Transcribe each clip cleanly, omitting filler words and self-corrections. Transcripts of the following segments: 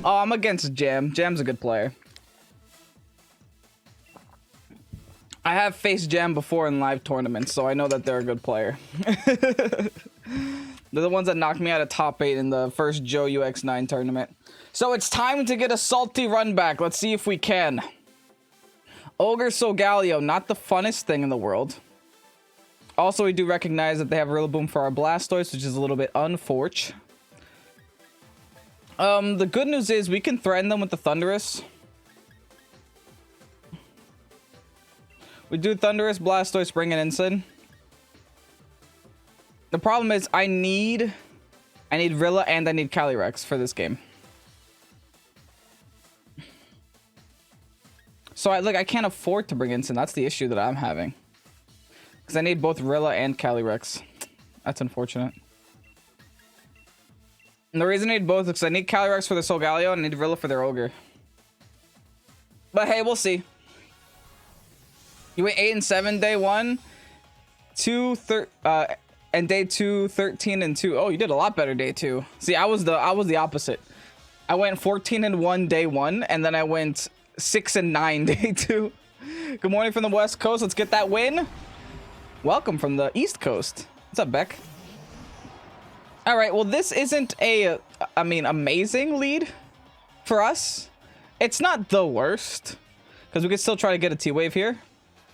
Oh, I'm against Jam. Jam's a good player. I have faced Jam before in live tournaments, so I know that they're a good player. They're the ones that knocked me out of top 8 in the first Joe UX9 tournament. So it's time to get a salty run back. Let's see if we can. Ogre Solgaleo, not the funnest thing in the world. Also, we do recognize that they have Rillaboom for our Blastoise, which is a little bit unfortunate. The good news is we can threaten them with the Thundurus. We do Thundurus, Blastoise, bring an Ensign. The problem is I need Rilla and I need Calyrex for this game. So I can't afford to bring Ensign. That's the issue that I'm having. Because I need both Rilla and Calyrex. That's unfortunate. And the reason I need both is because I need Calyrex for the Solgaleo and I need Rilla for their Ogre. But hey, we'll see. You went 8 and 7 day 1. And day 2, 13 and 2. Oh, you did a lot better day 2. See, I was the opposite. I went 14 and 1 day 1, and then I went 6 and 9 day 2. Good morning from the West Coast. Let's get that win. Welcome from the East Coast. What's up, Beck? All right, well, this isn't a, amazing lead for us. It's not the worst, because we could still try to get a T-Wave here.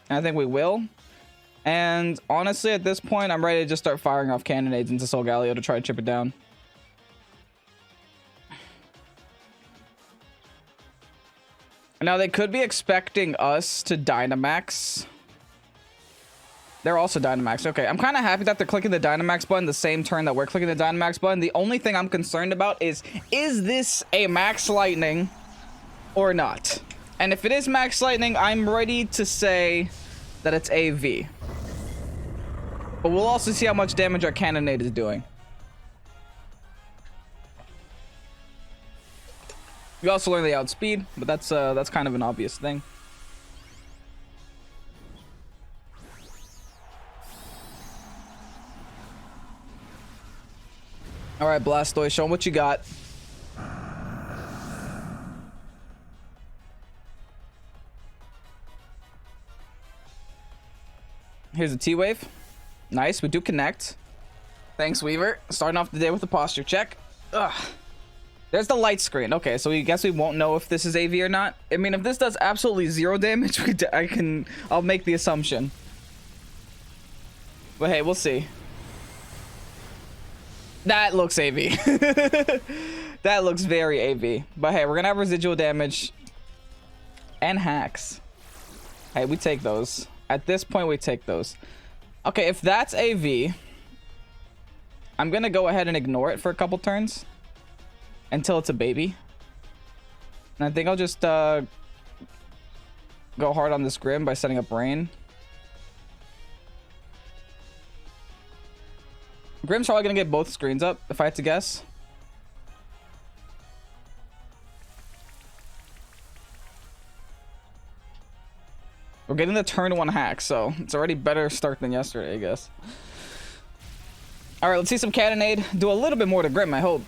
And I think we will. And honestly, at this point, I'm ready to just start firing off cannonades into Solgaleo to try to chip it down. Now, they could be expecting us to Dynamax. They're also Dynamax. Okay, I'm kind of happy that they're clicking the Dynamax button the same turn that we're clicking the Dynamax button. The only thing I'm concerned about is this a Max Lightning or not? And if it is Max Lightning, I'm ready to say that it's AV. But we'll also see how much damage our Cannonade is doing. We also learn the outspeed, but that's kind of an obvious thing. All right, Blastoise, show them what you got. Here's a T-Wave. Nice, we do connect. Thanks, Weaver. Starting off the day with a posture check. Ugh. There's the light screen. Okay, so we guess we won't know if this is AV or not. I mean, if this does absolutely 0 damage, I'll make the assumption. But hey, we'll see. That looks AV. That looks very AV. But hey, we're gonna have residual damage and hacks. Hey, we take those. At this point, we take those. Okay, if that's AV, I'm gonna go ahead and ignore it for a couple turns until it's a baby. And I think I'll just go hard on this Grim by setting up Rain. Grim's probably gonna get both screens up, if I had to guess. We're getting the turn 1 hack, so it's already better start than yesterday, I guess. All right, let's see some Cannonade. Do a little bit more to Grim, I hope.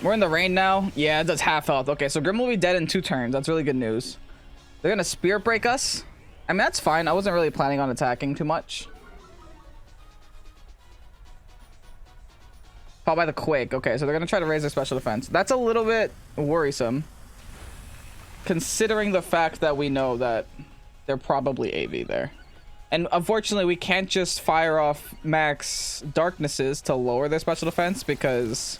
We're in the rain now. Yeah, it does half health. Okay, so Grim will be dead in 2 turns. That's really good news. They're gonna Spirit Break us. I mean, that's fine. I wasn't really planning on attacking too much. Followed by the Quake. Okay, so they're gonna try to raise their special defense. That's a little bit worrisome, considering the fact that we know that they're probably AV there. And unfortunately, we can't just fire off max darknesses to lower their special defense because,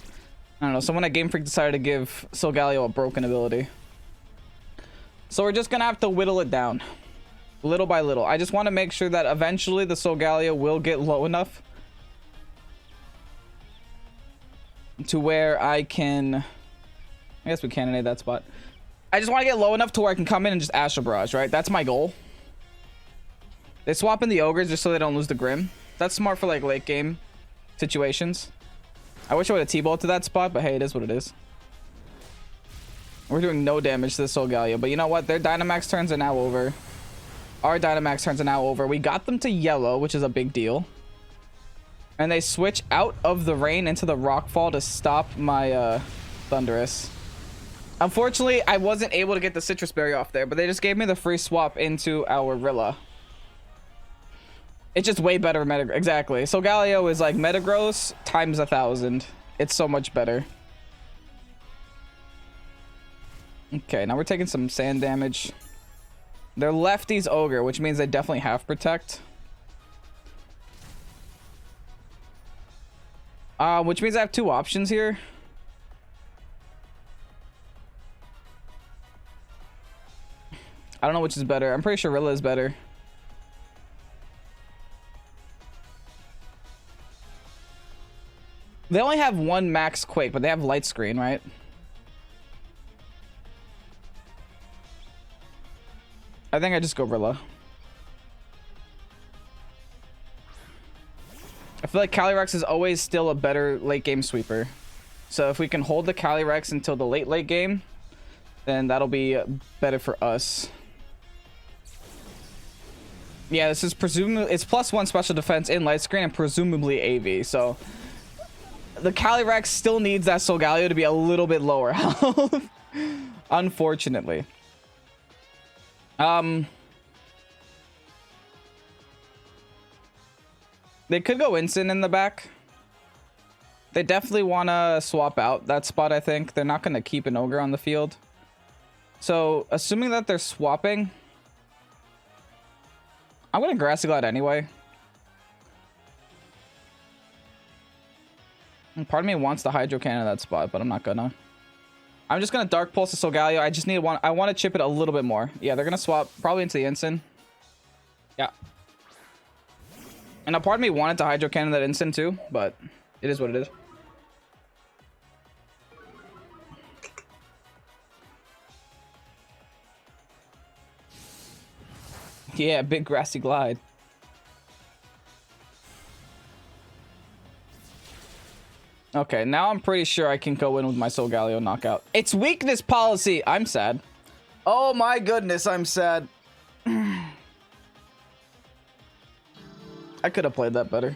I don't know, someone at Game Freak decided to give Solgaleo a broken ability. So we're just gonna have to whittle it down little by little. I just want to make sure that eventually the Solgaleo will get low enough to where I can, I guess we cannonade that spot. I just want to get low enough to where I can come in and just Astral Barrage, right? That's my goal. They swap in the Ogres just so they don't lose the Grim. That's smart for like late game situations. I wish I would have T-Bolt to that spot, but hey, it is what it is. We're doing no damage to the Solgaleo, but you know what? Their Dynamax turns are now over. Our Dynamax turns are now over. We got them to yellow, which is a big deal. And they switch out of the rain into the Rockfall to stop my Thundurus. Unfortunately, I wasn't able to get the citrus berry off there, but they just gave me the free swap into our Rilla. It's just way better meta. Exactly. So Galio is like Metagross times 1,000. It's so much better. Okay, now we're taking some sand damage. They're lefties ogre, which means they definitely have protect. Which means I have two options here. I don't know which is better. I'm pretty sure Rilla is better. They only have one max Quake, but they have Light Screen, right? I think I just go Rilla. I feel like Calyrex is always still a better late game sweeper. So if we can hold the Calyrex until the late game, then that'll be better for us. Yeah, this is presumably, it's +1 special defense in light screen and presumably AV. So the Calyrex still needs that Solgaleo to be a little bit lower health. Unfortunately. They could go Instant in the back. They definitely want to swap out that spot, I think. They're not going to keep an Ogre on the field. So, assuming that they're swapping, I'm going to Grassy Glide anyway. And part of me wants the Hydro Cannon in that spot, but I'm not gonna. I'm just gonna Dark Pulse to Solgaleo. I just need one. I want to chip it a little bit more. Yeah, they're gonna swap probably into the Instant. Yeah. And a part of me wanted to Hydro Cannon that Instant too, but it is what it is. Yeah, big Grassy Glide. Okay, now I'm pretty sure I can go in with my Solgaleo knockout. It's weakness policy. I'm sad. Oh my goodness, I'm sad. I could have played that better.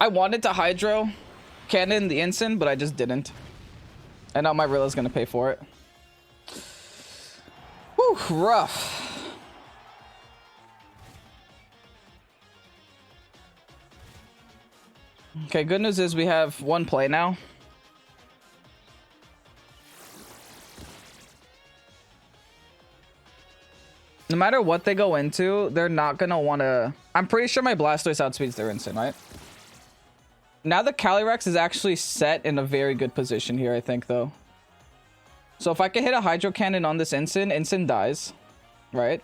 I wanted to Hydro Cannon the Instant, but I just didn't. And now my Rilla's gonna pay for it. Whew, rough. Okay, good news is we have one play now. No matter what they go into, they're not going to want to... I'm pretty sure my Blastoise outspeeds their Instant, right? Now the Calyrex is actually set in a very good position here, I think, though. So if I can hit a Hydro Cannon on this Instant, Instant dies, right?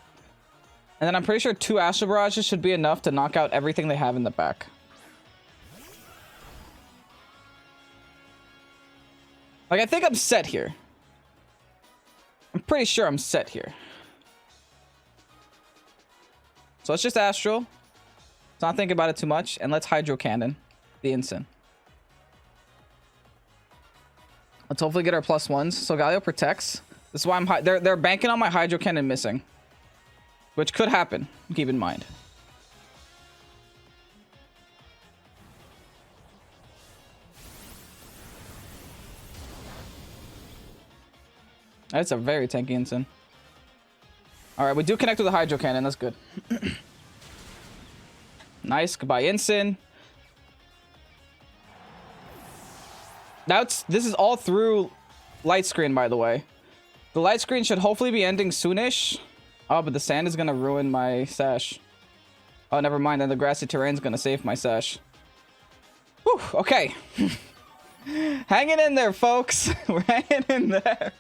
And then I'm pretty sure 2 Astral Barrages should be enough to knock out everything they have in the back. Like, I think I'm set here. I'm pretty sure I'm set here. So let's just Astral. Let's not think about it too much. And let's Hydro Cannon the Instant. Let's hopefully get our +1s. So Galio protects. This is why I'm... They're banking on my Hydro Cannon missing. Which could happen. Keep in mind. That's a very tanky Instant. Alright, we do connect with the Hydro Cannon. That's good. Nice. Goodbye, Instant. This is all through light screen, by the way. The light screen should hopefully be ending soonish. Oh, but the sand is going to ruin my Sash. Oh, never mind. Then the grassy terrain is going to save my Sash. Whew, okay. Hanging in there, folks. We're hanging in there.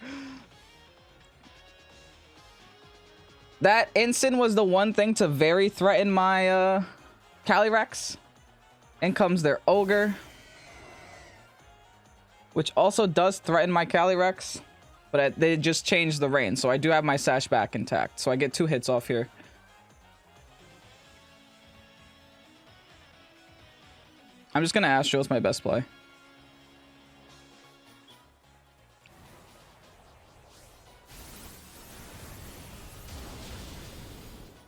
That Instant was the one thing to very threaten my Calyrex. In comes their Ogre. Which also does threaten my Calyrex. But they just changed the range. So I do have my Sash back intact. So I get 2 hits off here. I'm just going to Astral. It's my best play.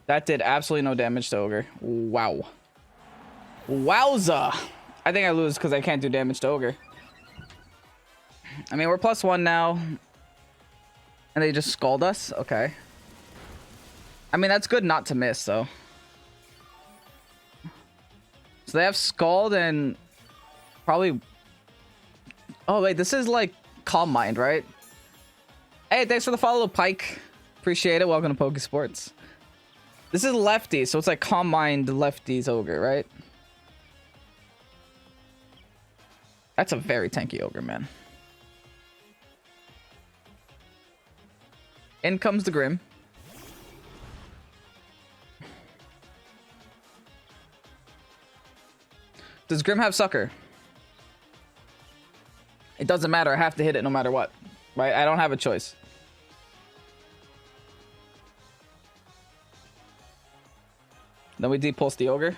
That did absolutely no damage to Ogre. Wow. Wowza. I think I lose because I can't do damage to Ogre. I mean, we're +1 now. And they just Scald us? Okay. I mean, that's good not to miss, though. So they have Scald and probably... Oh, wait, this is like Calm Mind, right? Hey, thanks for the follow, Pike. Appreciate it. Welcome to Pokésports. This is Lefty, so it's like Calm Mind Lefty's Ogre, right? That's a very tanky Ogre, man. In comes the Grim. Does Grim have Sucker? It doesn't matter. I have to hit it no matter what. Right? I don't have a choice. Then we depulse the Ogre.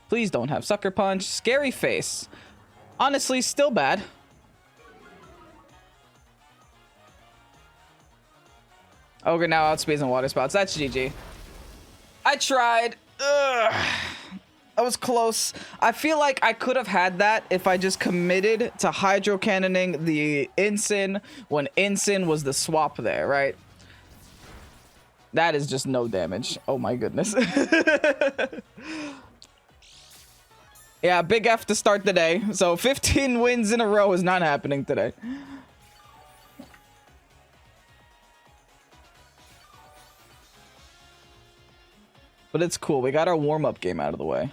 Please don't have Sucker Punch. Scary Face. Honestly, still bad. Ogre now outspeeds and water spouts. That's GG. I tried. Ugh. That was close. I feel like I could have had that if I just committed to Hydro Cannoning the Ensign when Ensign was the swap there, right? That is just no damage. Oh my goodness. Yeah, big F to start the day. So 15 wins in a row is not happening today. But it's cool. We got our warm-up game out of the way.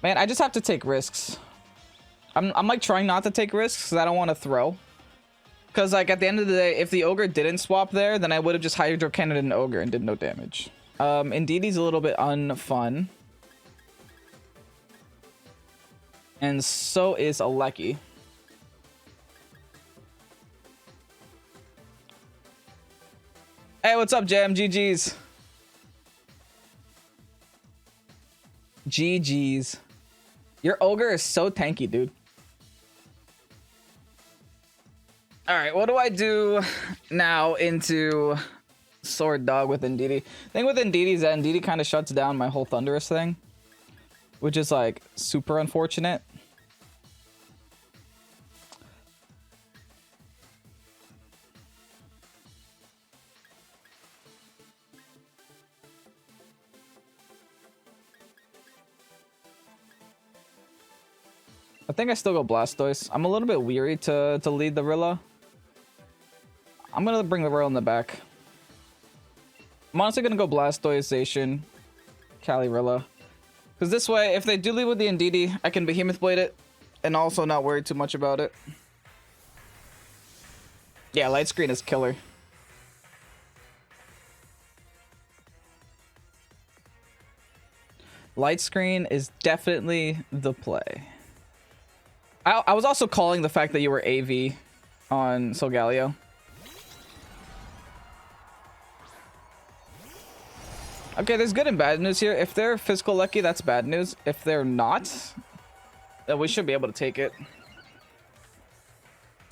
Man, I just have to take risks. I'm like trying not to take risks because I don't want to throw. Because like at the end of the day, if the Ogre didn't swap there, then I would have just Hydro Cannoned an Ogre and did no damage. Indeedee's a little bit unfun. And so is Aleki. Hey, what's up, Jam? GG's. GG's. Your Ogre is so tanky, dude. Alright, what do I do now into Sword Dog with Indeedee? The thing with Indeedee is that Indeedee kind of shuts down my whole Thunderous thing. Which is, like, super unfortunate. I think I still go Blastoise. I'm a little bit weary to lead the Rilla. I'm gonna bring the Rilla in the back. I'm honestly gonna go Blastoise, Zacian, Calyrex. Because this way, if they do lead with the Indeedee, I can Behemoth Blade it. And also not worry too much about it. Yeah, Light Screen is killer. Light Screen is definitely the play. I was also calling the fact that you were AV on Solgaleo. Okay, there's good and bad news here. If they're physical lucky, that's bad news. If they're not, then we should be able to take it.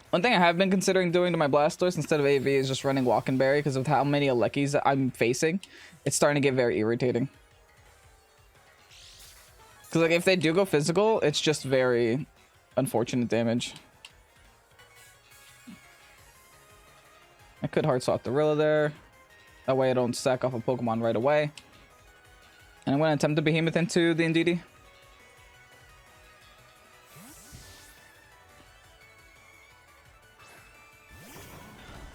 One thing I have been considering doing to my Blastoise instead of AV is just running Walk and Berry, because of how many Alekis I'm facing, it's starting to get very irritating. Because like if they do go physical, it's just very unfortunate damage. I could hard swap the Rilla there. That way I don't sack off a Pokemon right away. And I'm going to attempt to Behemoth into the Indeedee.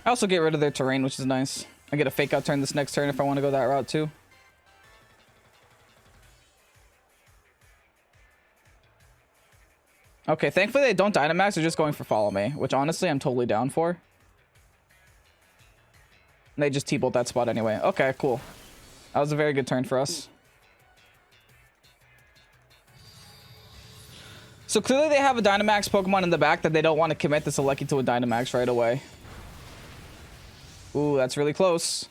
I also get rid of their terrain, which is nice. I get a Fake Out turn this next turn if I want to go that route too. Okay, thankfully they don't Dynamax, they're just going for Follow Me, which honestly I'm totally down for. And they just T-Bolt that spot anyway. Okay, cool. That was a very good turn for us. So clearly they have a Dynamax Pokemon in the back that they don't want to commit this Aleki to a Dynamax right away. Ooh, that's really close.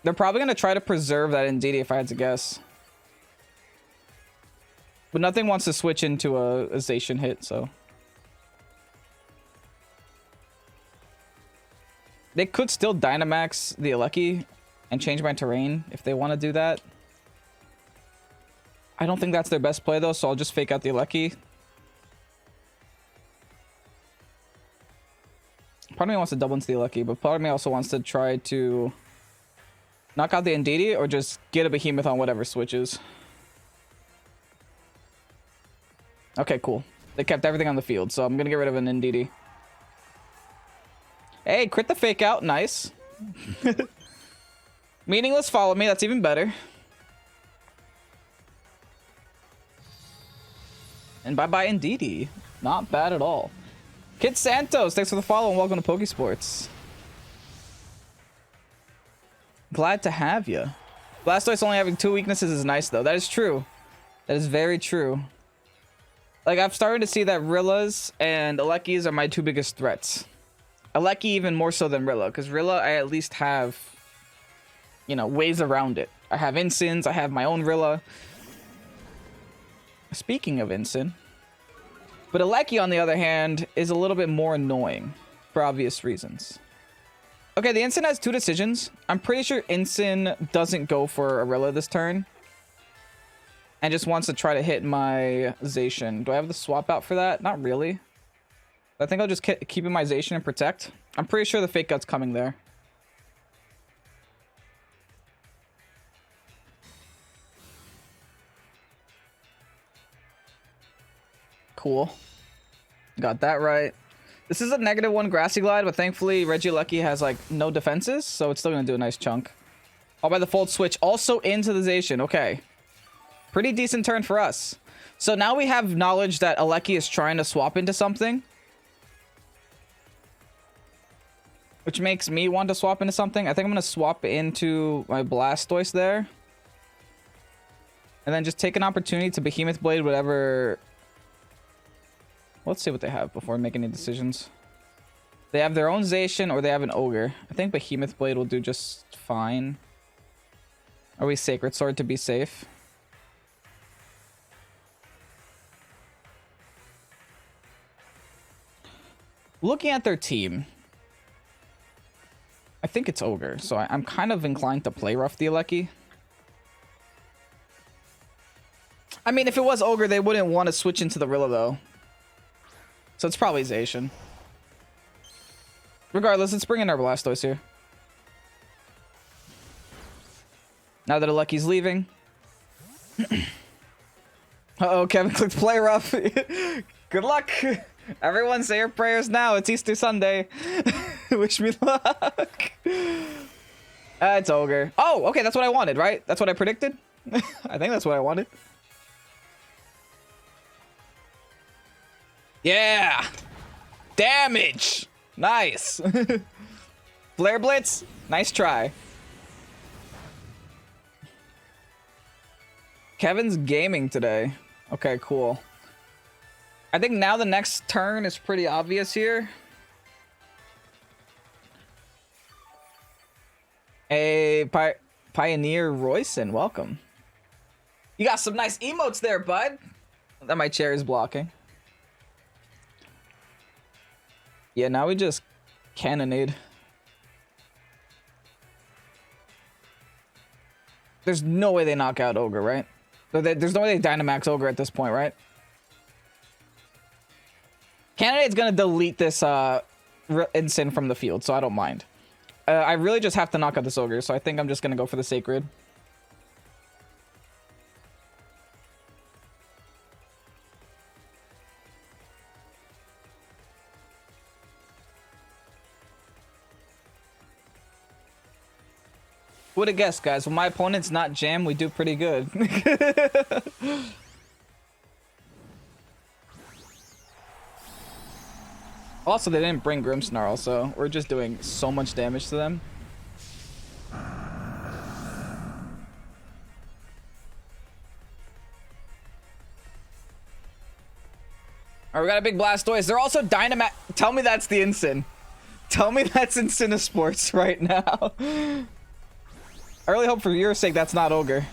They're probably going to try to preserve that Indeedee if I had to guess. But nothing wants to switch into a Zacian hit, so. They could still Dynamax the Aleki and change my terrain if they want to do that. I don't think that's their best play though, so I'll just Fake Out the Aleki. Part of me wants to double into the Lucky, but part of me also wants to try to knock out the Indeedee or just get a Behemoth on whatever switches. Okay, cool. They kept everything on the field, so I'm gonna get rid of an Indeedee. Hey, crit the fake out. Nice. Meaningless follow me. That's even better. And bye-bye Indeedee. Not bad at all. Kid Santos, thanks for the follow and welcome to Pokésports. Glad to have you. Blastoise only having 2 weaknesses is nice, though. That is true. That is very true. Like, I've started to see that Rillas and Alekis are my 2 biggest threats. Aleki even more so than Rilla, because Rilla, I at least have, you know, ways around it. I have Insins, I have my own Rilla. Speaking of Insin. But Aleki, on the other hand, is a little bit more annoying, for obvious reasons. Okay, the Insin has 2 decisions. I'm pretty sure Insin doesn't go for a Rilla this turn. And just wants to try to hit my Zacian. Do I have the swap out for that? Not really. I think I'll just keep in my Zacian and protect. I'm pretty sure the Fake Out's coming there. Cool. Got that right. This is a -1 Grassy Glide, but thankfully Regieleki has like no defenses, so it's still gonna do a nice chunk. All by the Fold Switch, also into the Zacian. Okay. Pretty decent turn for us. So now we have knowledge that Aleki is trying to swap into something. Which makes me want to swap into something. I think I'm going to swap into my Blastoise there. And then just take an opportunity to Behemoth Blade whatever. Let's see what they have before we make any decisions. They have their own Zacian or they have an Ogre. I think Behemoth Blade will do just fine. Are we Sacred Sword to be safe? Looking at their team, I think it's Ogre, so I'm kind of inclined to play rough the Aleki. I mean, if it was Ogre, they wouldn't want to switch into the Rilla, though. So it's probably Zacian. Regardless, let's bring in our Blastoise here. Now that Aleki's leaving. Uh-oh, Kevin clicked play rough. Good luck. Everyone say your prayers now. It's Easter Sunday. Wish me luck. It's Ogre. Oh, okay, that's what I wanted, right? That's what I predicted? I think that's what I wanted. Yeah! Damage! Nice! Flare Blitz? Nice try. Kevin's gaming today. Okay, cool. I think now the next turn is pretty obvious here. Hey, Pioneer Royson, welcome. You got some nice emotes there, bud. That my chair is blocking. Yeah, now we just cannonade. There's no way they knock out Ogre, right? There's no way they Dynamax Ogre at this point, right? Cannonade's gonna delete this Instant from the field, so I don't mind. I really just have to knock out this Ogre, so I think I'm just gonna go for the Sacred. Who would have guessed, guys? When my opponent's not jam, we do pretty good. Also, they didn't bring Grimmsnarl, so we're just doing so much damage to them. Alright, we got a big Blastoise. They're also Dynamax. Tell me that's the Instant. Tell me that's Sports right now. I really hope for your sake that's not Ogre.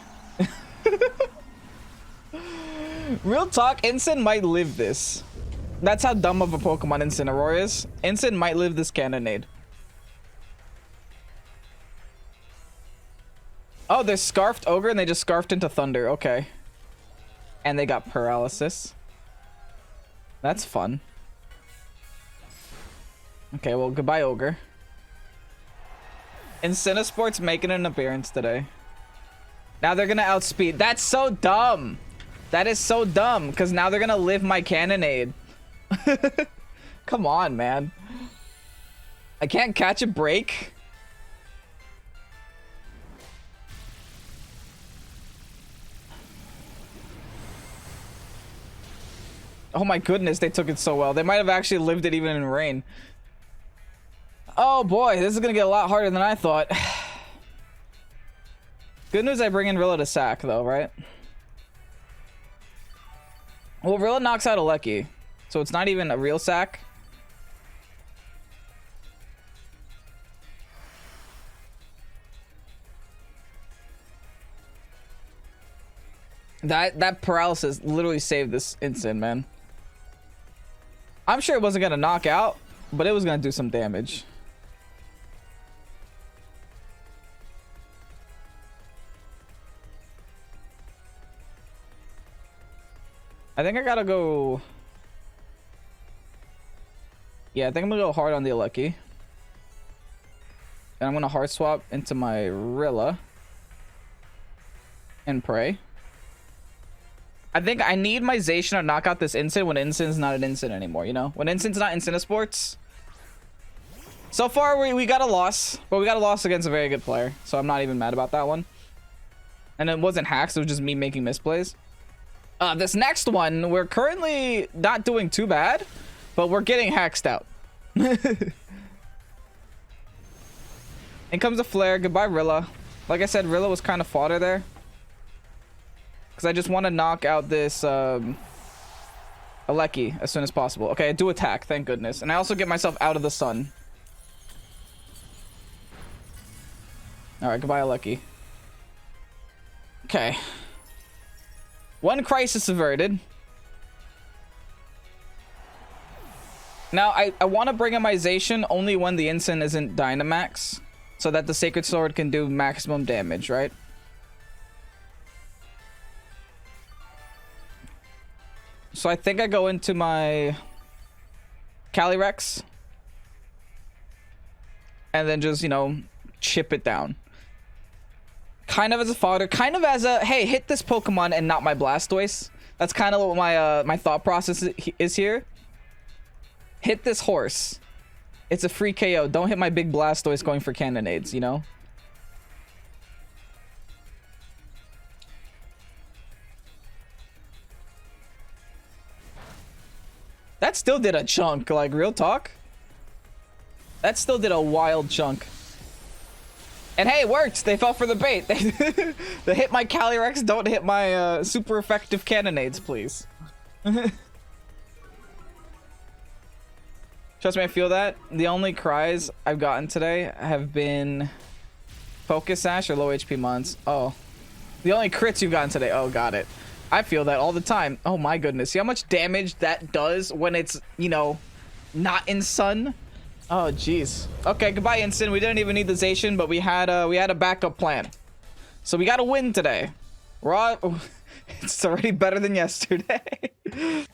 Real talk, Instant might live this. That's how dumb of a Pokemon Incineroar is. Instant might live this cannonade. Oh, they're Scarfed Ogre and they just Scarfed into Thunder. Okay. And they got Paralysis. That's fun. Okay, well, goodbye, Ogre. Sports making an appearance today. Now they're gonna outspeed. That's so dumb. That is so dumb, because now they're gonna live my cannonade. Come on, man. I can't catch a break. Oh my goodness, they took it so well. They might have actually lived it even in rain. Oh boy, this is gonna get a lot harder than I thought. Good news, I bring in Rilla to sack though, right? Well, Rilla knocks out Gieleki, so it's not even a real sack. That paralysis literally saved this instant, man. I'm sure it wasn't gonna knock out, but it was gonna do some damage. I think I gotta go. Yeah, I think I'm gonna go hard on the Gieleki. And I'm gonna hard swap into my Rilla and pray. I think I need my Zacian to knock out this instant when instant's not an instant anymore, you know? When instant's not instant sports. So far, we got a loss, but we got a loss against a very good player, so I'm not even mad about that one. And it wasn't hacks, it was just me making misplays. This next one, we're currently not doing too bad, but we're getting hacked out. In comes a flare. Goodbye, Rilla. Like I said, Rilla was kind of fodder there. Because I just want to knock out this Gieleki as soon as possible. Okay, I do attack, thank goodness. And I also get myself out of the sun. Alright, goodbye, Gieleki. Okay. One crisis averted. Now, I want to bring in my Zacian only when the instant isn't Dynamax. So that the Sacred Sword can do maximum damage, right? So I think I go into my Calyrex. And then just, you know, chip it down. Kind of as a fodder. Kind of as a, hey, hit this Pokemon and not my Blastoise. That's kind of what my my thought process is here. Hit this horse. It's a free KO. Don't hit my big Blastoise going for cannonades, you know? That still did a chunk, like, real talk. That still did a wild chunk. And hey, it worked! They fell for the bait. They hit my Calyrex, don't hit my super effective cannonades, please. Trust me, I feel that. The only cries I've gotten today have been Focus Sash or low HP mons. Oh. The only crits you've gotten today. Oh, got it. I feel that all the time. Oh my goodness. See how much damage that does when it's, you know, not in sun? Oh, jeez. Okay, goodbye, Instant. We didn't even need the Zacian, but we had a backup plan. So we got to win today. We're all... It's already better than yesterday.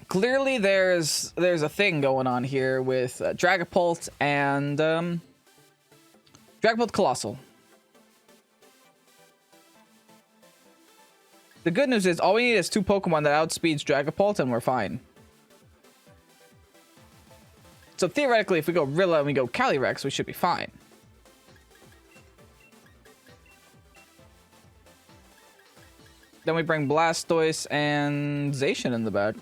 Clearly, there's a thing going on here with Dragapult and Dragapult Colossal. The good news is all we need is 2 Pokemon that outspeeds Dragapult and we're fine. So theoretically, if we go Rilla and we go Calyrex, we should be fine. Then we bring Blastoise and Zacian in the back.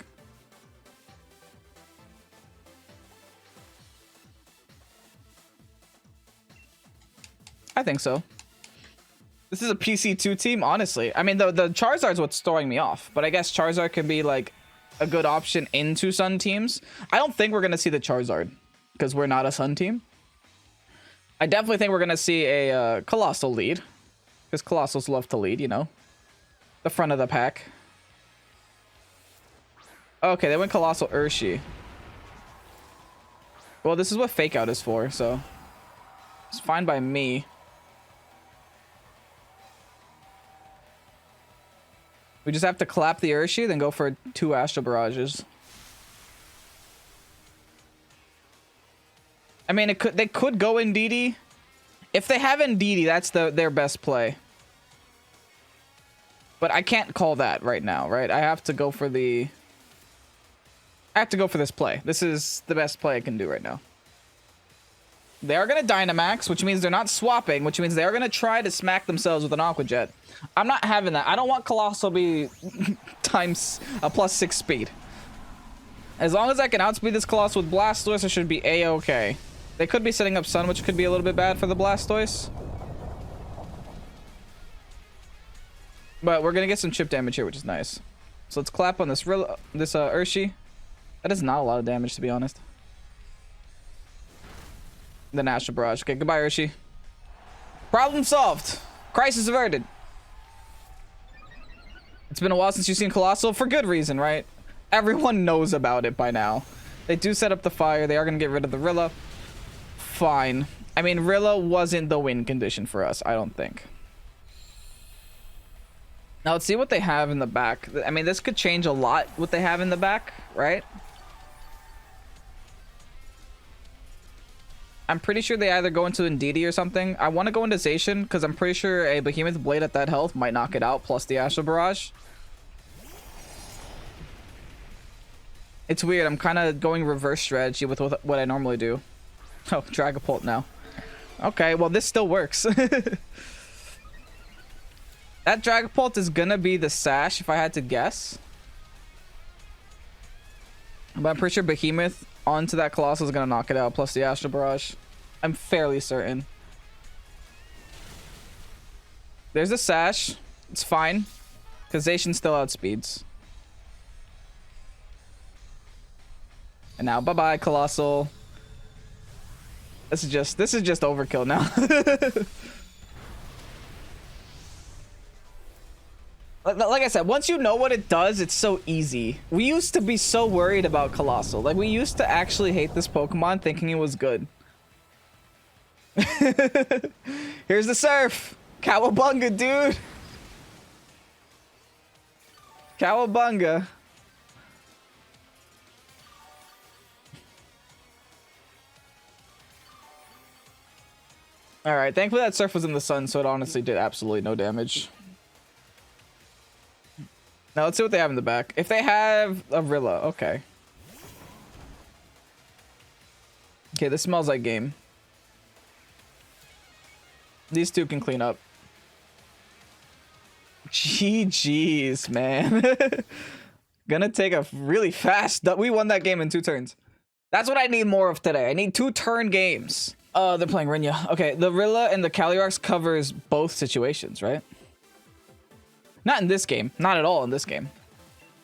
I think so. This is a PC2 team, honestly. I mean, the Charizard's what's throwing me off. But I guess Charizard can be, like, a good option into Sun teams. I don't think we're going to see the Charizard. Because we're not a Sun team. I definitely think we're going to see a Colossal lead. Because Colossals love to lead, you know. The front of the pack. Okay, they went Colossal Urshi. Well, this is what Fake Out is for, so... It's fine by me. We just have to clap the Urshi, then go for 2 Astral Barrages. I mean, they could go in DD. If they have Ndidi, that's their best play. But I can't call that right now, right? I have to go for this play. This is the best play I can do right now. They are going to Dynamax, which means they're not swapping, which means they're going to try to smack themselves with an Aqua Jet. I'm not having that. I don't want Colossal be times a +6 speed. As long as I can outspeed this Colossal with Blastoise, it should be A-okay. They could be setting up Sun, which could be a little bit bad for the Blastoise. But we're going to get some chip damage here, which is nice. So let's clap on this Urshi. That is not a lot of damage, to be honest. Then Astral Barrage. Okay, goodbye, Urshi. Problem solved. Crisis averted. It's been a while since you've seen Colossal, for good reason, right? Everyone knows about it by now. They do set up the fire. They are going to get rid of the Rilla. Fine. I mean, Rilla wasn't the win condition for us, I don't think. Now, let's see what they have in the back. I mean, this could change a lot, what they have in the back, right? I'm pretty sure they either go into Ndidi or something. I want to go into Zacian, because I'm pretty sure a Behemoth Blade at that health might knock it out, plus the Astral Barrage. It's weird. I'm kind of going reverse strategy with what I normally do. Oh, Dragapult now. Okay, well, this still works. That Dragapult is gonna be the Sash, if I had to guess. But I'm pretty sure Behemoth onto that Colossal is gonna knock it out, plus the Astral Barrage. I'm fairly certain. There's a Sash. It's fine. Because Zacian still outspeeds. And now, bye-bye, Colossal. This is just overkill now. Like I said, once you know what it does, it's so easy. We used to be so worried about Colossal. Like, we used to actually hate this Pokemon thinking it was good. Here's the Surf. Cowabunga, dude. Cowabunga. Alright, thankfully that Surf was in the sun, so it honestly did absolutely no damage. Now let's see what they have in the back. If they have a Rilla, okay. Okay, this smells like game. These two can clean up. GG's, man. Gonna take a really fast... We won that game in 2 turns. That's what I need more of today. I need 2-turn games. They're playing Rinya. Okay, the Rilla and the Calyrex covers both situations, right? Not in this game. Not at all in this game.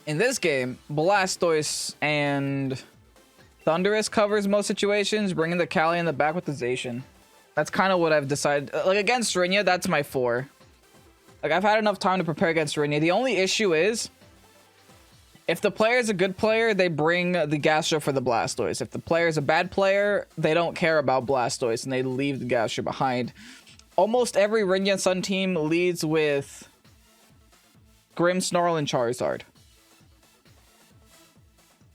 In this game, Blastoise and Thundurus covers most situations, bringing the Cali in the back with the Zacian. That's kind of what I've decided. Like, against Rinya, that's my 4. Like, I've had enough time to prepare against Rinya. The only issue is, if the player is a good player, they bring the Gastro for the Blastoise. If the player is a bad player, they don't care about Blastoise, and they leave the Gastro behind. Almost every Rinya and Sun team leads with Grimmsnarl and Charizard.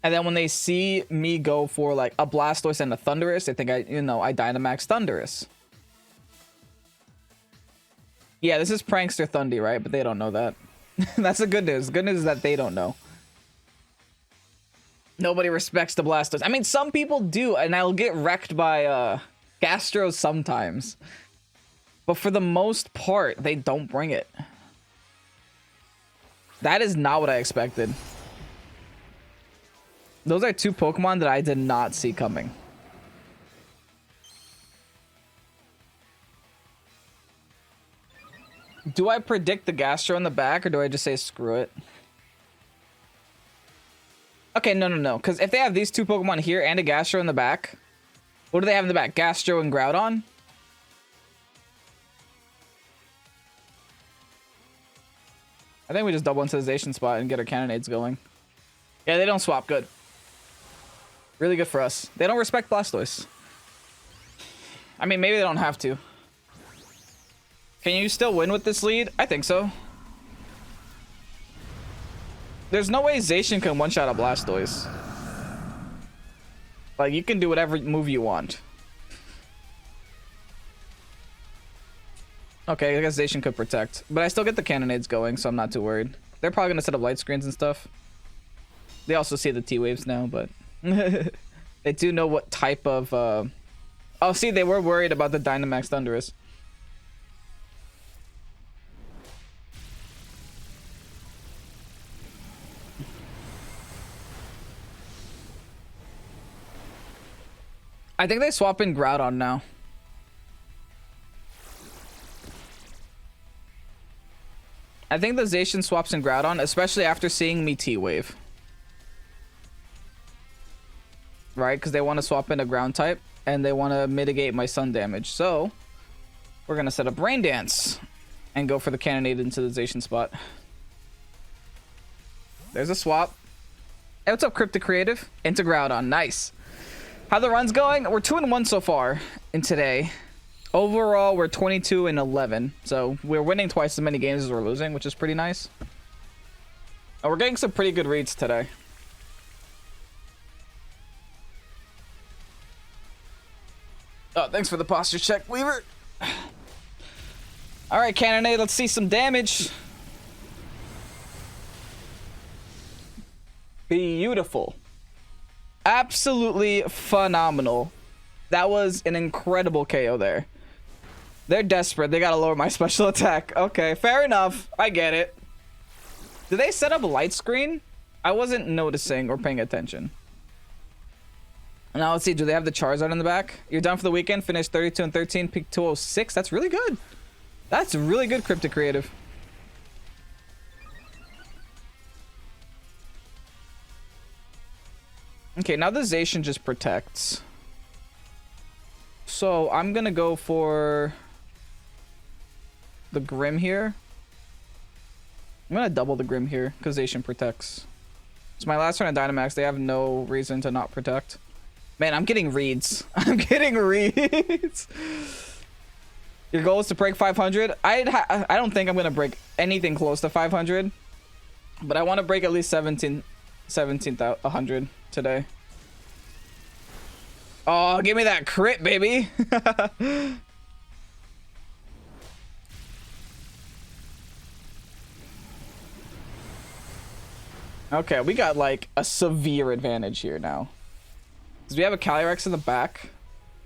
And then when they see me go for, like, a Blastoise and a Thundurus, they think I Dynamax Thundurus. Yeah, this is Prankster Thundy, right? But they don't know that. That's the good news. The good news is that they don't know. Nobody respects the Blastoise. I mean, some people do, and I'll get wrecked by Gastro sometimes. But for the most part, they don't bring it. That is not what I expected. Those are 2 Pokemon that I did not see coming. Do I predict the Gastro in the back, or do I just say screw it? Okay, no. Because if they have these 2 Pokemon here and a Gastro in the back, what do they have in the back? Gastro and Groudon? I think we just double into the Zacian spot and get our Cannonades going. Yeah, they don't swap. Good. Really good for us. They don't respect Blastoise. I mean, maybe they don't have to. Can you still win with this lead? I think so. There's no way Zacian can one-shot a Blastoise. Like, you can do whatever move you want. Okay, I guess Zacian could protect. But I still get the cannonades going, so I'm not too worried. They're probably going to set up light screens and stuff. They also see the T-Waves now, but... they do know what type of... Oh, see, they were worried about the Dynamax Thundurus. I think they swap in Groudon now. I think the Zacian swaps in Groudon, especially after seeing me T-Wave. Right? Because they want to swap in a ground type, and they want to mitigate my sun damage. So, we're going to set up Rain Dance and go for the Cannonade into the Zacian spot. There's a swap. Hey, what's up, Cryptic Creative? Into Groudon. Nice. How the run's going? We're 2-1 so far in today. Overall, we're 22-11. So we're winning twice as many games as we're losing, which is pretty nice. And we're getting some pretty good reads today. Oh, thanks for the posture check, Weaver. All right, Cannonade, let's see some damage. Beautiful. Absolutely phenomenal. That was an incredible KO there. They're desperate. They gotta lower my special attack. Okay, fair enough. I get it. Did they set up a light screen? I wasn't noticing or paying attention. Now let's see. Do they have the Charizard in the back? You're done for the weekend. Finished 32-13. Peak 206. That's really good. That's really good, Cryptic Creative. Okay, now the Zacian just protects. So I'm gonna go for the Grim here. I'm gonna double the Grim here because Zacian protects. It's my last turn of Dynamax. They have no reason to not protect. Man, I'm getting reads. I'm getting reads. Your goal is to break 500. I don't think I'm gonna break anything close to 500, but I want to break at least 100 today. Oh, give me that crit, baby. Okay, we got like a severe advantage here now. Because we have a Calyrex in the back,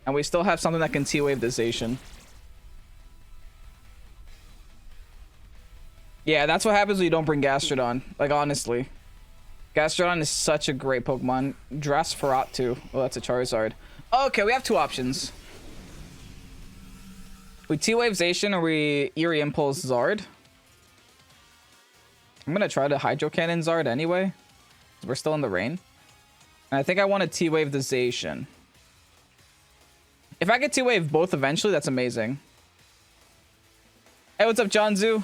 and we still have something that can T-Wave the Zacian. Yeah, that's what happens when you don't bring Gastrodon. Like, honestly. Gastrodon is such a great Pokemon. Drasferat too. Oh, that's a Charizard. Okay, we have two options. We T-Wave Zacian or we Eerie Impulse Zard. I'm gonna try to Hydro Cannon Zard anyway. We're still in the rain. And I think I want to T-Wave the Zacian. If I get T-Wave both eventually, that's amazing. Hey, what's up, John Zoo?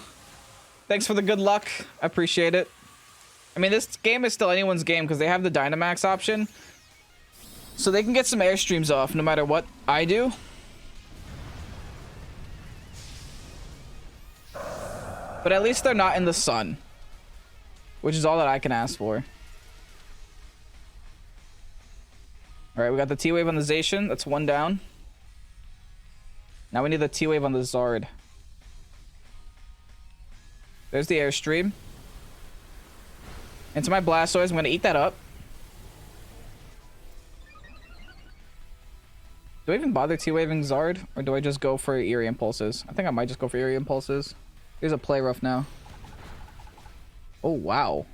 Thanks for the good luck. I appreciate it. I mean, this game is still anyone's game because they have the Dynamax option. So they can get some Airstreams off no matter what I do. But at least they're not in the sun. Which is all that I can ask for. Alright, we got the T-Wave on the Zacian. That's one down. Now we need the T-Wave on the Zard. There's the Airstream. Into my Blastoise. I'm going to eat that up. Do I even bother T-Waving Zard? Or do I just go for Eerie Impulses? I think I might just go for Eerie Impulses. Here's a Play Rough now. Oh, wow.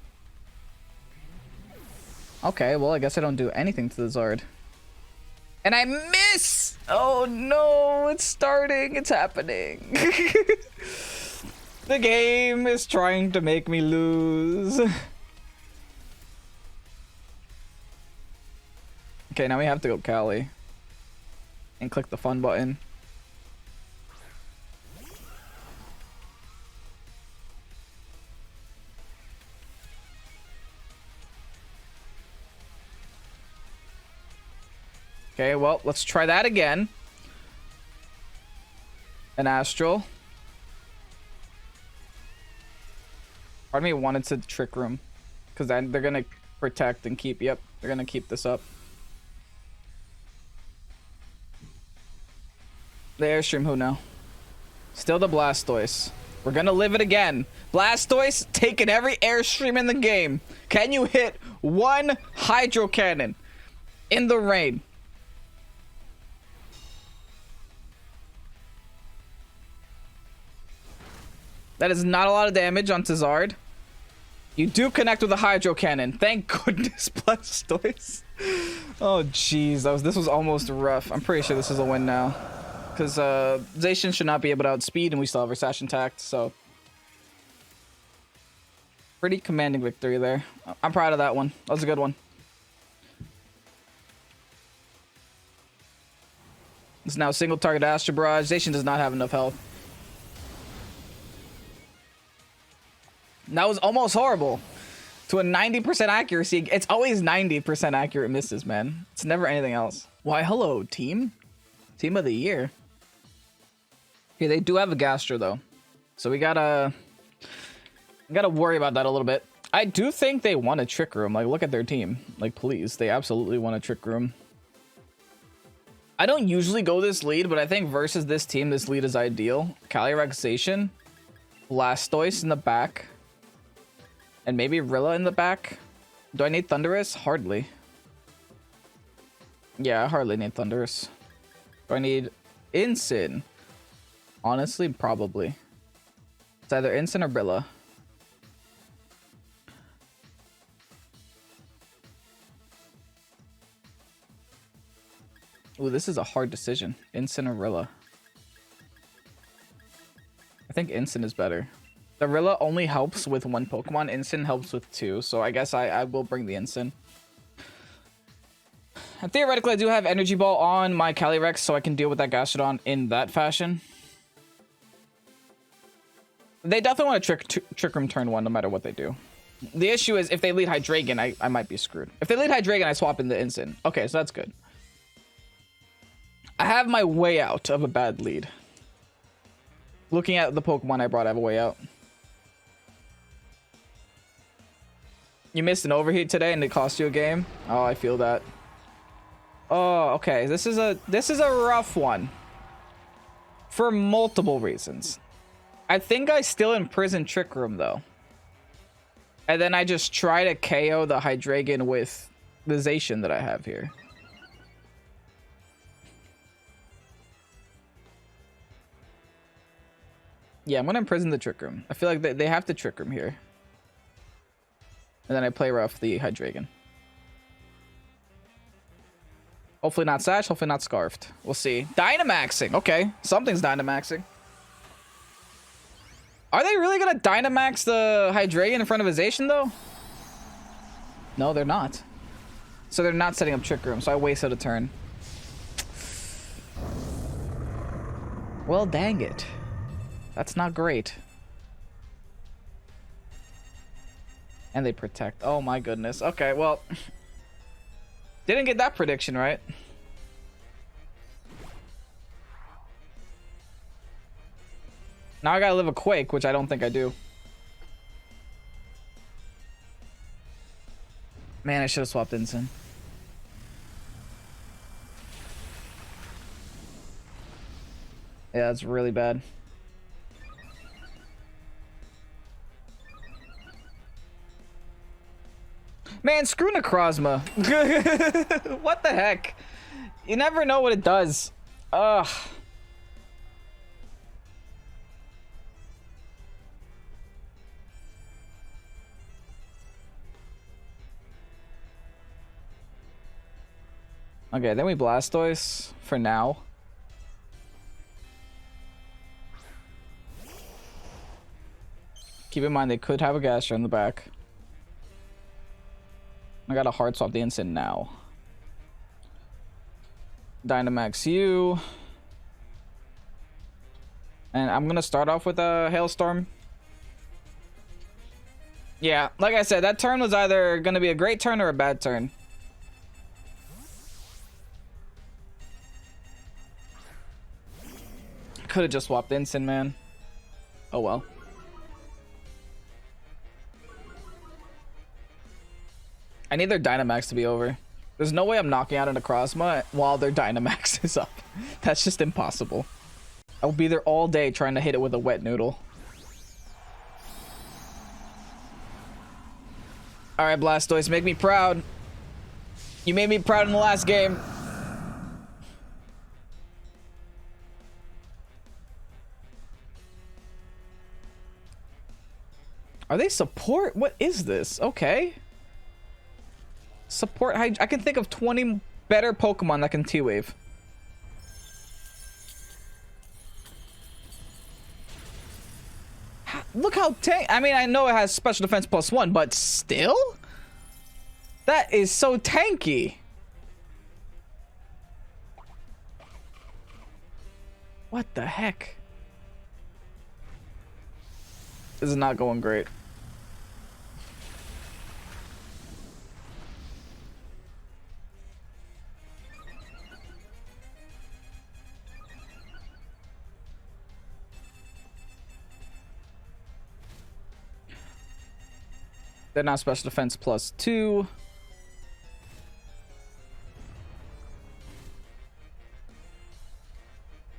Okay, well, I guess I don't do anything to the Zard. And I miss! Oh, no. It's starting. It's happening. The game is trying to make me lose. Okay, now we have to go Cali. And click the fun button. Okay, well, let's try that again. An Astral. Part of me wanted to Trick Room. Because then they're going to protect and keep... Yep, they're going to keep this up. The Airstream, who now? Still the Blastoise. We're gonna live it again. Blastoise taking every airstream in the game. Can you hit one Hydro Cannon in the rain? That is not a lot of damage on Tizard. You do connect with a Hydro Cannon. Thank goodness, Blastoise. Oh, jeez. This was almost rough. I'm pretty sure this is a win now. Because Zacian should not be able to outspeed, and we still have our Sash intact, so... Pretty commanding victory there. I'm proud of that one. That was a good one. It's now single target Astral Barrage. Zacian does not have enough health. That was almost horrible. To a 90% accuracy. It's always 90% accurate misses, man. It's never anything else. Why, hello, team. Team of the year. Okay, they do have a Gastro, though. So we gotta worry about that a little bit. I do think they want a Trick Room. Like, look at their team. Like, please. They absolutely want a Trick Room. I don't usually go this lead, but I think versus this team, this lead is ideal. Calyrex-Shadow, Blastoise in the back. And maybe Rilla in the back. Do I need Thundurus? Hardly. Yeah, I hardly need Thundurus. Do I need Incin? Honestly, probably. It's either Incin or Rilla. Ooh, this is a hard decision. Incin or Rilla? I think Incin is better. The Rilla only helps with one Pokemon. Incin helps with two. So I guess I will bring the Incin. And theoretically, I do have Energy Ball on my Calyrex, so I can deal with that Gastrodon in that fashion. They definitely want to Trick Room turn one, no matter what they do. The issue is, if they lead Hydreigon, I might be screwed. If they lead Hydreigon, I swap in the Incin. Okay, so that's good. I have my way out of a bad lead. Looking at the Pokemon I brought, I have a way out. You missed an overheat today and it cost you a game? Oh, I feel that. Oh, okay. This is a rough one. For multiple reasons. I think I still Imprison Trick Room, though. And then I just try to KO the Hydreigon with the Zacian that I have here. Yeah, I'm gonna Imprison the Trick Room. I feel like they have to Trick Room here. And then I play rough the Hydreigon. Hopefully not Sash, hopefully not Scarfed. We'll see. Dynamaxing! Okay, something's Dynamaxing. Are they really gonna Dynamax the Hydreigon in front of a Zacian, though? No, they're not. So they're not setting up Trick Room, so I wasted a turn. Well, dang it. That's not great. And they protect. Oh my goodness. Okay, well. Didn't get that prediction right. Now I gotta live a Quake, which I don't think I do. Man, I should have swapped Incin. Yeah, that's really bad. Man, screw Necrozma. What the heck? You never know what it does. Ugh. Okay, then we Blastoise for now. Keep in mind they could have a Gastro in the back. I gotta hard swap the Incin now. Dynamax you. And I'm gonna start off with a Hailstorm. Yeah, like I said, that turn was either gonna be a great turn or a bad turn. Could have just swapped Incin, man. Oh well. I need their Dynamax to be over. There's no way I'm knocking out a Necrozma while their Dynamax is up. That's just impossible. I'll be there all day trying to hit it with a wet noodle. All right, Blastoise, make me proud. You made me proud in the last game. Are they support? What is this? Okay. Support. I can think of 20 better Pokemon that can T-Wave. Look how tank. I mean, I know it has special defense +1, but still? That is so tanky. What the heck? This is not going great. They're not special defense +2. I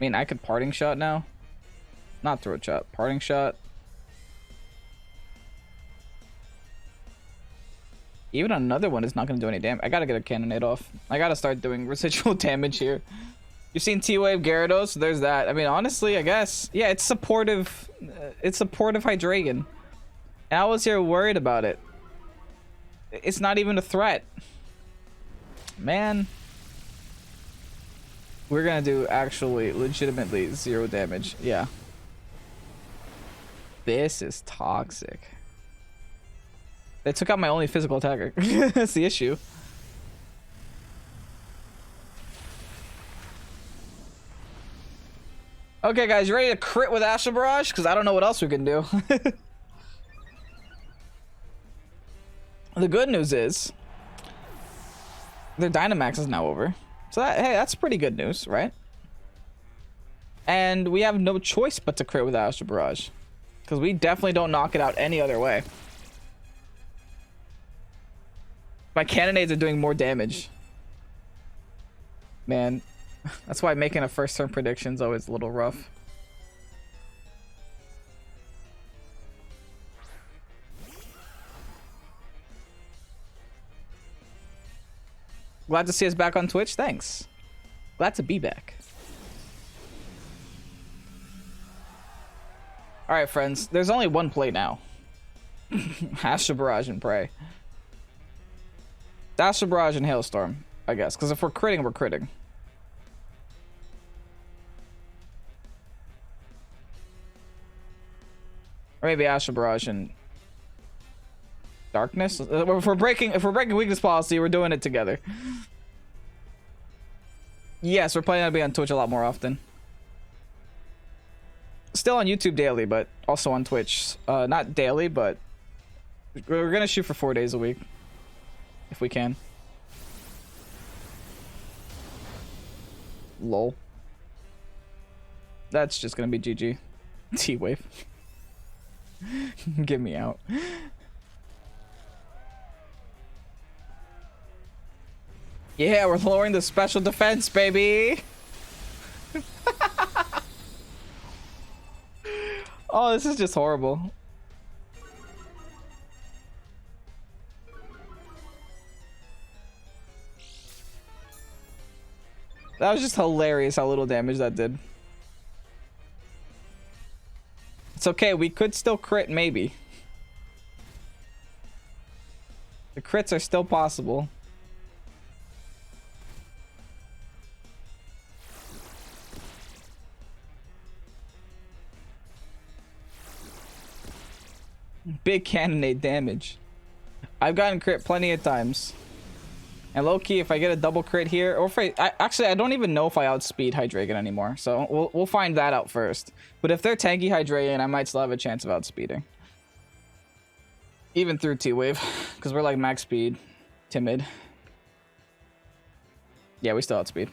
mean, I could parting shot now. Not throat shot. Parting shot. Even another one is not going to do any damage. I got to get a cannonade off. I got to start doing residual damage here. You've seen T-Wave Gyarados, so there's that. I mean, honestly, I guess. Yeah, it's supportive. It's supportive Hydreigon. And I was here worried about it. It's not even a threat. Man. We're gonna do actually legitimately 0 damage. Yeah. This is toxic. They took out my only physical attacker. That's the issue. Okay, guys, you ready to crit with Astral Barrage? Because I don't know what else we can do. The good news is their Dynamax is now over. So that, hey, that's pretty good news, right? And we have no choice but to crit with Astral Barrage. Because we definitely don't knock it out any other way. My cannonades are doing more damage. Man, that's why making a first turn prediction is always a little rough. Glad to see us back on Twitch. Thanks. Glad to be back. All right, friends. There's only one play now. Astral Barrage and Prey. Astral Barrage and Hailstorm, I guess. Because if we're critting, we're critting. Or maybe Astral Barrage and Darkness. If we're breaking weakness policy, we're doing it together. Yes, we're planning to be on Twitch a lot more often. Still on YouTube daily, but also on Twitch. Not daily, but we're gonna shoot for 4 days a week if we can. Lol. That's just gonna be GG. T-Wave. Get me out. Yeah, we're lowering the special defense, baby. Oh, this is just horrible. That was just hilarious how little damage that did. It's okay, we could still crit, maybe. The crits are still possible. Big cannonade damage. I've gotten crit plenty of times. And low-key, if I get a double crit here, or if actually, I don't even know if I outspeed Hydreigon anymore. So we'll find that out first. But if they're tanky Hydreigon, I might still have a chance of outspeeding. Even through T-Wave. Because we're like max speed. Timid. Yeah, we still outspeed.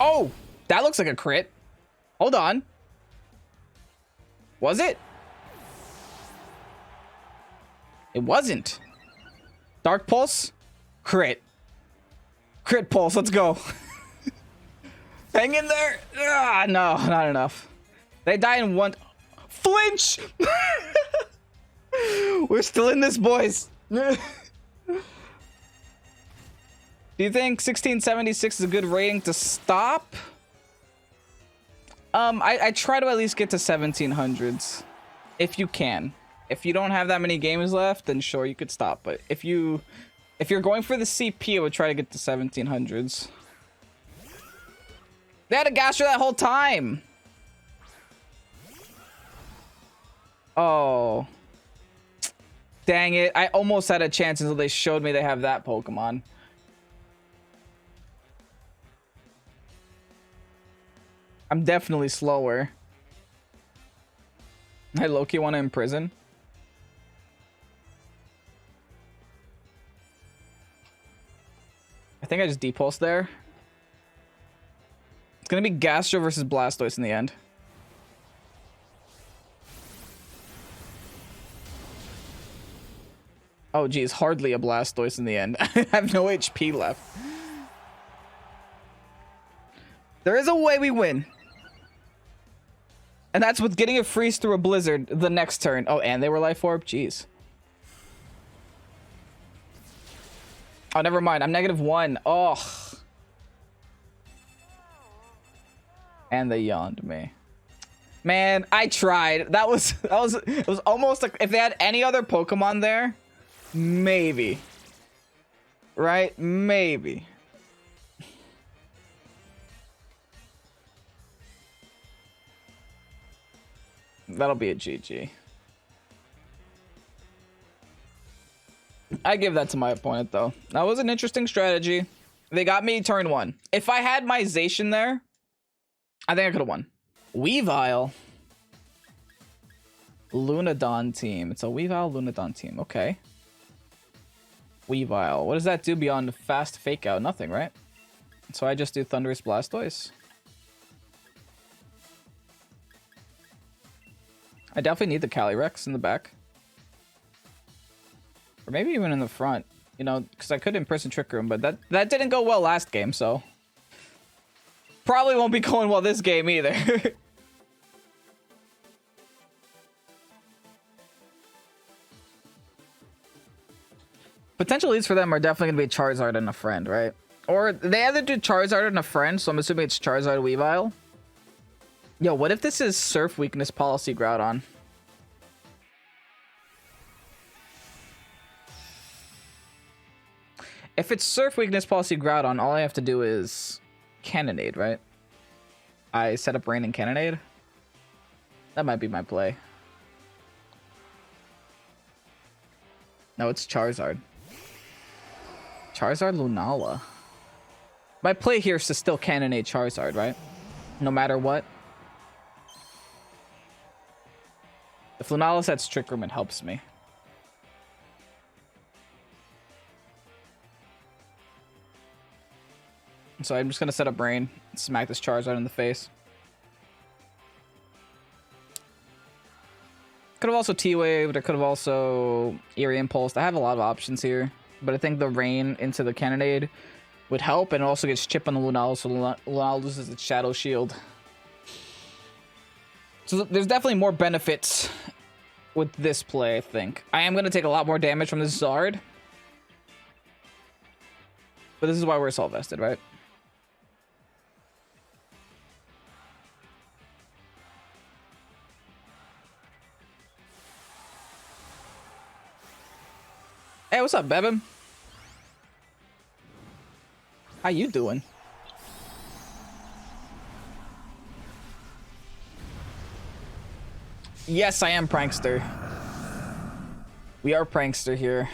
Oh! That looks like a crit. Hold on. Was it? It wasn't. Dark Pulse? Crit. Crit Pulse, let's go. Hang in there. Ah, no, not enough. They die in one. Flinch! We're still in this, boys. Do you think 1676 is a good rating to stop? I try to at least get to 1700s. If you can. If you don't have that many games left, then sure, you could stop. But if you're going for the CP, I would try to get to 1700s. They had a Gastro that whole time. Oh. Dang it. I almost had a chance until they showed me they have that Pokemon. I'm definitely slower. I low-key want to Imprison. I think I just Depulse there. It's gonna be Gastro versus Blastoise in the end. Oh geez, hardly a Blastoise in the end. I have no HP left. There is a way we win. And that's with getting a freeze through a blizzard the next turn. Oh, and they were Life Orb? Jeez. Oh, never mind. I'm -1. Oh. And they yawned me. Man, I tried. It was almost like if they had any other Pokemon there, maybe. Right? Maybe. That'll be a GG. I give that to my opponent, though. That was an interesting strategy. They got me turn 1. If I had my Zacian there, I think I could have won. Weavile. Lunadon team. It's a Weavile Lunadon team. Okay. Weavile. What does that do beyond fast fake out? Nothing, right? So I just do Thunderous Blastoise. I definitely need the Calyrex in the back. Or maybe even in the front. You know, because I could Imprison Trick Room, but that didn't go well last game, so... Probably won't be going well this game either. Potential leads for them are definitely going to be Charizard and a friend, right? Or they either do Charizard and a friend, so I'm assuming it's Charizard Weavile. Yo, what if this is Surf Weakness Policy Groudon? If it's Surf Weakness Policy Groudon, all I have to do is Cannonade, right? I set up Rain and Cannonade. That might be my play. No, it's Charizard. Charizard Lunala. My play here is to still Cannonade Charizard, right? No matter what. If Lunala sets Trick Room, it helps me. So I'm just going to set up Rain and smack this Charizard in the face. Could have also T-Waved, I could have also Eerie Impulse. I have a lot of options here, but I think the Rain into the Cannonade would help, and it also gets chip on the Lunala, so Lunala loses its Shadow Shield. So there's definitely more benefits with this play, I think. I am going to take a lot more damage from this Zard. But this is why we're Assault Vested, right? Hey, what's up, Bebin? How you doing? Yes, I am Prankster. We are Prankster here.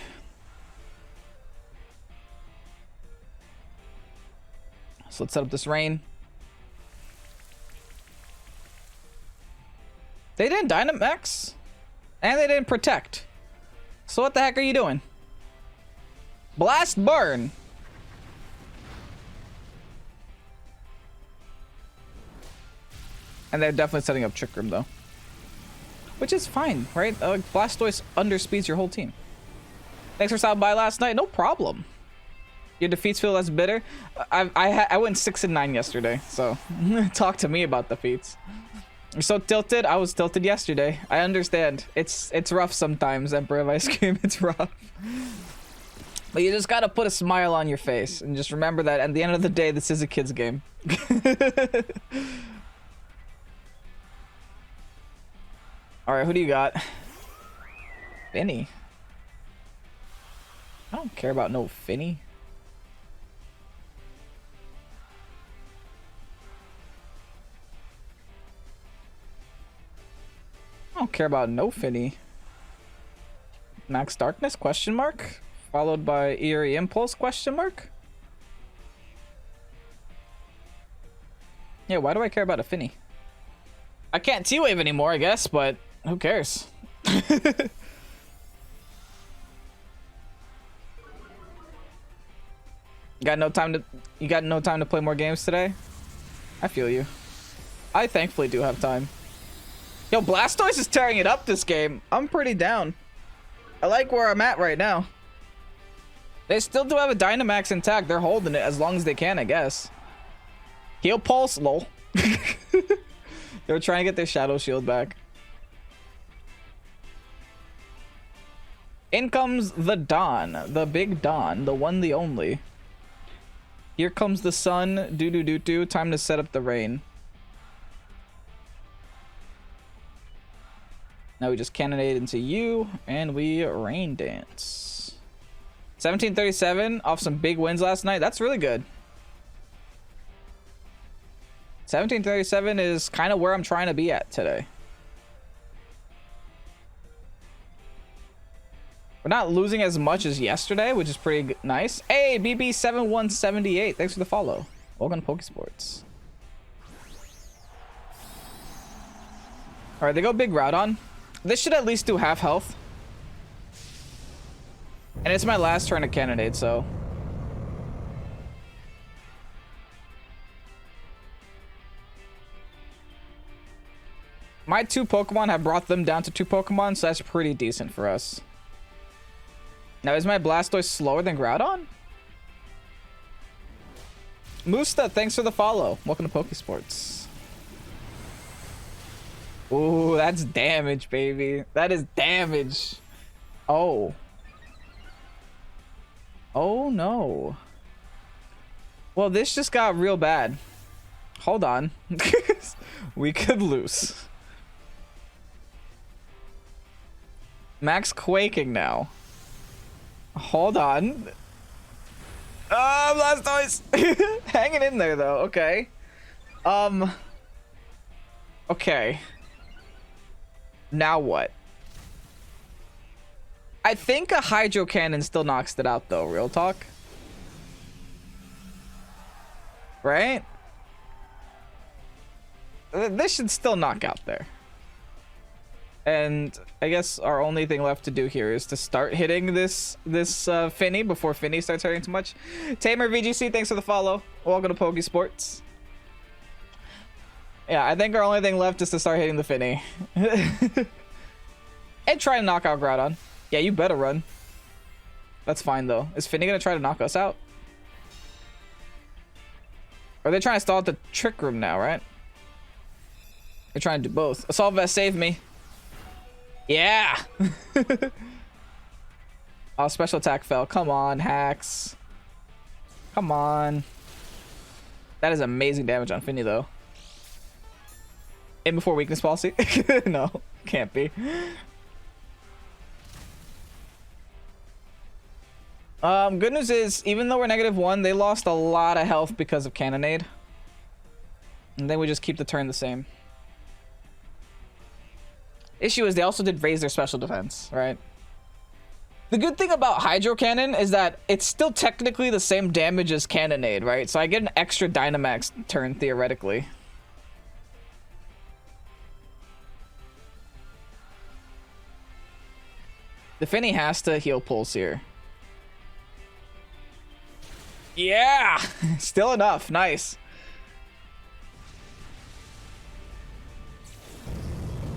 So let's set up this Rain. They didn't Dynamax. And they didn't Protect. So what the heck are you doing? Blast Burn. And they're definitely setting up Trick Room, though. Which is fine, right? Blastoise underspeeds your whole team. Thanks for stopping by last night. No problem. Your defeats feel less bitter. I went 6-9 yesterday, so talk to me about defeats. You're so tilted. I was tilted yesterday. I understand. It's rough sometimes, Emperor of Ice Cream. It's rough. But you just gotta put a smile on your face and just remember that at the end of the day, this is a kid's game. All right, who do you got? Finny. I don't care about no Finny. I don't care about no Finny. Max Darkness, question mark? Followed by Eerie Impulse, question mark? Yeah, why do I care about a Finny? I can't T-Wave anymore, I guess, but who cares? You got no time to play more games today? I feel you. I thankfully do have time. Yo, Blastoise is tearing it up this game. I'm pretty down. I like where I'm at right now. They still do have a Dynamax intact. They're holding it as long as they can, I guess. Heal Pulse, lol. They were trying to get their Shadow Shield back. In comes the Dawn. The big Dawn. The one, the only. Here comes the sun. Do-do-do-do. Time to set up the rain. Now we just cannonade into you, and we rain dance. 1737 off some big wins last night. That's really good. 1737 is kind of where I'm trying to be at today. We're not losing as much as yesterday, which is pretty nice. Hey, BB7178, thanks for the follow. Welcome to Pokésports. All right, they go big Groudon. This should at least do half health. And it's my last turn of cannonade, so. My 2 Pokemon have brought them down to 2 Pokemon, so that's pretty decent for us. Now, is my Blastoise slower than Groudon? Musta, thanks for the follow. Welcome to Pokésports. Ooh, that's damage, baby. That is damage. Oh. Oh, no. Well, this just got real bad. Hold on. We could lose. Max quaking now. Hold on. Blastoise! Hanging in there, though. Okay. Okay. Now what? I think a Hydro Cannon still knocks it out, though. Real talk. Right? This should still knock out there. And I guess our only thing left to do here is to start hitting this Finny before Finny starts hurting too much. Tamer VGC, thanks for the follow. Welcome to Pokésports. Yeah, I think our only thing left is to start hitting the Finny. And try to knock out Groudon. Yeah, you better run. That's fine, though. Is Finny gonna try to knock us out? Or are they trying to stall at the Trick Room now, right? They're trying to do both. Assault Vest, save me. Yeah! Oh, special attack fell. Come on, hacks. Come on. That is amazing damage on Finny, though. In before weakness policy? No, can't be. Good news is, even though we're -1, they lost a lot of health because of Cannonade. And then we just keep the turn the same. Issue is they also did raise their special defense, right? The good thing about Hydro Cannon is that it's still technically the same damage as Cannonade, right? So I get an extra Dynamax turn, theoretically. The Finny has to heal Pulse here. Yeah! Still enough. Nice.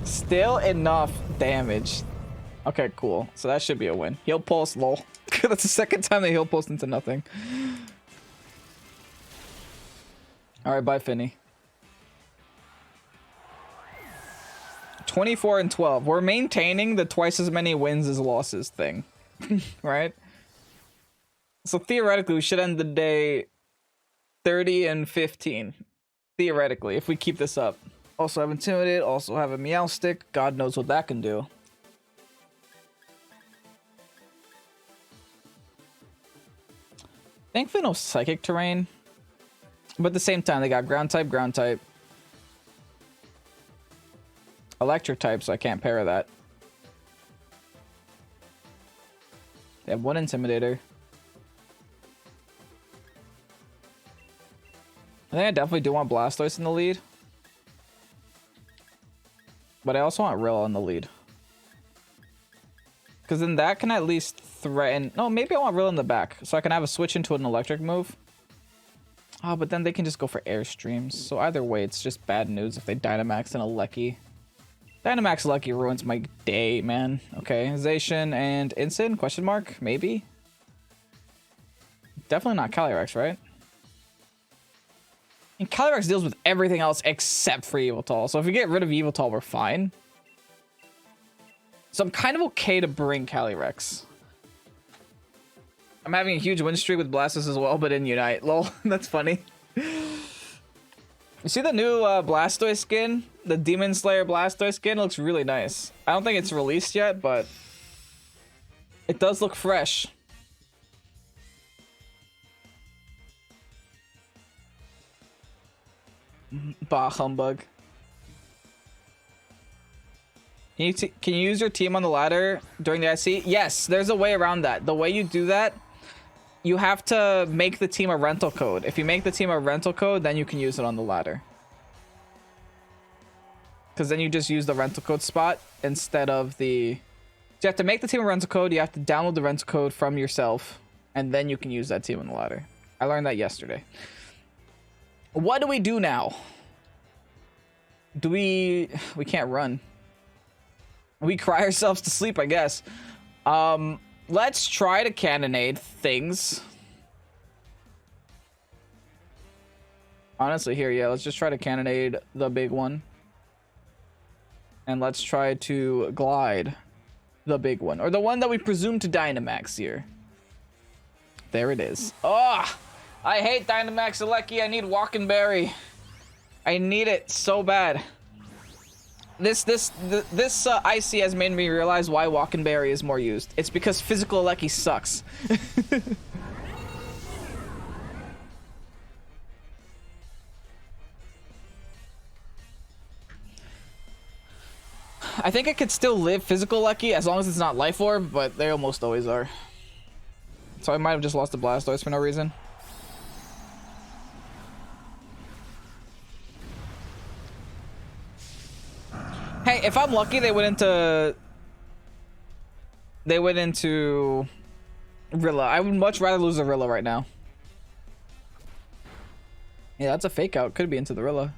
Still enough damage. Okay, cool. So that should be a win. Heal Pulse, lol. That's the second time they heal Pulse into nothing. Alright, bye, Finny. 24 and 12. We're maintaining the twice as many wins as losses thing. Right? So theoretically, we should end the day 30 and 15. Theoretically, if we keep this up. Also have Intimidate, also have a Meowstic. God knows what that can do. Thankfully no Psychic Terrain. But at the same time, they got Ground type, Electric type, so I can't pair that. They have one Intimidator. I think I definitely do want Blastoise in the lead. But I also want Rilla in the lead. Because then that can at least threaten... No, maybe I want Rilla in the back. So I can have a switch into an electric move. Oh, but then they can just go for Airstreams. So either way, it's just bad news if they Dynamax and a Lecky. Dynamax Lucky ruins my day, man. Okay, Zacian and Instant? Question mark? Maybe? Definitely not Calyrex, right? And Calyrex deals with everything else except for Yveltal. So if we get rid of Yveltal, we're fine. So I'm kind of okay to bring Calyrex. I'm having a huge win streak with Blastoise as well, but in Unite. Lol, that's funny. You see the new Blastoise skin? The Demon Slayer Blastoise skin looks really nice. I don't think it's released yet, but it does look fresh. Bah, humbug. Can you use your team on the ladder during the IC? Yes, there's a way around that. The way you do that, you have to make the team a rental code. If you make the team a rental code, then you can use it on the ladder. Because then you just use the rental code spot instead of the... So you have to make the team a rental code, you have to download the rental code from yourself, and then you can use that team on the ladder. I learned that yesterday. What do we do now? We can't run. We cry ourselves to sleep, I guess. Let's try to cannonade things. Honestly, here, yeah, let's just try to cannonade the big one. And let's try to glide the big one. Or the one that we presume to Dynamax here. There it is. Oh, I hate Dynamax Lecky. I need Walking Berry. I need it so bad. This IC has made me realize why Walking Berry is more used. It's because physical Lecky sucks. I think it could still live physical Lecky as long as it's not Life Orb, but they almost always are. So I might have just lost the Blastoise for no reason. Hey, if I'm lucky, they went into Rilla. I would much rather lose a Rilla right now. Yeah, that's a fake out. Could be into the Rilla.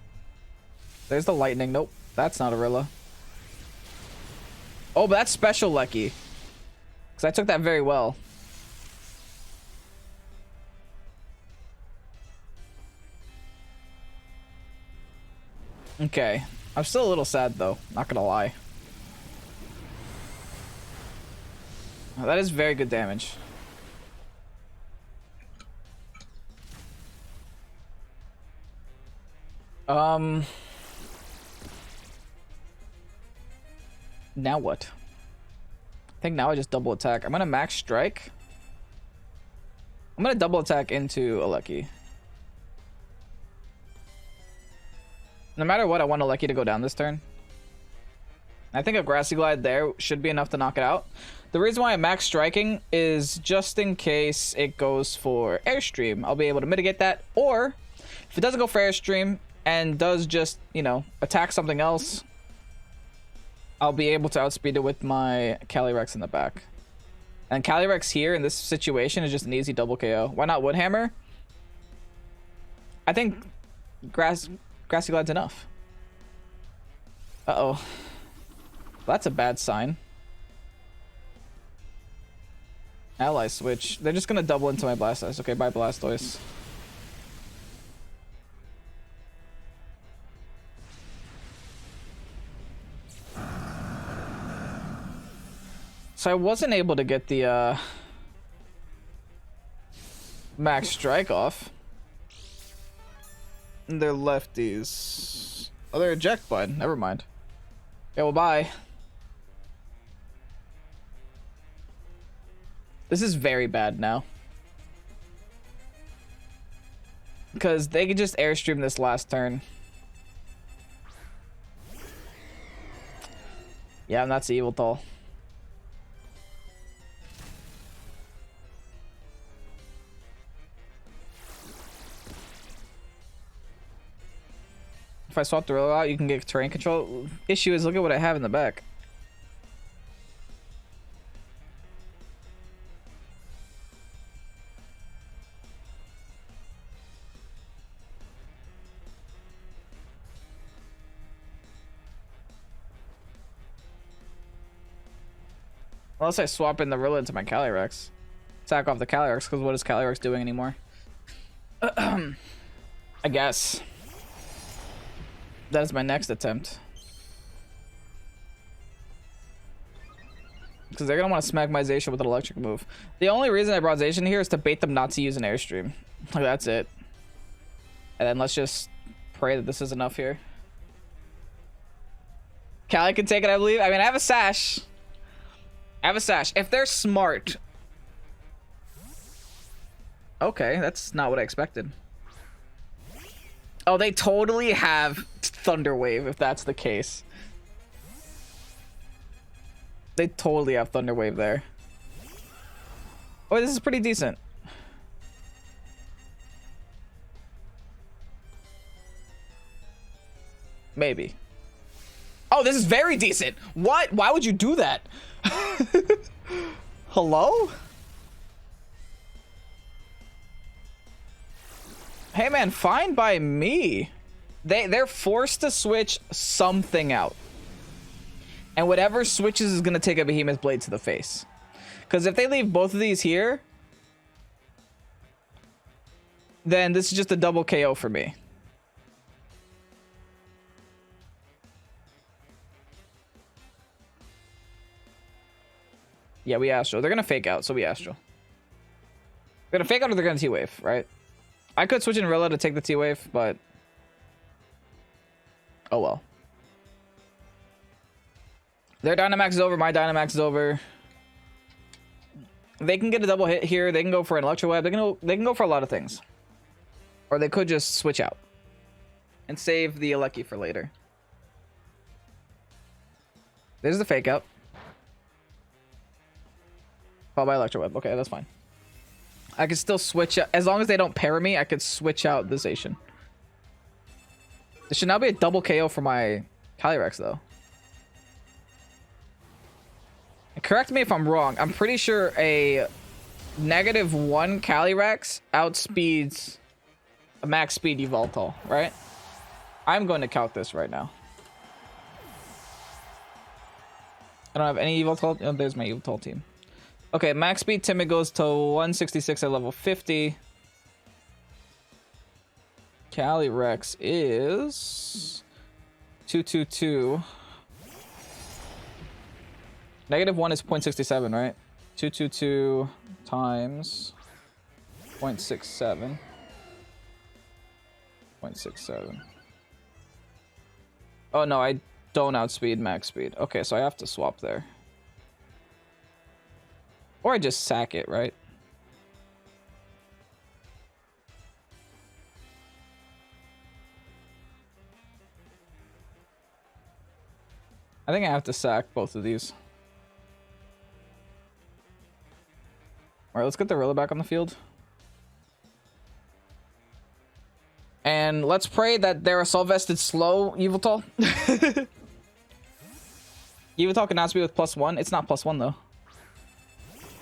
There's the lightning. Nope, that's not a Rilla. Oh, but that's special Lecky. Because I took that very well. Okay. I'm still a little sad, though. Not gonna lie. Oh, that is very good damage. Now what? I think now I just double attack. I'm gonna max strike. I'm gonna double attack into a Lecky. No matter what, I want a Lecky to go down this turn. I think a Grassy Glide there should be enough to knock it out. The reason why I'm max striking is just in case it goes for Airstream. I'll be able to mitigate that. Or, if it doesn't go for Airstream and does just, you know, attack something else, I'll be able to outspeed it with my Calyrex in the back. And Calyrex here in this situation is just an easy double KO. Why not Woodhammer? I think Grassy Glide's enough. Uh-oh. That's a bad sign. Ally switch. They're just gonna double into my Blastoise. Okay, bye Blastoise. So I wasn't able to get the max strike off. And they're lefties. Oh, they're eject bud. Never mind. Yeah, well, bye. This is very bad now. Because they could just airstream this last turn. Yeah, and that's the evil toll. If I swap the Rillo out, you can get terrain control. Issue is, look at what I have in the back. Unless I swap in the Rillo into my Calyrex. Sack off the Calyrex, because what is Calyrex doing anymore? I guess. That is my next attempt. Because they're going to want to smack my Zacian with an electric move. The only reason I brought Zacian here is to bait them not to use an airstream. Like, that's it. And then let's just pray that this is enough here. Cali can take it, I believe. I mean, I have a Sash. I have a Sash. If they're smart... Okay, that's not what I expected. Oh, they totally have Thunder Wave, if that's the case. They totally have Thunder Wave there. Oh, this is pretty decent. Maybe. Oh, this is very decent. What? Why would you do that? Hello? Hey man, fine by me. They're forced to switch something out. And whatever switches is gonna take a Behemoth Blade to the face. Because if they leave both of these here, then this is just a double KO for me. Yeah, we Astral. They're gonna fake out, so we Astral. They're gonna fake out or they're gonna T-Wave, right? I could switch in Rillo to take the T-Wave, but... oh well. Their Dynamax is over, my Dynamax is over. They can get a double hit here, they can go for an Electro Web, they can go for a lot of things. Or they could just switch out. And save the Regieleki for later. There's the fake out. Followed by Electro Web, okay, that's fine. I can still switch out. As long as they don't para me, I could switch out the Zacian. This should now be a double KO for my Calyrex, though. And correct me if I'm wrong. I'm pretty sure a -1 Calyrex outspeeds a max speed Yveltal, right? I'm going to calc this right now. I don't have any Yveltal. Oh, there's my Yveltal team. Okay, max speed Timid goes to 166 at level 50. Calyrex is 222. -1 is 0.67, right? 222 times 0.67. 0.67. Oh no, I don't outspeed max speed. Okay, so I have to swap there. Or I just sack it, right? I think I have to sack both of these. Alright, let's get the Rillo back on the field. And let's pray that they're Assault Vested slow Yveltal. Yveltal can outspeed with +1. It's not +1 though.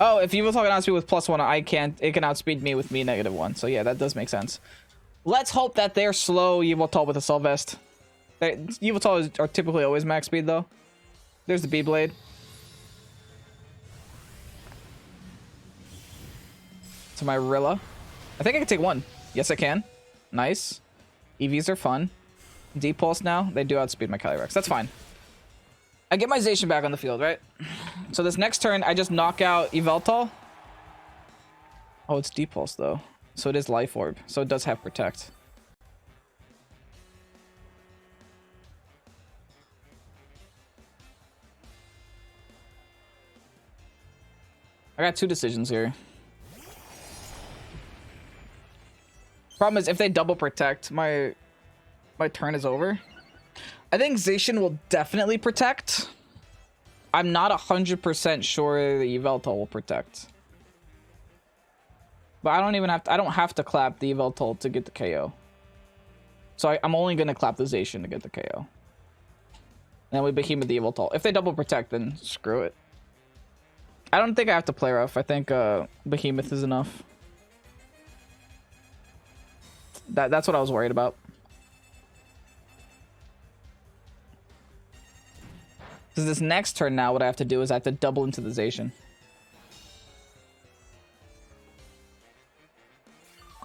Oh, if Yveltal can outspeed with +1, I can't. It can outspeed me with me -1. So yeah, that does make sense. Let's hope that they're slow Yveltal with Assault Vest. Yveltal are typically always max speed though. There's the B-Blade. To my Rillo. I think I can take one. Yes, I can. Nice. EVs are fun. D-Pulse now. They do outspeed my Calyrex. That's fine. I get my Zacian back on the field, right? So this next turn, I just knock out Yveltal. Oh, it's Deep Pulse, though. So it is Life Orb. So it does have Protect. I got 2 decisions here. Problem is, if they double Protect, my turn is over. I think Zacian will definitely Protect. I'm not 100% sure the Yveltal will Protect. But I don't even have to, I don't have to clap the Yveltal to get the KO. So I'm only going to clap the Zacian to get the KO. And then we Behemoth the Yveltal. If they double Protect, then screw it. I don't think I have to play rough. I think Behemoth is enough. That's what I was worried about. Because this next turn now, what I have to do is I have to double into the Zacian.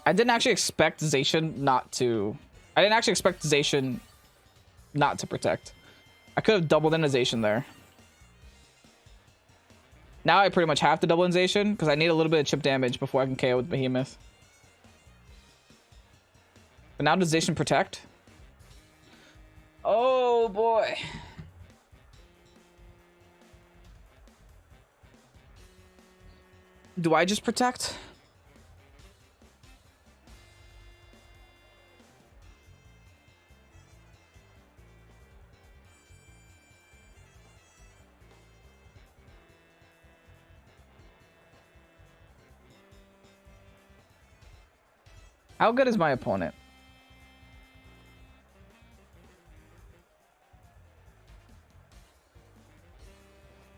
I didn't actually expect Zacian not to... I didn't actually expect Zacian not to Protect. I could have doubled into Zacian there. Now I pretty much have to double in Zacian because I need a little bit of chip damage before I can KO with Behemoth. But now does Zacian Protect? Oh boy. Do I just Protect? How good is my opponent?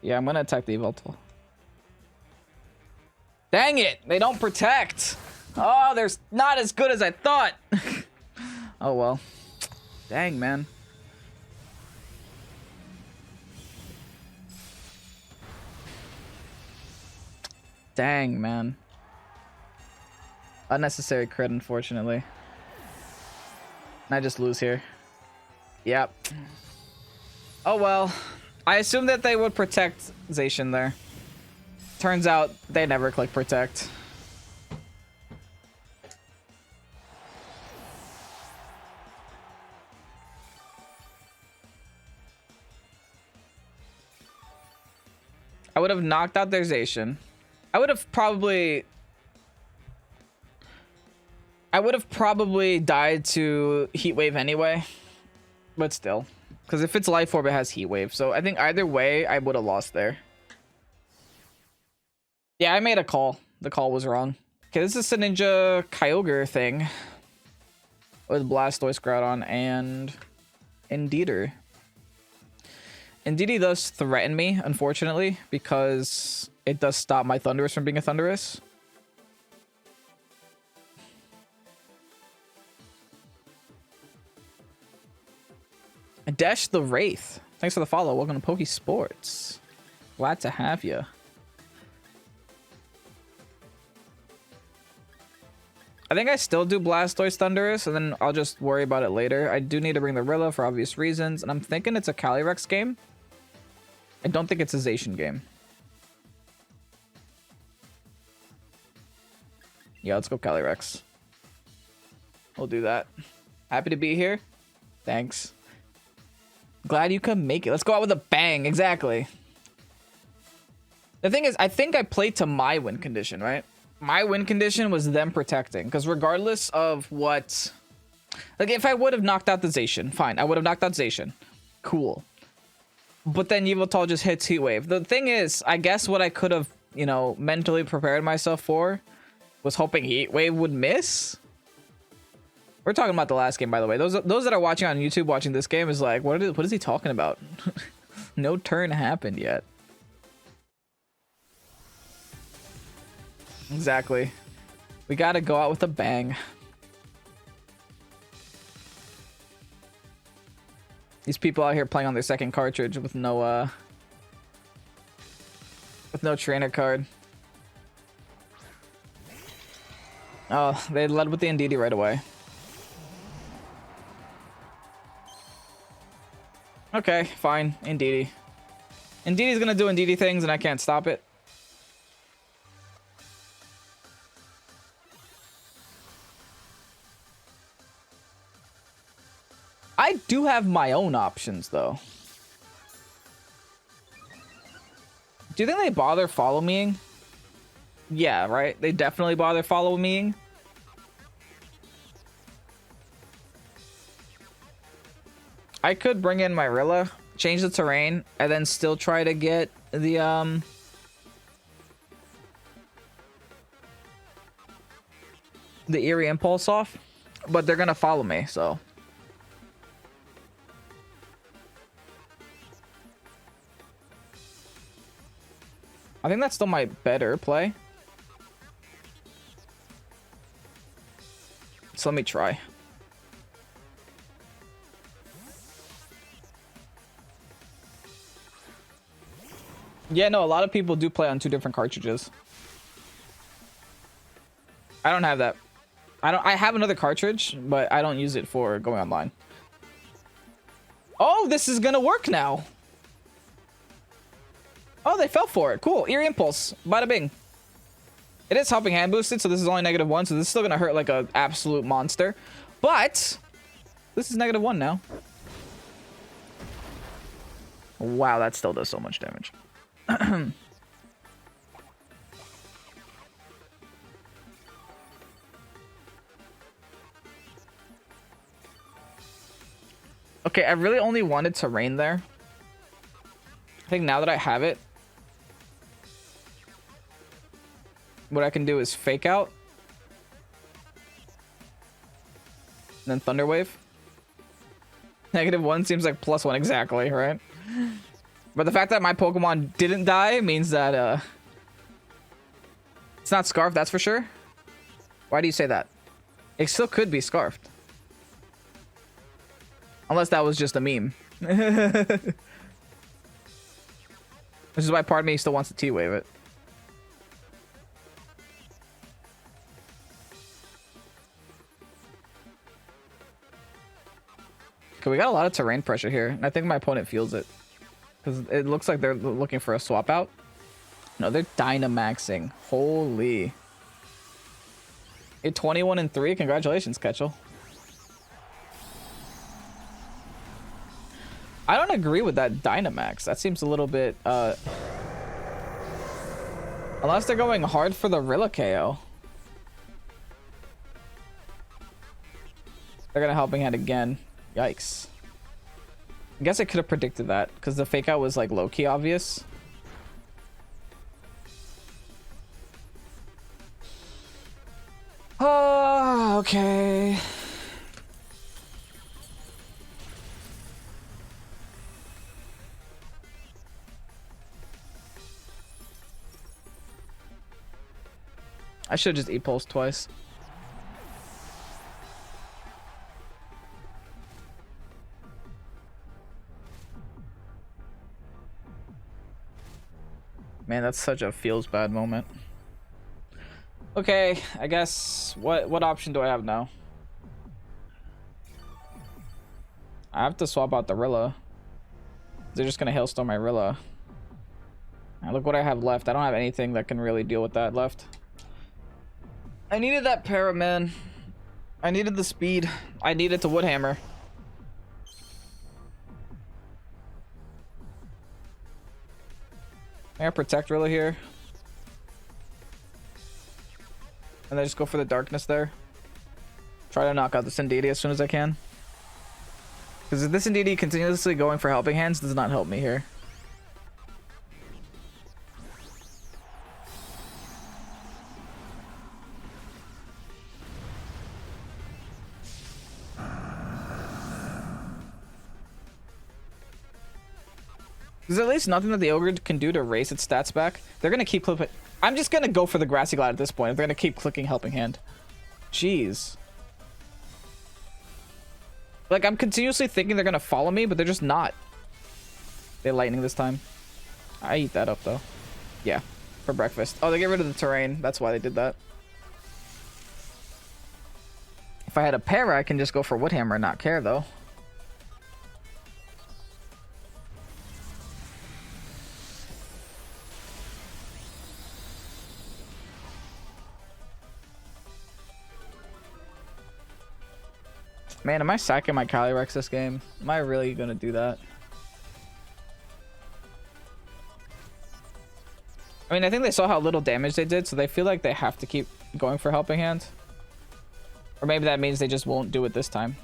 Yeah, I'm gonna attack the Yveltal. Dang it! They don't Protect! Oh, they're not as good as I thought! Oh well. Dang, man. Dang, man. Unnecessary crit, unfortunately. And I just lose here. Yep. Oh well. I assumed that they would Protect Zacian there. Turns out they never click Protect. I would have knocked out their Zacian. I would have probably died to Heat Wave anyway. But still. Because if it's Life Orb, it has Heat Wave. So I think either way, I would have lost there. Yeah, I made a call. The call was wrong. Okay, this is a Ninja Kyogre thing. With Blastoise-Groudon and Indeedee. Indeedee does threaten me, unfortunately, because it does stop my Thundurus from being a Thundurus. Dash the Wraith. Thanks for the follow. Welcome to Pokésports. Glad to have you. I think I still do Blastoise Thundurus, and then I'll just worry about it later. I do need to bring the Rilla for obvious reasons, and I'm thinking it's a Calyrex game. I don't think it's a Zacian game. Yeah, let's go Calyrex. We'll do that. Happy to be here. Thanks. Glad you could make it. Let's go out with a bang. Exactly. The thing is, I think I played to my win condition, right? My win condition was them protecting. Because regardless of what... Like, if I would have knocked out the Zacian, fine. I would have knocked out Zacian. Cool. But then Yveltal just hits Heat Wave. The thing is, I guess what I could have, you know, mentally prepared myself for was hoping Heat Wave would miss. We're talking about the last game, by the way. Those that are watching on YouTube watching this game is like, what is he talking about? No turn happened yet. Exactly. We gotta go out with a bang. These people out here playing on their second cartridge with no trainer card. Oh, they led with the Indeedee right away. Okay, fine. Indeedee. Indeedee's gonna do Indeedee things and I can't stop it. I do have my own options though. Do you think they bother follow meing? Yeah, right? They definitely bother follow meing. I could bring in my Rilla, change the terrain, and then still try to get the Eerie Impulse off, but they're gonna follow me, so. I think that's still my better play. So let me try. Yeah, no, a lot of people do play on 2 different cartridges. I don't have that. I have another cartridge, but I don't use it for going online. Oh, this is gonna work now. Oh, they fell for it. Cool. Eerie Impulse. Bada bing. It is helping hand boosted, so this is only -1, so this is still gonna hurt like an absolute monster. But this is -1 now. Wow, that still does so much damage. Okay, I really only wanted terrain there. I think now that I have it, what I can do is fake out. And then Thunder Wave. -1 seems like +1 exactly, right? But the fact that my Pokemon didn't die means that it's not Scarfed, that's for sure. Why do you say that? It still could be Scarfed. Unless that was just a meme. Which is why part of me still wants to T-Wave it. Okay, we got a lot of terrain pressure here, and I think my opponent feels it. Because it looks like they're looking for a swap out. No, they're Dynamaxing. Holy. A 21-3. Congratulations, Ketchel. I don't agree with that Dynamax. That seems a little bit, unless they're going hard for the Rilla KO. They're gonna Helping Hand again. Yikes. I guess I could have predicted that, because the fake out was, like, low-key obvious. Oh, okay. I should have just E-Pulse twice. Man, that's such a feels bad moment. Okay, I guess what option do I have now? I have to swap out the Rilla. They're just gonna Hailstorm my Rilla. Now look what I have left. I don't have anything that can really deal with that left. I needed that para, man. I needed the speed. I needed to Woodhammer. I protect Rilla here. And then just go for the darkness there. Try to knock out this Indeedee as soon as I can. Because if this Indeedee continuously going for Helping Hands does not help me here. There's at least nothing that the Ogre can do to raise its stats back. They're going to keep clipping. I'm just going to go for the Grassy Glide at this point. They're going to keep clicking Helping Hand. Jeez. Like, I'm continuously thinking they're going to follow me, but they're just not. They Lightning this time. I eat that up, though. Yeah, for breakfast. Oh, they get rid of the terrain. That's why they did that. If I had a Para, I can just go for Woodhammer and not care, though. Man, am I sacking my Calyrex this game? Am I really gonna do that? I mean, I think they saw how little damage they did, so they feel like they have to keep going for Helping Hand. Or maybe that means they just won't do it this time.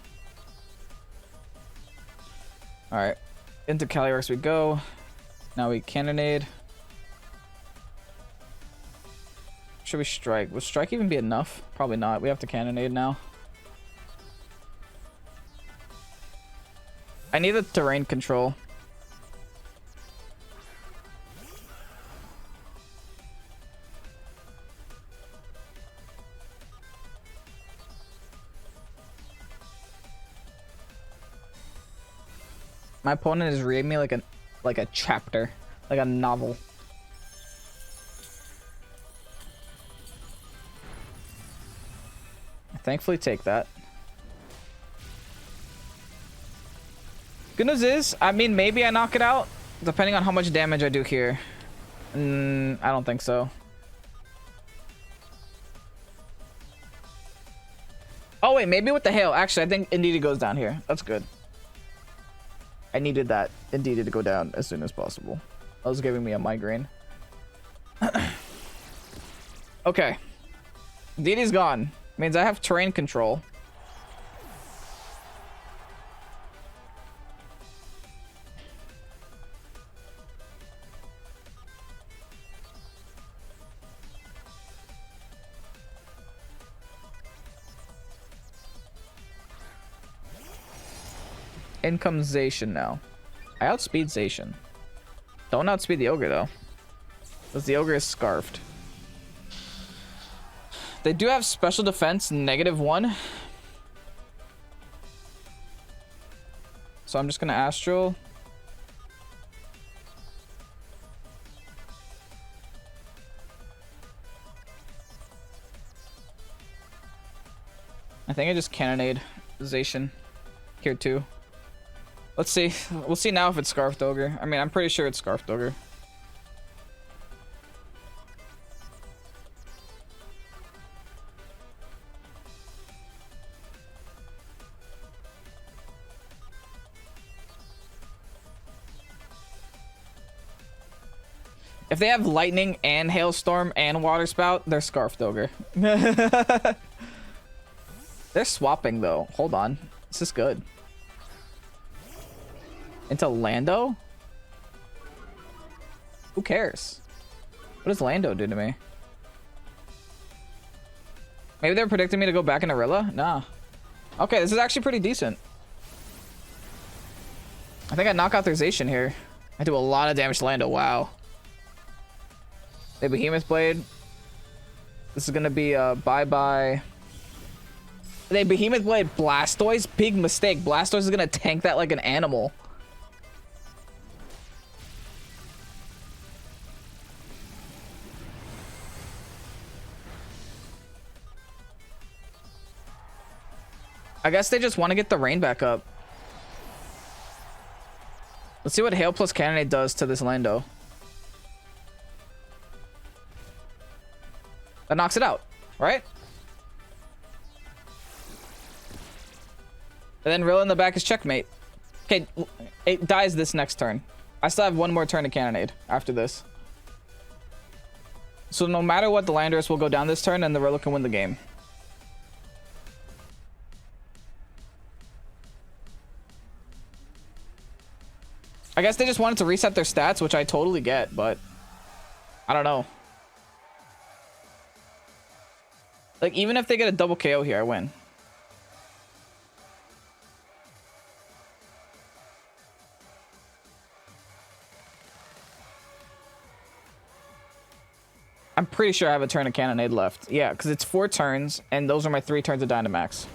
Alright. Into Calyrex we go. Now we Cannonade. Should we Strike? Would Strike even be enough? Probably not. We have to Cannonade now. I need the terrain control. My opponent is reading me like a chapter, like a novel. I thankfully take that. Good news is, I mean, maybe I knock it out, depending on how much damage I do here. I don't think so. Oh wait, maybe with the hail. Actually, I think Indeedee goes down here. That's good. I needed that Indeedee to go down as soon as possible. That was giving me a migraine. Okay. Indeedee's gone. Means I have terrain control. In comes Zacian now. I outspeed Zacian. Don't outspeed the Ogre though, because the Ogre is scarfed. They do have special defense -1. So I'm just gonna Astral. I think I just Cannonade Zacian here too. Let's see. We'll see now if it's Scarfed Ogre. I mean, I'm pretty sure it's Scarfed Ogre. If they have Lightning and Hailstorm and Water Spout, they're Scarfed Ogre. They're swapping though. Hold on. This is good. Into Lando? Who cares? What does Lando do to me? Maybe they're predicting me to go back into Rilla? Nah. Okay, this is actually pretty decent. I think I knock out their Zacian here. I do a lot of damage to Lando. Wow. They Behemoth Blade. This is gonna be a bye-bye. They Behemoth Blade Blastoise? Big mistake. Blastoise is gonna tank that like an animal. I guess they just want to get the rain back up. Let's see what Hail plus Cannonade does to this Lando. That knocks it out, right? And then Rilla in the back is checkmate. Okay, it dies this next turn. I still have one more turn to Cannonade after this. So no matter what, the Landorus will go down this turn and the Rilla can win the game. I guess they just wanted to reset their stats, which I totally get, but I don't know. Like, even if they get a double KO here, I win. I'm pretty sure I have a turn of Cannonade left. Yeah, because it's 4 turns, and those are my 3 turns of Dynamax.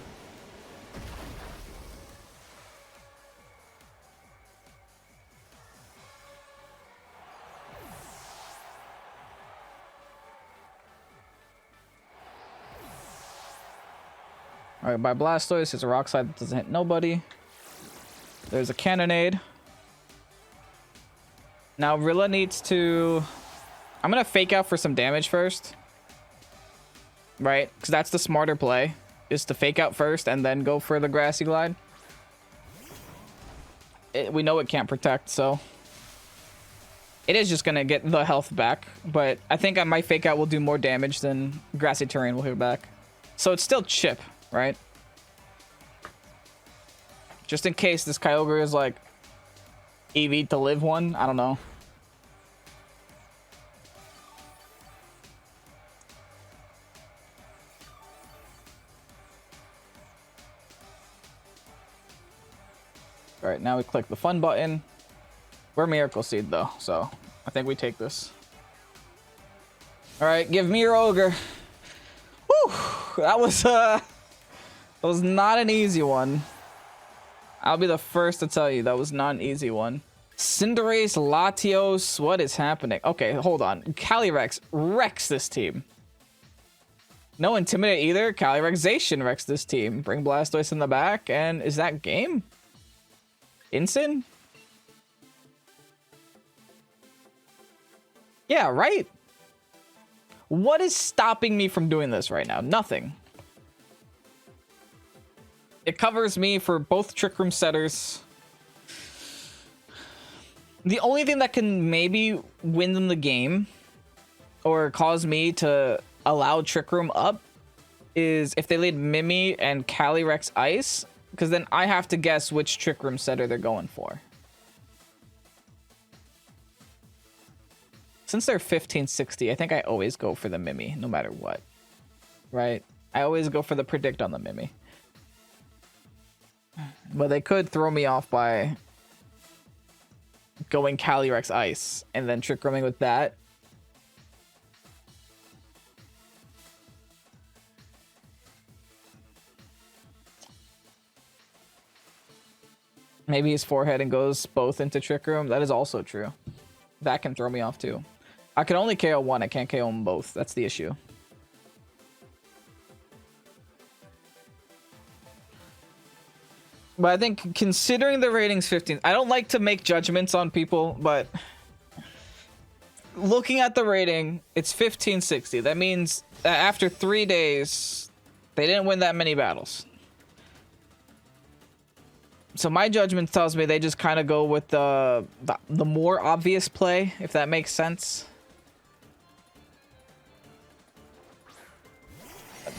Alright, by Blastoise, it's a Rock Slide that doesn't hit nobody. There's a Cannonade. Now, Rilla needs to... I'm going to fake out for some damage first. Right? Because that's the smarter play. is to fake out first and then go for the Grassy Glide. We know it can't protect, so it is just gonna get the health back. But I think my fake out will do more damage than Grassy Terrain will hit back. So it's still chip, right? Just in case this Kyogre is like EV to live one. I don't know. All right, now we click the fun button. We're Miracle Seed though, so I think we take this. All right, give me your ogre. Whew, that was not an easy one. I'll be the first to tell you that was not an easy one. Cinderace, Latios, what is happening? Okay, hold on. Calyrex wrecks this team. No Intimidate either. Calyrex-Zacian wrecks this team. Bring Blastoise in the back, and is that game? Incin? Yeah, right? What is stopping me from doing this right now? Nothing. It covers me for both Trick Room setters. The only thing that can maybe win them the game or cause me to allow Trick Room up is if they lead Mimi and Calyrex Ice, because then I have to guess which Trick Room setter they're going for. Since they're 1560, I think I always go for the Mimi, no matter what. Right? I always go for the predict on the Mimi. But they could throw me off by going Calyrex Ice and then Trick Rooming with that. Maybe his forehead and goes both into Trick Room. That is also true. That can throw me off too. I can only KO one. I can't KO them both. That's the issue. But I think considering the rating's 15, I don't like to make judgments on people, but looking at the rating, it's 1560. That means that after 3 days, they didn't win that many battles. So my judgment tells me they just kind of go with the more obvious play, if that makes sense.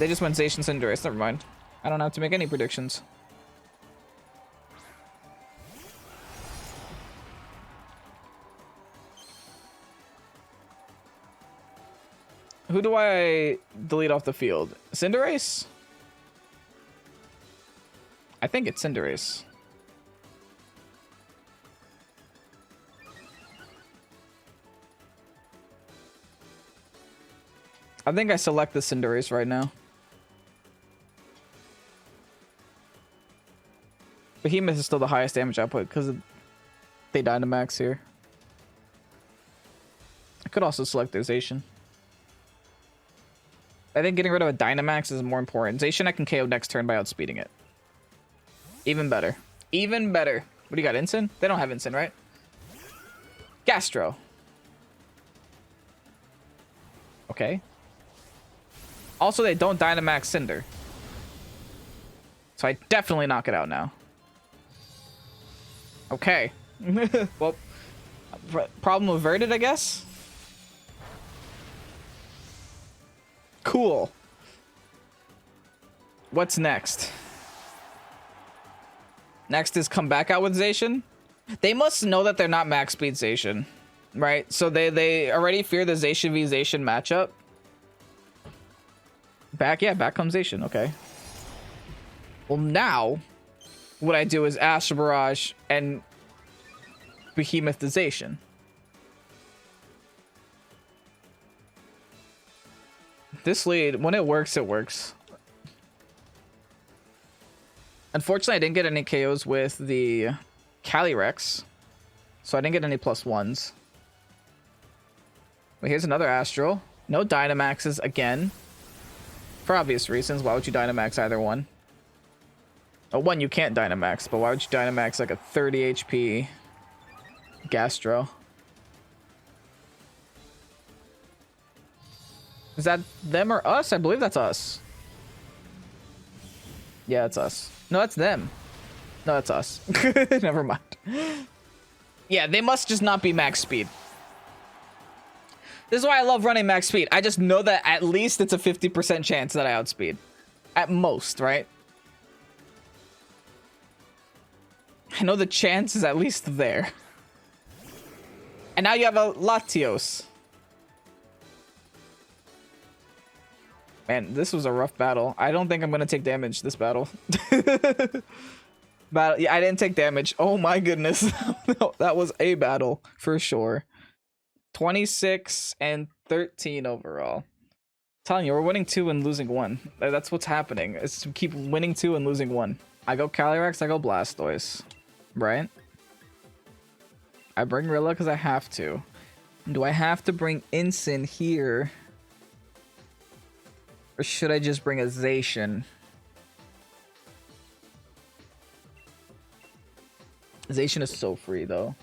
They just went Zacian Cinderace. Never mind. I don't have to make any predictions. Who do I delete off the field? Cinderace? I think it's Cinderace. I think I select the Cinderace right now. Behemoth is still the highest damage output because they Dynamax here. I could also select their Zacian. I think getting rid of a Dynamax is more important. Zacian I can KO next turn by outspeeding it. Even better. Even better. What do you got, Incin? They don't have Incin, right? Gastro. Okay. Also, they don't Dynamax Cinder. So I definitely knock it out now. Okay. Well, problem averted, I guess? Cool. What's next? Next is come back out with Zacian. They must know that they're not max speed Zacian, right? So they already fear the Zacian v Zacian matchup. Back, yeah, back comes Zacian. Okay. Well, now what I do is Astral Barrage and Behemoth the Zacian. This lead, when it works, it works. Unfortunately, I didn't get any KOs with the Calyrex, so I didn't get any +1s. But here's another Astral. No Dynamaxes again. For obvious reasons, why would you Dynamax either one? Oh, one you can't Dynamax, but why would you Dynamax like a 30 HP Gastro? Is that them or us? I believe that's us. Yeah, it's us. No, it's them. No, it's us. Never mind. Yeah, they must just not be max speed. This is why I love running max speed. I just know that at least it's a 50% chance that I outspeed. At most, right? I know the chance is at least there. And now you have a Latios. Man, this was a rough battle. I don't think I'm going to take damage this battle. Yeah, I didn't take damage. Oh my goodness. No, that was a battle for sure. 26 and 13 overall. I'm telling you, we're winning 2 and losing 1. That's what's happening. Is to keep winning 2 and losing 1. I go Calyrex, I go Blastoise. Right? I bring Rilla because I have to. Do I have to bring Ensign here? Or should I just bring a Zacian? Zacian is so free though.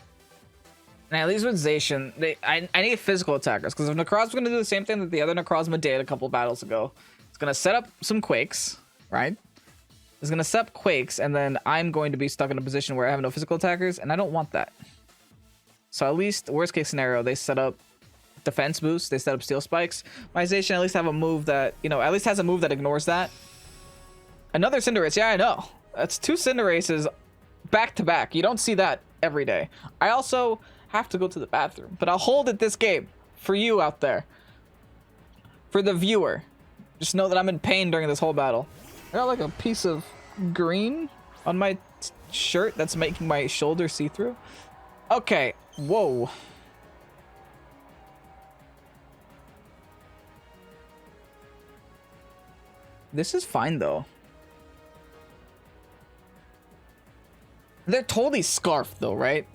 And at least with Zacian, I need physical attackers, because if Necrozma's going to do the same thing that the other Necrozma did a couple battles ago, it's going to set up some Quakes, right? It's going to set up Quakes, and then I'm going to be stuck in a position where I have no physical attackers, and I don't want that. So at least, worst case scenario, they set up defense boost, they set up Steel Spikes. My Zacian at least have a move that, you know, at least has a move that ignores that. Another Cinderace, yeah, I know. That's 2 Cinderaces back to back. You don't see that every day. I also have to go to the bathroom, but I'll hold it this game for you out there, for the viewer. Just know that I'm in pain during this whole battle. I got like a piece of green on my shirt that's making my shoulder see-through. Okay, whoa. This is fine though. They're totally scarfed though, right?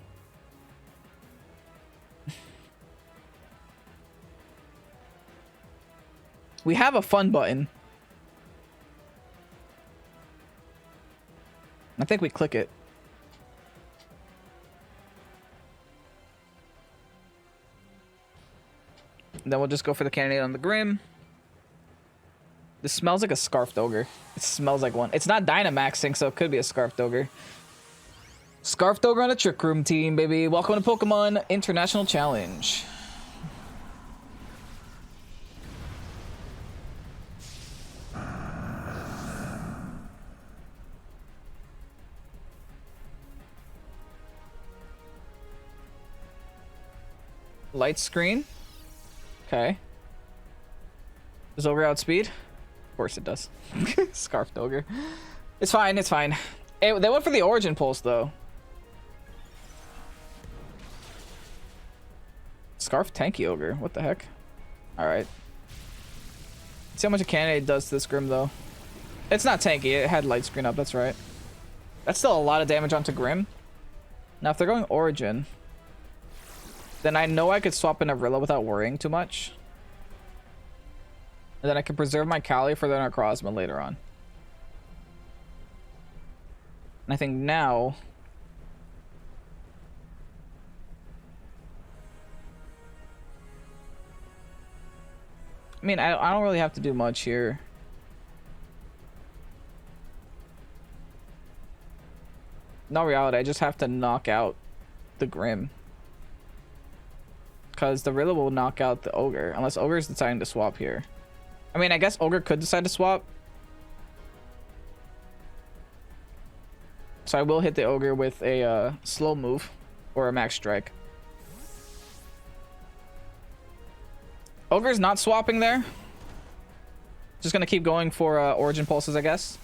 We have a fun button. I think we click it. Then we'll just go for the candidate on the Grim. This smells like a Scarfed Ogre. It smells like one. It's not Dynamaxing, so it could be a Scarfed Ogre. Scarfed Ogre on a Trick Room team, baby. Welcome to Pokemon International Challenge. Light screen. Okay. Does Ogre outspeed? Of course it does. Scarfed Ogre. It's fine, it's fine. They went for the Origin Pulse, though. Scarf Tanky Ogre. What the heck? Alright. See how much a candidate does to this Grim, though. It's not tanky. It had light screen up. That's right. That's still a lot of damage onto Grim. Now, if they're going Origin, then I know I could swap in a Rilla without worrying too much. And then I can preserve my Cali for the Necrozma later on. And I think now... I mean, I don't really have to do much here. No reality, I just have to knock out the Grim. Because the Rilla will knock out the Ogre, unless Ogre is deciding to swap here. I mean, I guess Ogre could decide to swap. So I will hit the Ogre with a slow move or a max strike. Ogre's not swapping there. Just gonna keep going for Origin Pulses, I guess.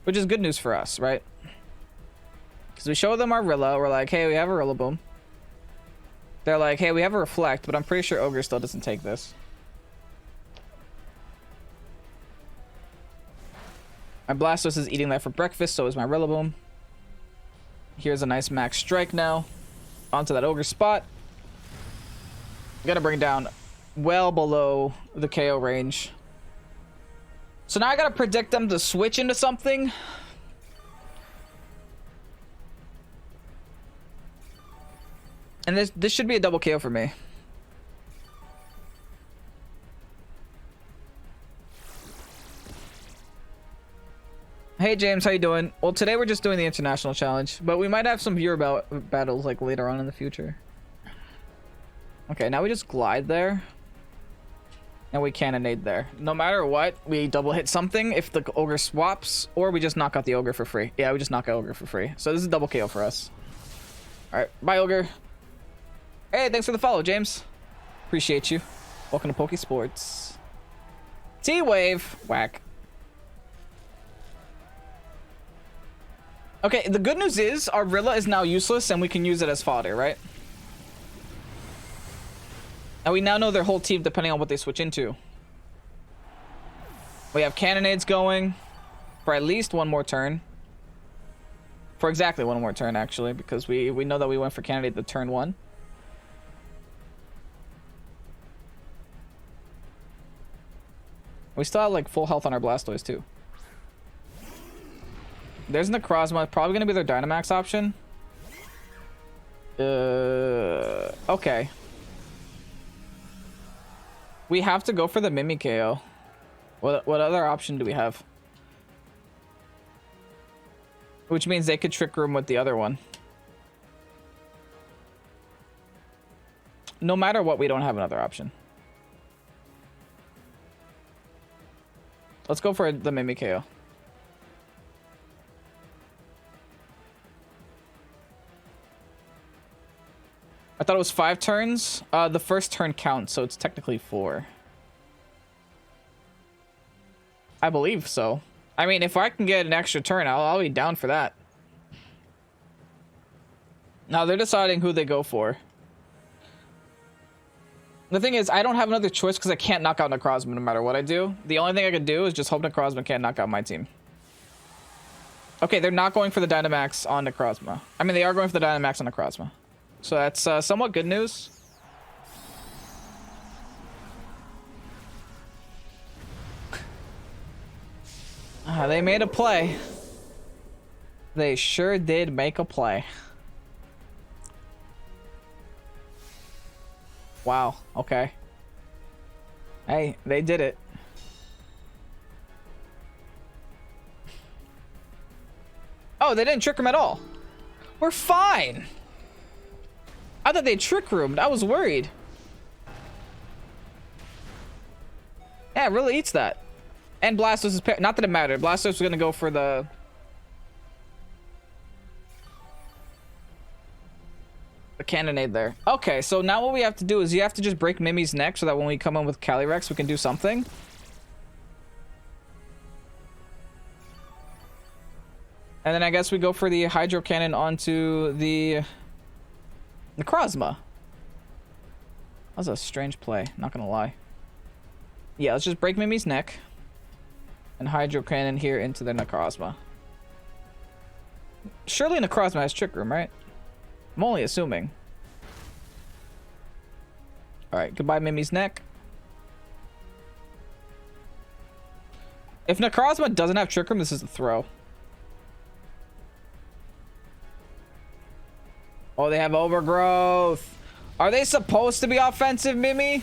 Which is good news for us, right? Because we show them our Rilla. We're like, hey, we have a Rillaboom. They're like, hey, we have a Reflect, but I'm pretty sure Ogre still doesn't take this. My Blastoise is eating that for breakfast, so is my Rillaboom. Here's a nice max strike now. Onto that Ogre spot. Gotta bring down well below the KO range. So now I gotta predict them to switch into something. And this should be a double KO for me. Hey James, how you doing? Well, today we're just doing the international challenge, but we might have some viewer battles like later on in the future. Okay, now we just glide there. And we cannonade there. No matter what, we double hit something if the ogre swaps, or we just knock out the ogre for free. Yeah, we just knock out ogre for free. So this is double KO for us. Alright, bye ogre. Hey, thanks for the follow, James. Appreciate you. Welcome to Pokésports. T-Wave. Whack. Okay, the good news is our Rilla is now useless and we can use it as fodder, right? And we now know their whole team depending on what they switch into. We have cannonades going for at least one more turn. For exactly one more turn, actually, because we know that we went for cannonade the turn 1. We still have like full health on our Blastoise too. There's Necrozma, probably gonna be their Dynamax option. Okay. We have to go for the Mimi KO. What other option do we have? Which means they could Trick Room with the other one. No matter what, we don't have another option. Let's go for the Mimi KO. I thought it was 5 turns. The first turn counts, so it's technically 4. I believe so. I mean, if I can get an extra turn, I'll be down for that. Now they're deciding who they go for. The thing is, I don't have another choice because I can't knock out Necrozma no matter what I do. The only thing I can do is just hope Necrozma can't knock out my team. Okay, they're not going for the Dynamax on Necrozma. I mean, they are going for the Dynamax on Necrozma. So that's somewhat good news. They made a play. They sure did make a play. Wow, okay. Hey, they did it. Oh, they didn't trick him at all. We're fine. I thought they Trick Roomed. I was worried. Yeah, it really eats that. And Blastoise is... Not that it mattered. Blastoise was going to go for the... The cannonade there. Okay, so now what we have to do is you have to just break Mimi's neck so that when we come in with Calyrex, we can do something. And then I guess we go for the Hydro Cannon onto the Necrozma. That was a strange play, not gonna lie. Yeah, let's just break Mimi's neck and Hydro Cannon here into the Necrozma. Surely Necrozma has Trick Room, right? I'm only assuming. Alright, goodbye Mimi's neck. If Necrozma doesn't have Trick Room, this is a throw. Oh, they have Overgrowth. Are they supposed to be offensive, Mimi?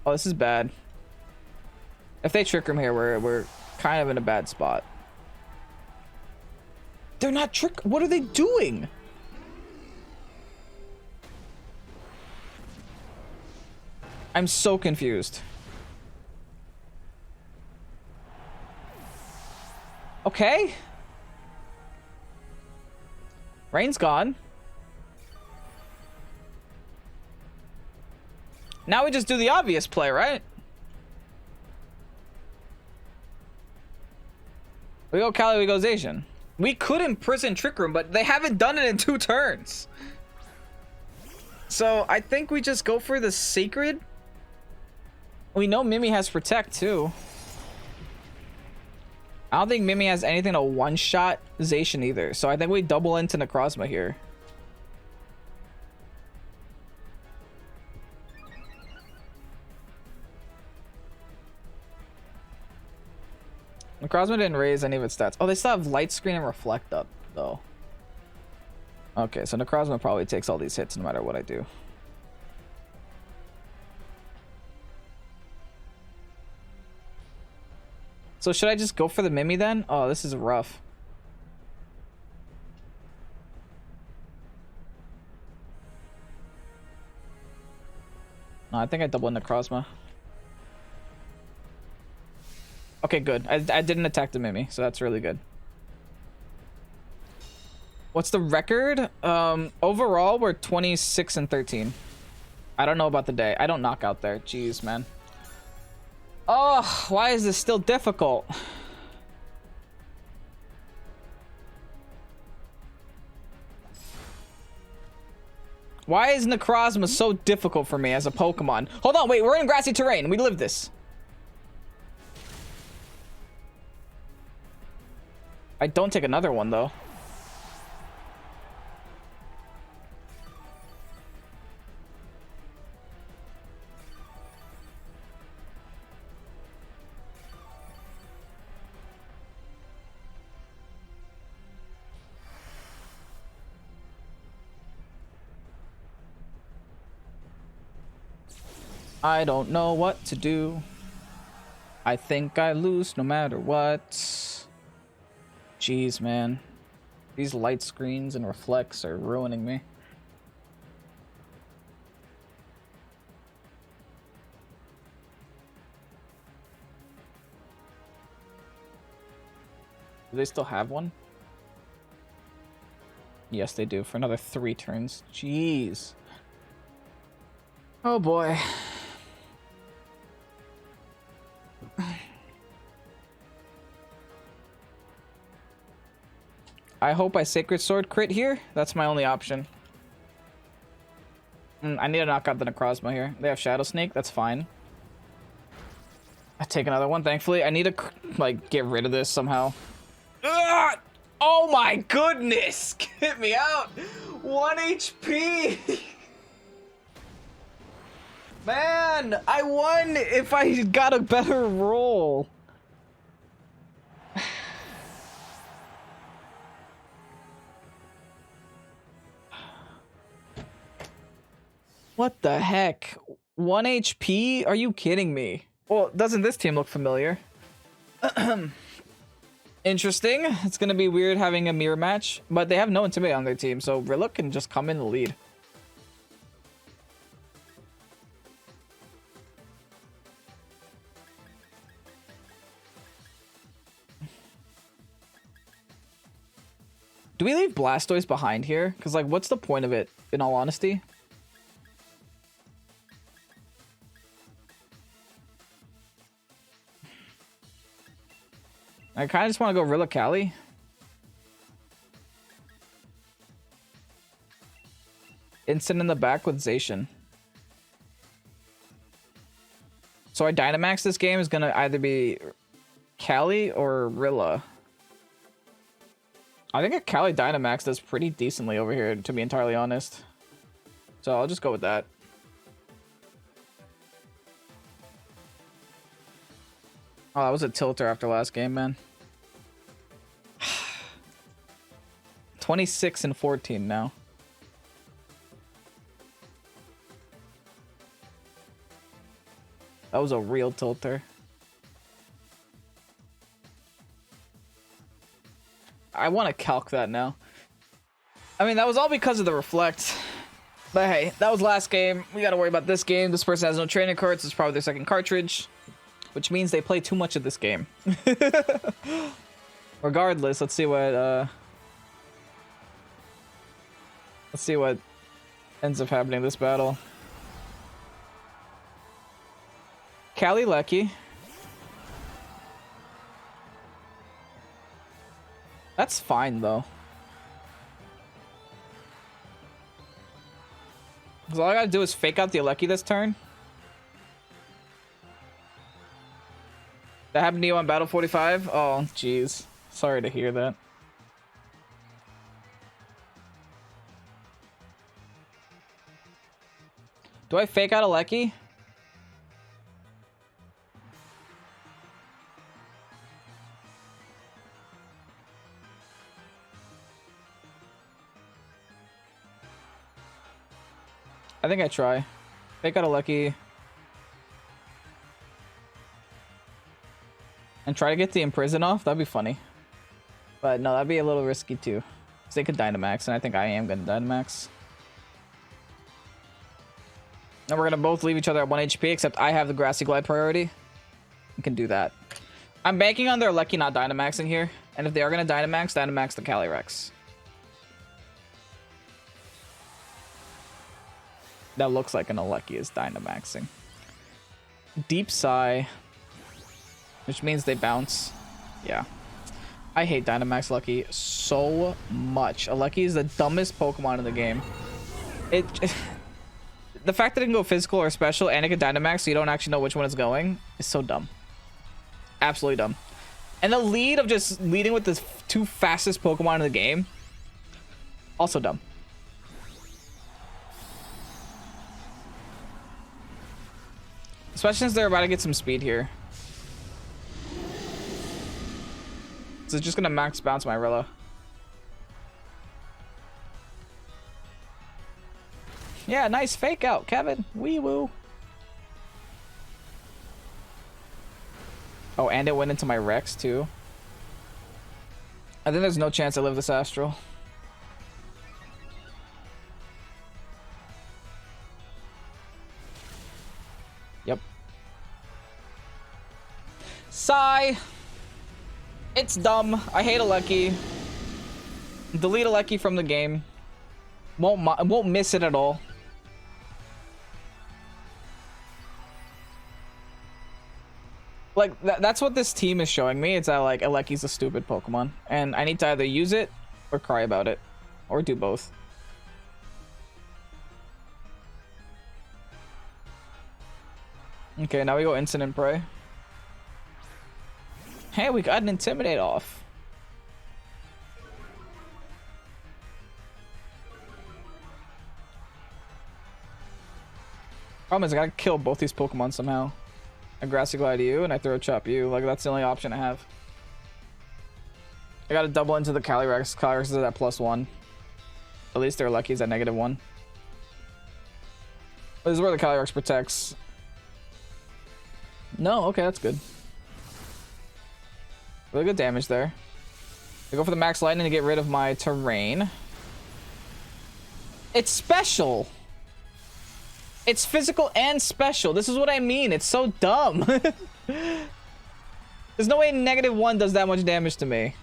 Oh, this is bad. If they Trick Room here, we're kind of in a bad spot. They're not trick. What are they doing? I'm so confused. Okay. Rain's gone. Now we just do the obvious play, right? We go Cali, we go Zacian. We could Imprison Trick Room, but they haven't done it in 2 turns. So I think we just go for the Sacred. We know Mimi has Protect too. I don't think Mimi has anything to one-shot Zacian either. So I think we double into Necrozma here. Necrozma didn't raise any of its stats. Oh, they still have Light Screen and Reflect up, though. Okay, so Necrozma probably takes all these hits no matter what I do. So should I just go for the Mimi then? Oh, this is rough. No, I think I doubled Necrozma. Okay, good. I didn't attack the Mimi, so that's really good. What's the record? Overall, we're 26 and 13. I don't know about the day. I don't knock out there. Jeez, man. Oh, why is this still difficult? Why is Necrozma so difficult for me as a Pokemon? Hold on, wait, we're in grassy terrain. We live this. I don't take another one, though. I don't know what to do. I think I lose no matter what. Jeez, man. These light screens and reflects are ruining me. Do they still have one? Yes, they do. For another 3 turns. Jeez. Oh, boy. I hope I Sacred Sword crit here. That's my only option. I need to knock out the Necrozma here. They have Shadow Snake. That's fine. I take another one, thankfully. I need to, like, get rid of this somehow. Ugh! Oh my goodness! Get me out! 1 HP! Man, I won if I got a better roll. What the heck? 1 HP? Are you kidding me? Well, doesn't this team look familiar? Interesting. It's gonna be weird having a mirror match, but they have no Intimidate on their team, so Rilla can just come in the lead. Do we leave Blastoise behind here? Because, like, what's the point of it, in all honesty? I kind of just want to go Rilla Cali. Instant in the back with Zacian. So our Dynamax this game is going to either be Cali or Rilla. I think a Cali Dynamax does pretty decently over here, to be entirely honest. So I'll just go with that. Oh, that was a tilter after last game, man. 26 and 14 now. That was a real tilter. I want to calc that now. I mean, that was all because of the reflect. But hey, that was last game. We got to worry about this game. This person has no training cards. It's probably their second cartridge, which means they play too much of this game. Regardless, let's see what ends up happening in this battle. Calyrex. That's fine though. Because all I gotta do is fake out the Alecki this turn. That happened to you on Battle 45? Oh, jeez. Sorry to hear that. Do I fake out Alecki? I think I try. Fake out Alecki. And try to get the Imprison off? That'd be funny. But no, that'd be a little risky too. Because they could Dynamax, and I think I am going to Dynamax. And we're going to both leave each other at 1 HP, except I have the Grassy Glide priority. I can do that. I'm banking on their Lucky not Dynamaxing here. And if they are going to Dynamax the Calyrex. That looks like an Lucky is Dynamaxing. Deep Sigh. Which means they bounce. Yeah. I hate Dynamax Lucky so much. A Lucky is the dumbest Pokemon in the game. The fact that it can go physical or special and it can Dynamax so you don't actually know which one it's going is so dumb. Absolutely dumb. And the lead of just leading with the 2 fastest Pokemon in the game, also dumb. Especially since they're about to get some speed here. So it's just gonna max bounce my Rilla. Yeah, nice fake out, Kevin. Wee woo. Oh, and it went into my Rex too. I think there's no chance I live this Astral. Yep. Sigh. It's dumb. I hate a Lucky. Delete a Lucky from the game. Won't miss it at all. Like, that's what this team is showing me. It's that, like, Aleki's a stupid Pokemon. And I need to either use it or cry about it. Or do both. Okay, now we go Instant and Prey. Hey, we got an Intimidate off. Problem is, I gotta kill both these Pokemon somehow. I Grassy Glide you, and I Throw Chop you. Like, that's the only option I have. I gotta double into the Calyrex. Calyrex is at +1. At least their Lucky's at -1. This is where the Calyrex protects. No, okay, that's good. Really good damage there. I go for the Max Lightning to get rid of my Terrain. It's special! It's physical and special. This is what I mean. It's so dumb. There's no way -1 does that much damage to me.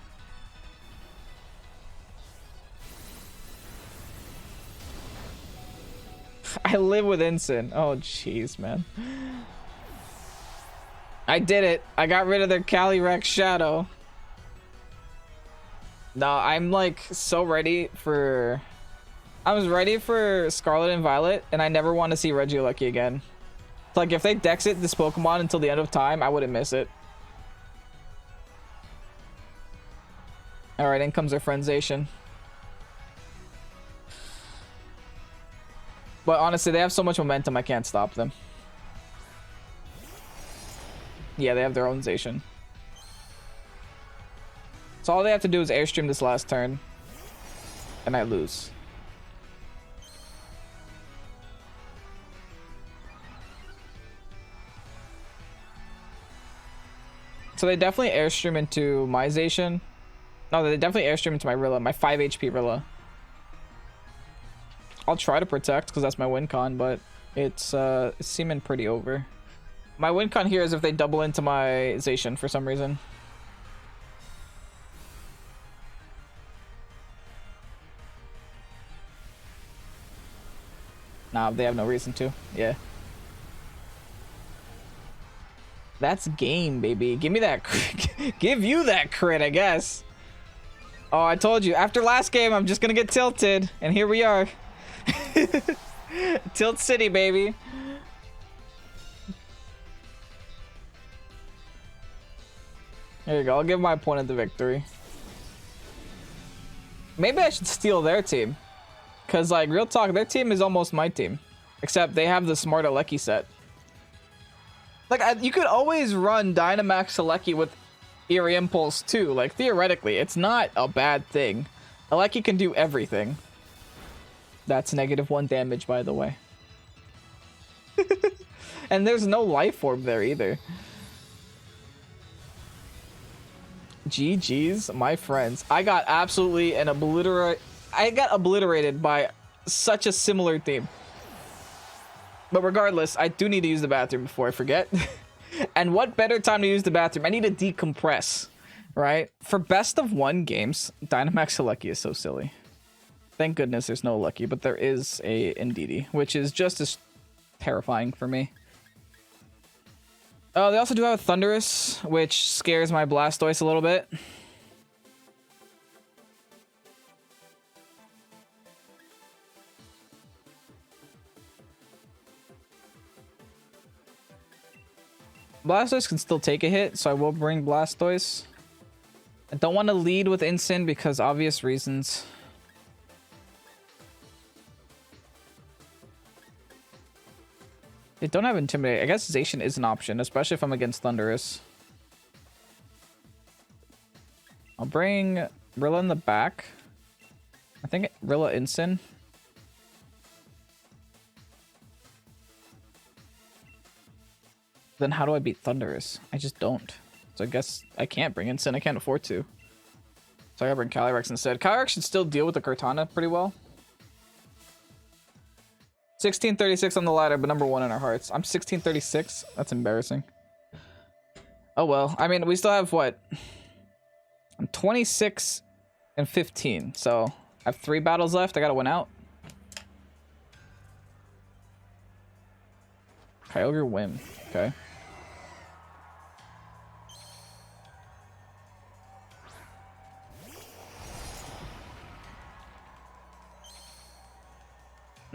I live with Instant. Oh, jeez, man. I did it. I got rid of their Calyrex-Shadow. No, I'm like so ready for... I was ready for Scarlet and Violet, and I never want to see Regieleki again. It's like, if they dex it this Pokemon until the end of time, I wouldn't miss it. Alright, in comes their friend Zacian. But honestly, they have so much momentum, I can't stop them. Yeah, they have their own Zacian. So all they have to do is Airstream this last turn. And I lose. So they definitely Airstream into my Zacian. No, they definitely Airstream into my Rilla, my 5 HP Rilla. I'll try to protect because that's my win con, but it's seeming pretty over. My win con here is if they double into my Zacian for some reason. Nah, they have no reason to. Yeah. That's game, baby. Give me that give you that crit, I guess. Oh, I told you. After last game, I'm just gonna get tilted. And here we are. Tilt City, baby. There you go. I'll give my opponent the victory. Maybe I should steal their team. Because, like, real talk, their team is almost my team. Except they have the smart Alecki set. Like, you could always run Dynamax Alecki with Eerie Impulse too. Like, theoretically, it's not a bad thing. Alecki can do everything. That's -1 damage, by the way. And there's no life orb there either. GG's, my friends. I got absolutely I got obliterated by such a similar theme. But regardless, I do need to use the bathroom before I forget. And what better time to use the bathroom? I need to decompress, right? For best of 1 games, Dynamax Regieleki is so silly. Thank goodness there's no Lucky, but there is a Indeedee, which is just as terrifying for me. Oh, they also do have a Thunderous, which scares my Blastoise a little bit. Blastoise can still take a hit, so I will bring Blastoise. I don't want to lead with Instant because obvious reasons. They don't have Intimidate. I guess Zacian is an option, especially if I'm against Thunderous. I'll bring Rilla in the back. I think Rilla Instant. Then how do I beat Thunderous? I just don't. So I guess I can't bring Instant. I can't afford to. So I gotta bring Calyrex instead. Calyrex should still deal with the Cortana pretty well. 1636 on the ladder, but number 1 in our hearts. I'm 1636. That's embarrassing. Oh well. I mean, we still have what? I'm 26 and 15. So I have 3 battles left. I gotta win out. Kyogre Whim. Okay.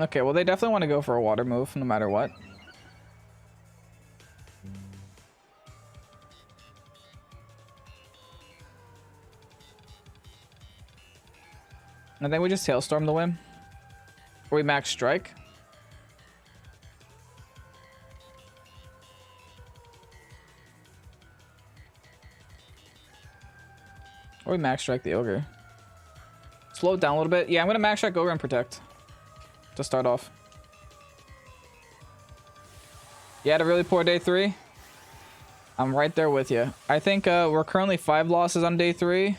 Okay, well, they definitely want to go for a water move, no matter what. I think we just Hailstorm the Whim. Or we Max Strike. Or we Max Strike the Ogre. Slow it down a little bit. Yeah, I'm going to Max Strike Ogre and Protect. To start off. You had a really poor day 3. I'm right there with you. I think we're currently 5 losses on day 3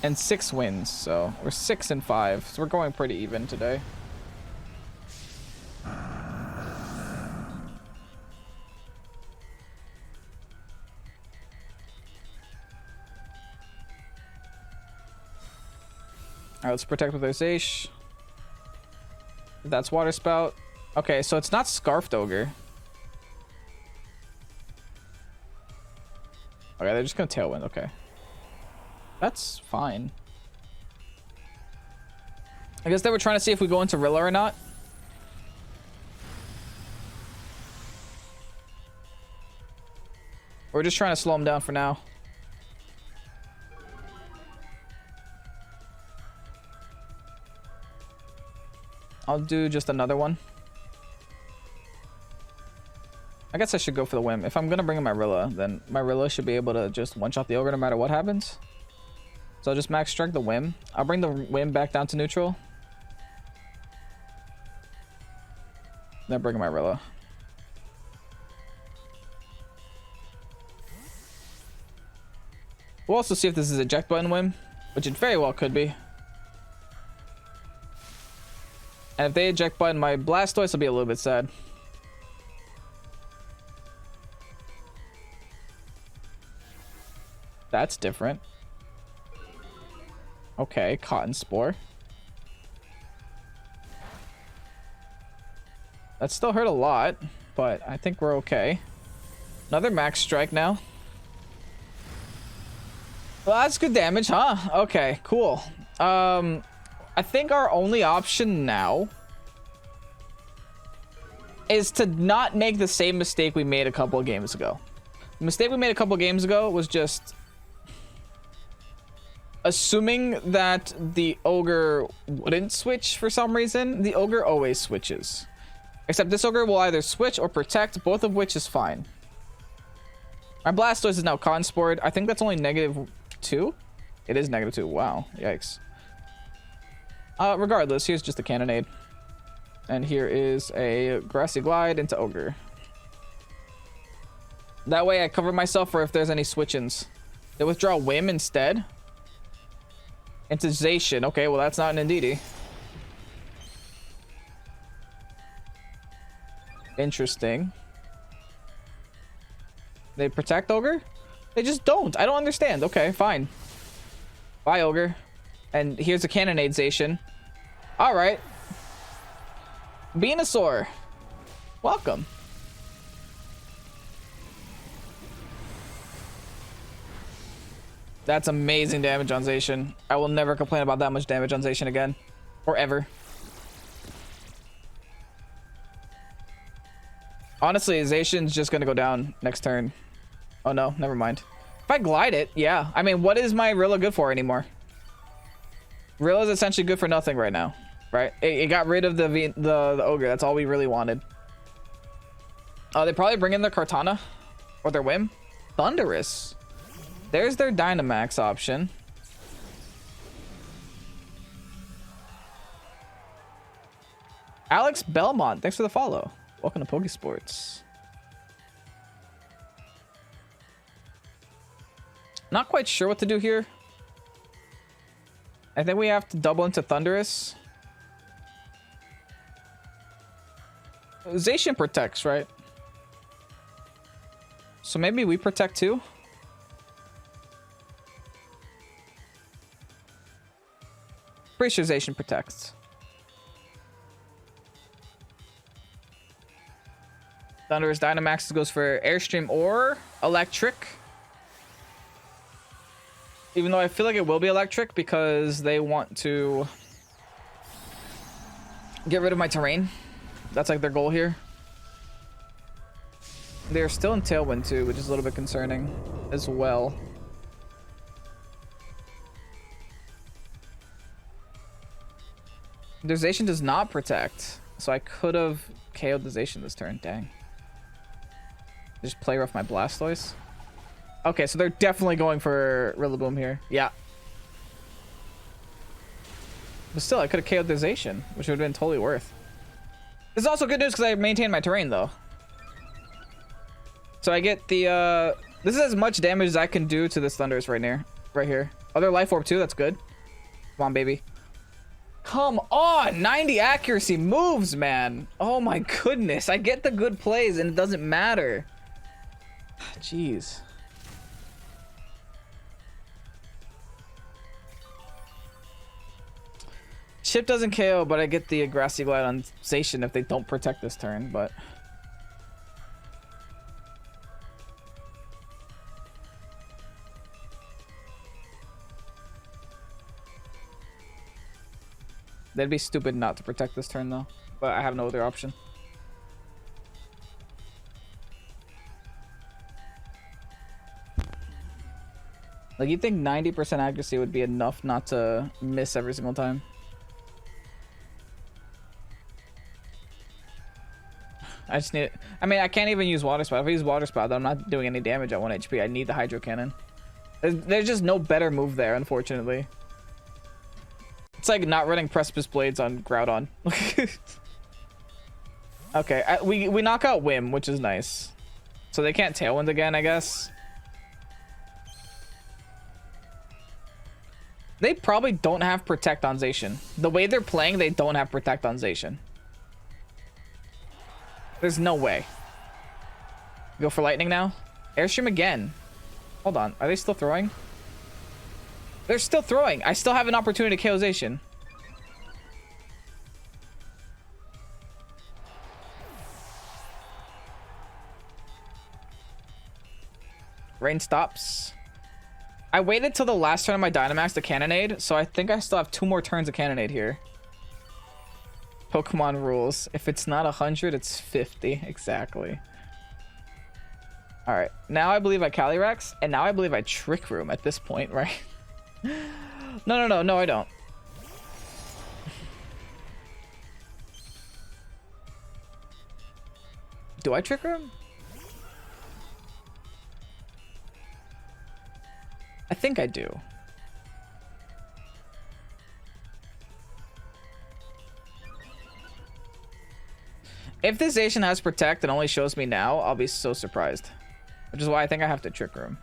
and 6 wins, so we're 6 and 5, so we're going pretty even today. Alright, let's protect with our Sash. That's Water Spout. Okay, so it's not Scarfed Ogre. Okay, they're just gonna Tailwind. Okay. That's fine. I guess they were trying to see if we go into Rilla or not. We're just trying to slow them down for now. I'll do just another one. I guess I should go for the Whim. If I'm gonna bring in my Rilla, then my Rilla should be able to just one-shot the Ogre no matter what happens. So I'll just Max Strike the Whim. I'll bring the Whim back down to neutral. Then bring in my Rilla. We'll also see if this is Eject Button Whim, which it very well could be. And if they Eject Button, my Blastoise will be a little bit sad. That's different. Okay, Cotton Spore. That still hurt a lot, but I think we're okay. Another Max Strike now. Well, that's good damage, huh? Okay, cool. I think our only option now is to not make the same mistake we made a couple of games ago. The mistake we made a couple of games ago was just assuming that the Ogre wouldn't switch for some reason. The Ogre always switches. Except this Ogre will either switch or protect, both of which is fine. My Blastoise is now Conspored. I think that's only -2. It is -2. Wow. Yikes. Regardless, here's just a Cannonade. And here is a Grassy Glide into Ogre. That way I cover myself for if there's any switch-ins. They withdraw Whim instead. Into Zacian. Okay, well that's not an Indeedee. Interesting. They protect Ogre? They just don't. I don't understand. Okay, fine. Bye, Ogre. And here's a Cannonade Zacian. Alright. Venusaur. Welcome. That's amazing damage on Zacian. I will never complain about that much damage on Zacian again. Or ever. Honestly, Zacian's just gonna go down next turn. Oh no, never mind. If I glide it, yeah. I mean, what is my Rilla good for anymore? Rilla's essentially good for nothing right now, right? It got rid of the Ogre. That's all we really wanted. They probably bring in their Kartana or their Whim. Thunderous. There's their Dynamax option. Alex Belmont, thanks for the follow. Welcome to Pokésports. Not quite sure what to do here. I think we have to double into Thunderous. Zacian protects, right? So maybe we protect too? Pretty sure Zacian protects. Thunderous Dynamax goes for Airstream or Electric. Even though I feel like it will be Electric because they want to get rid of my terrain. That's like their goal here. They're still in Tailwind too, which is a little bit concerning as well. Their Zacian does not protect, so I could have KO'd the Zacian this turn. Dang. Just play rough my Blastoise. Okay, so they're definitely going for Rillaboom here. Yeah. But still, I could have KO'd the Zacian, which would have been totally worth. This is also good news because I maintained my terrain, though. So I get the, this is as much damage as I can do to this Thunderous right here. Other Life Orb too, that's good. Come on, baby. Come on! 90 accuracy moves, man! Oh my goodness, I get the good plays and it doesn't matter. Jeez. Chip doesn't KO, but I get the Grassy Glide on Zacian if they don't protect this turn, but... They'd be stupid not to protect this turn, though. But I have no other option. Like, you think 90% accuracy would be enough not to miss every single time? I just need it. I mean, I can't even use Water Spout. If I use Water Spout, then I'm not doing any damage at 1 HP. I need the Hydro Cannon. There's just no better move there, unfortunately. It's like not running Precipice Blades on Groudon. Okay, we knock out Whim, which is nice. So they can't Tailwind again, I guess. They probably don't have Protect on Zacian. The way they're playing, they don't have Protect on Zacian. There's no way. Go for Lightning now? Airstream again. Hold on, are they still throwing? They're still throwing. I still have an opportunity to KO Zacian. Rain stops. I waited till the last turn of my Dynamax to Cannonade, so I think I still have 2 more turns of Cannonade here. Pokemon rules. If it's not 100, it's 50. Exactly. Alright. Now I believe I Calyrex, and now I believe I Trick Room at this point, right? No, I don't. Do I Trick Room? I think I do. If this Zacian has Protect and only shows me now, I'll be so surprised. Which is why I think I have to Trick Room.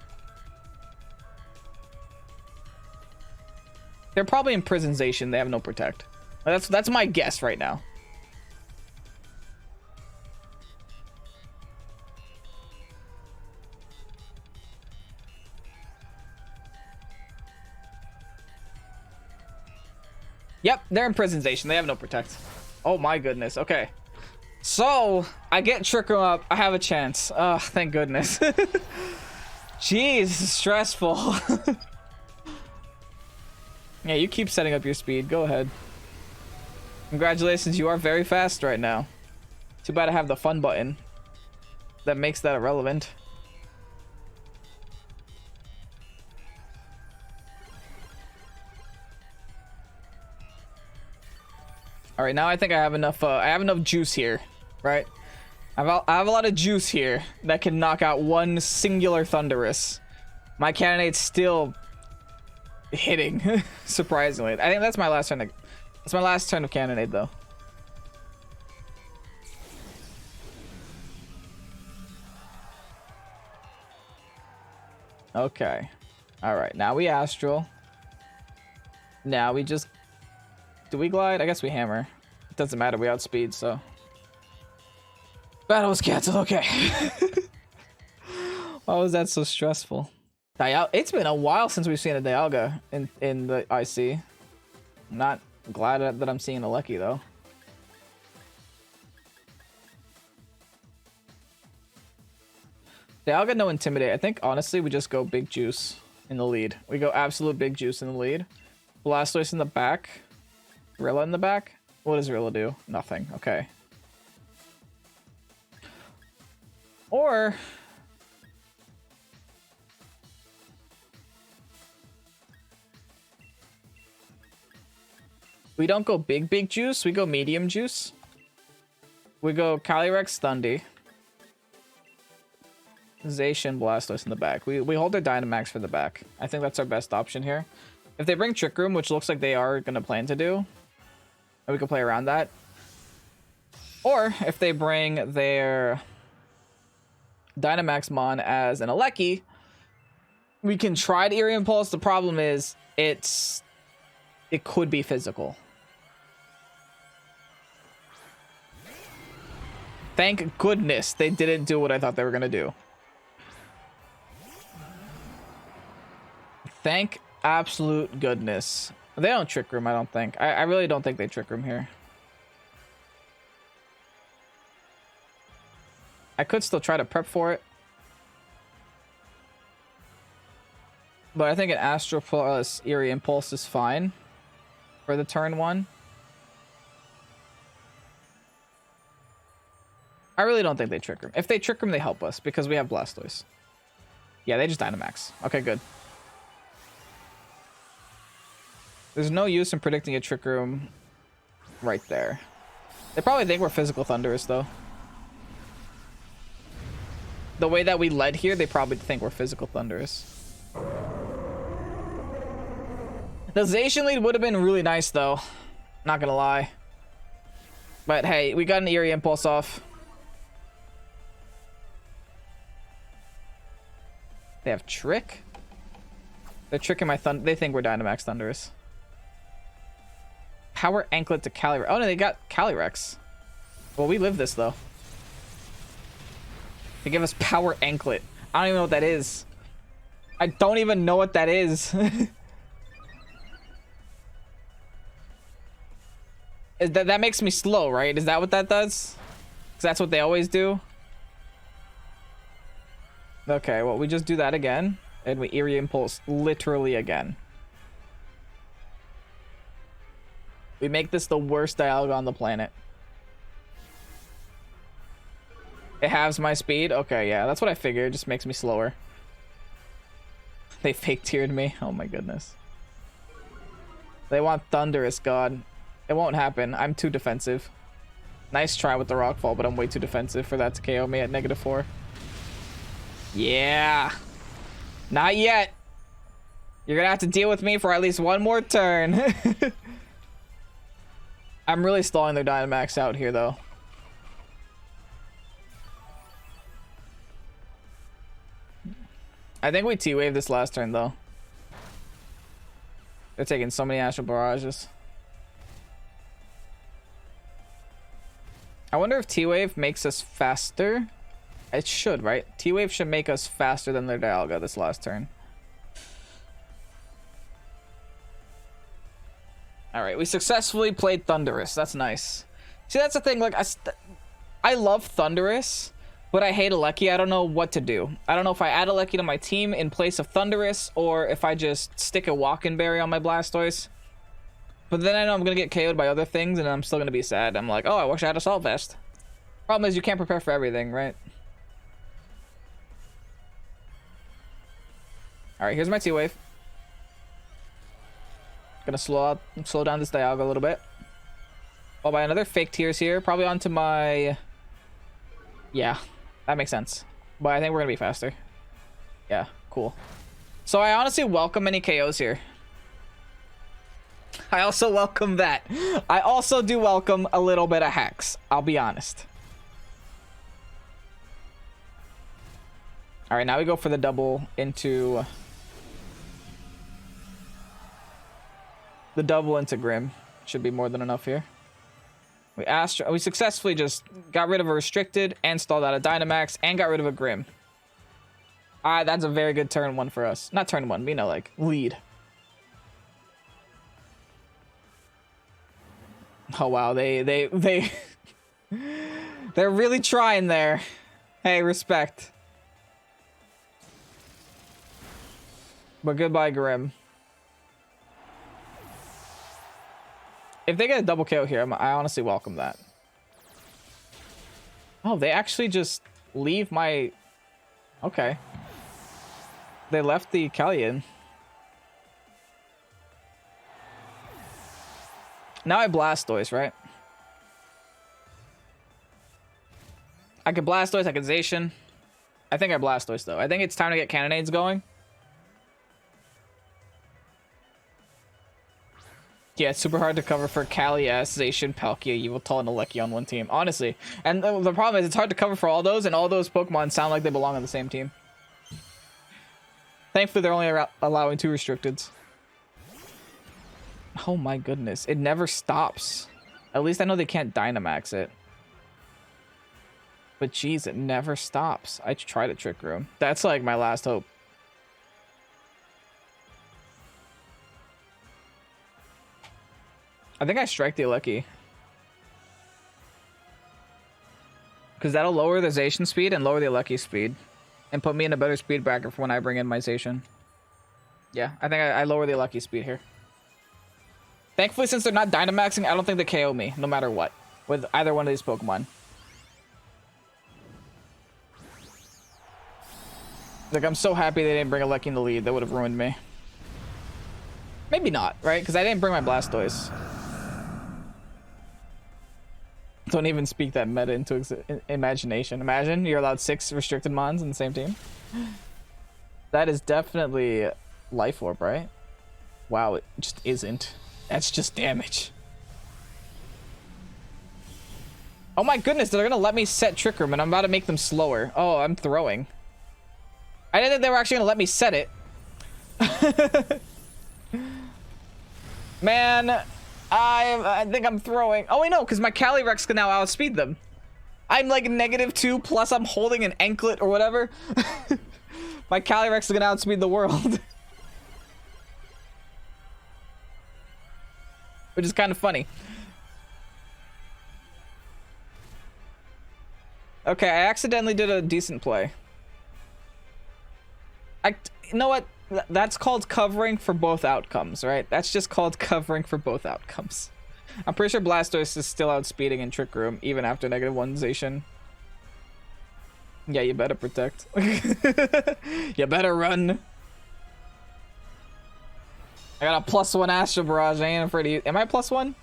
They're probably Imprison Zacian. They have no protect. That's my guess right now. Yep, they're Imprison Zacian. They have no protect. Oh my goodness. Okay. So, I get Trick Room up. I have a chance. Oh, thank goodness. Jeez, this is stressful. Yeah, you keep setting up your speed. Go ahead. Congratulations, you are very fast right now. Too bad I have the fun button. That makes that irrelevant. All right, now I think I have enough. I have enough juice here, right? I have a lot of juice here that can knock out one singular Thunderous. My candidate's still hitting, surprisingly. I think that's my last turn. That's my last turn of cannonade, though. Okay. All right. Now we Astral. Now we just... Do we glide? I guess we hammer. It doesn't matter. We outspeed, so... Battle was canceled. Okay. Why was that so stressful? It's been a while since we've seen a Dialga in the IC. I'm not glad that I'm seeing a Lucky, though. Dialga, no Intimidate. I think, honestly, we just go Big Juice in the lead. We go absolute Big Juice in the lead. Blastoise in the back. Rilla in the back? What does Rilla do? Nothing. Okay. Or... we don't go big juice, we go medium juice. We go Calyrex Thundy. Zacian, Blastoise in the back. We hold their Dynamax for the back. I think that's our best option here. If they bring Trick Room, which looks like they are going to plan to do, we can play around that. Or if they bring their Dynamax Mon as an Alecki, we can try to Eerie Impulse. The problem is it could be physical. Thank goodness they didn't do what I thought they were going to do. Thank absolute goodness. They don't Trick Room, I don't think. I really don't think they Trick Room here. I could still try to prep for it. But I think an Astral plus Eerie Impulse is fine for the turn one. I really don't think they Trick Room. If they Trick Room, they help us because we have Blastoise. Yeah, they just Dynamax. Okay, good. There's no use in predicting a Trick Room right there. They probably think we're Physical Thunderous, though. The way that we led here, they probably think we're Physical Thunderous. The Zacian lead would have been really nice, though. Not gonna lie. But hey, we got an Eerie Impulse off. They have Trick? They're tricking my Thunder. They think we're Dynamax Thunderous. Power Anklet to Calyrex. Oh no, they got Calyrex. Well, we live this though. They give us Power Anklet. I don't even know what that is. I don't even know what that is. That makes me slow, right? Is that what that does? Because that's what they always do. Okay, well, we just do that again. And we Eerie Impulse literally again. We make this the worst Dialga on the planet. It halves my speed? Okay, yeah, that's what I figured. It just makes me slower. They fake tiered me. Oh my goodness. They want Thunderous, God. It won't happen. I'm too defensive. Nice try with the Rockfall, but I'm way too defensive for that to KO me at -4. Yeah. Not yet. You're gonna have to deal with me for at least one more turn. I'm really stalling their Dynamax out here, though. I think we T-Wave this last turn, though. They're taking so many Astral Barrages. I wonder if T-Wave makes us faster. It should, right? T-Wave should make us faster than their Dialga this last turn. Alright, we successfully played Thundurus. That's nice. See, that's the thing. Like, I love Thundurus, but I hate Alecki. I don't know what to do. I don't know if I add Alecki to my team in place of Thundurus, or if I just stick a Walking Berry on my Blastoise. But then I know I'm going to get KO'd by other things, and I'm still going to be sad. I'm like, oh, I wish I had Assault Vest. Problem is, you can't prepare for everything, right? Alright, here's my T-Wave. Gonna slow down this Dialga a little bit. I'll buy another fake Tears here. Probably onto my... Yeah, that makes sense. But I think we're gonna be faster. Yeah, cool. So I honestly welcome any KOs here. I also welcome that. I also do welcome a little bit of hacks. I'll be honest. Alright, now we go for the double into... The double into Grim. Should be more than enough here. We successfully just got rid of a Restricted and stalled out a Dynamax and got rid of a Grim. Alright, that's a very good turn one for us. Not turn one, but you know, like, lead. Oh wow, they're really trying there. Hey, respect. But goodbye, Grim. If they get a double KO here, I honestly welcome that. Oh, they actually just leave my... Okay. They left the Callion. Now I Blastoise, right? I could Blastoise, I could Zacian. I think I Blastoise, though. I think it's time to get Cannonades going. Yeah, it's super hard to cover for Calyrex, Zacian, Palkia, Yveltal, and Alecki on one team. Honestly. And the problem is it's hard to cover for all those, and all those Pokemon sound like they belong on the same team. Thankfully, they're only allowing 2 Restricteds. Oh my goodness. It never stops. At least I know they can't Dynamax it. But geez, it never stops. I tried a Trick Room. That's like my last hope. I think I strike the Alecki. Because that'll lower the Zacian speed and lower the Alecki speed. And put me in a better speed bracket for when I bring in my Zacian. Yeah, I think I lower the Alecki speed here. Thankfully, since they're not Dynamaxing, I don't think they KO me, no matter what. With either one of these Pokemon. Like, I'm so happy they didn't bring Alecki in the lead. That would have ruined me. Maybe not, right? Because I didn't bring my Blastoise. Don't even speak that meta into imagination. Imagine you're allowed 6 restricted mons in the same team. That is definitely Life Orb, right? Wow, it just isn't. That's just damage. Oh my goodness, they're gonna let me set Trick Room and I'm about to make them slower. Oh, I'm throwing. I didn't think they were actually gonna let me set it. Man, I think I'm throwing. Oh, wait, no, because my Calyrex can now outspeed them. I'm like -2, plus I'm holding an anklet or whatever. My Calyrex is gonna outspeed the world. Which is kind of funny. Okay, I accidentally did a decent play. You know what? That's called covering for both outcomes, right? That's just called covering for both outcomes. I'm pretty sure Blastoise is still outspeeding in Trick Room, even after -1 Zacian. Yeah, you better protect. You better run. I got a +1 Astral Barrage. I ain't afraid to use... Am I +1?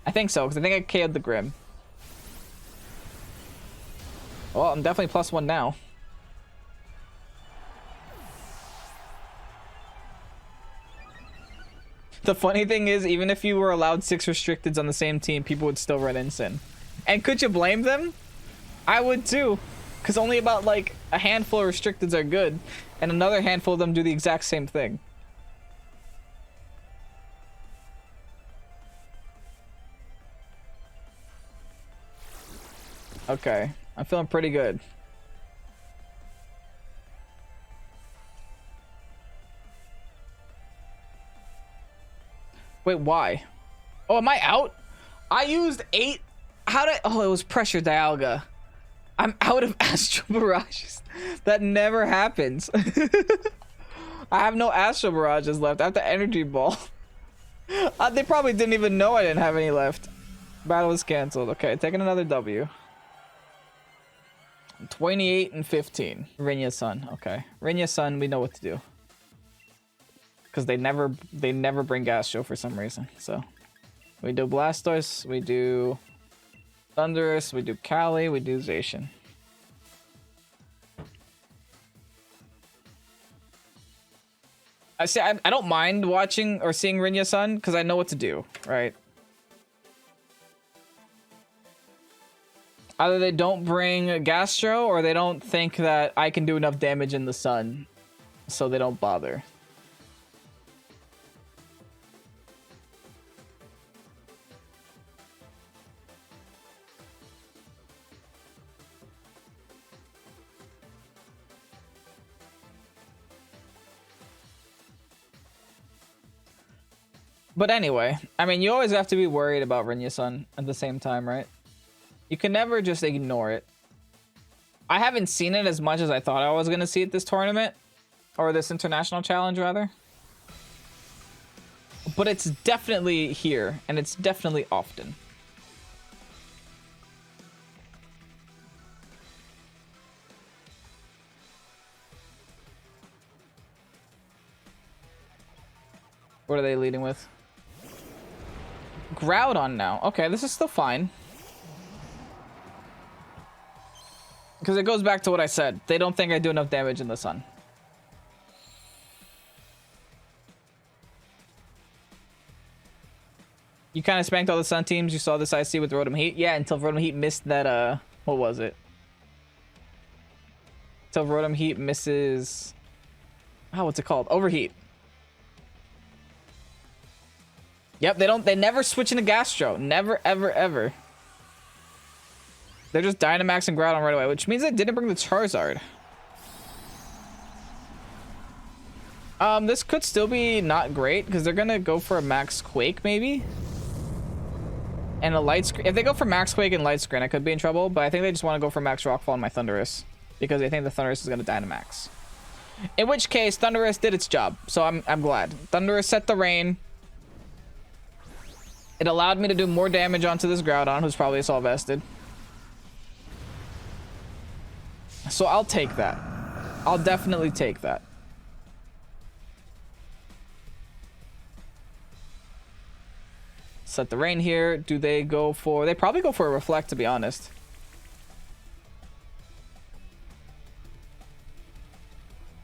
I think so, because I think I KO'd the Grim. Well, I'm definitely +1 now. The funny thing is, even if you were allowed 6 Restricteds on the same team, people would still run Incin. And could you blame them? I would too. Because only about like a handful of Restricteds are good. And another handful of them do the exact same thing. Okay, I'm feeling pretty good. Wait, why? Oh, am I out? I used 8. How did? Oh, it was pressure Dialga. I'm out of Astral Barrages. That never happens. I have no Astral Barrages left. I have the Energy Ball. They probably didn't even know I didn't have any left. Battle was canceled. Okay, taking another W. 28 and 15. Regieleki Sun. Okay, Regieleki Sun. We know what to do. Because they never bring Gastro for some reason. So we do Blastoise. We do Thundurus. We do Cali. We do Zacian. I see. I don't mind watching or seeing Regieleki Sun because I know what to do. Right. Either they don't bring Gastro or they don't think that I can do enough damage in the sun, so they don't bother. But anyway, I mean, you always have to be worried about Regieleki Sun at the same time, right? You can never just ignore it. I haven't seen it as much as I thought I was going to see it this tournament. Or this international challenge, rather. But it's definitely here. And it's definitely often. What are they leading with? Groudon now. Okay, this is still fine. Because it goes back to what I said. They don't think I do enough damage in the sun. You kind of spanked all the sun teams. You saw this IC with Rotom Heat. Yeah, until Rotom Heat missed that, what was it? Until Rotom Heat misses... Oh, what's it called? Overheat. Yep, they never switch into Gastro. Never, ever, ever. They're just Dynamax and Groudon right away, which means they didn't bring the Charizard. This could still be not great, because they're gonna go for a Max Quake, maybe? And a Light Screen. If they go for Max Quake and Light Screen, I could be in trouble, but I think they just want to go for Max Rockfall on my Thundurus, because they think the Thundurus is gonna Dynamax. In which case, Thundurus did its job, so I'm glad. Thundurus set the rain. It allowed me to do more damage onto this Groudon, who's probably Assault Vested. So I'll take that. I'll definitely take that. Set the rain here. Do they go for... They probably go for a Reflect, to be honest.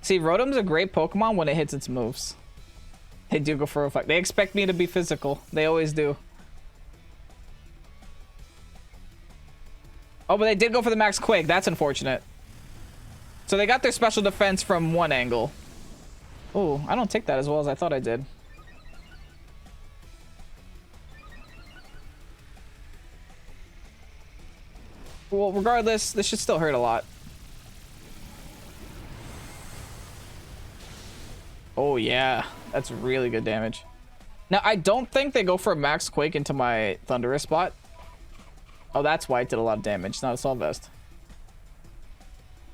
See, Rotom's a great Pokemon when it hits its moves. They do go for a Reflect. They expect me to be physical. They always do. Oh, but they did go for the Max Quake. That's unfortunate. So they got their special defense from one angle. Oh, I don't take that as well as I thought I did. Well, regardless, this should still hurt a lot. Oh, yeah. That's really good damage. Now, I don't think they go for a Max Quake into my Thundurus spot. Oh, that's why it did a lot of damage. It's not a Assault Vest.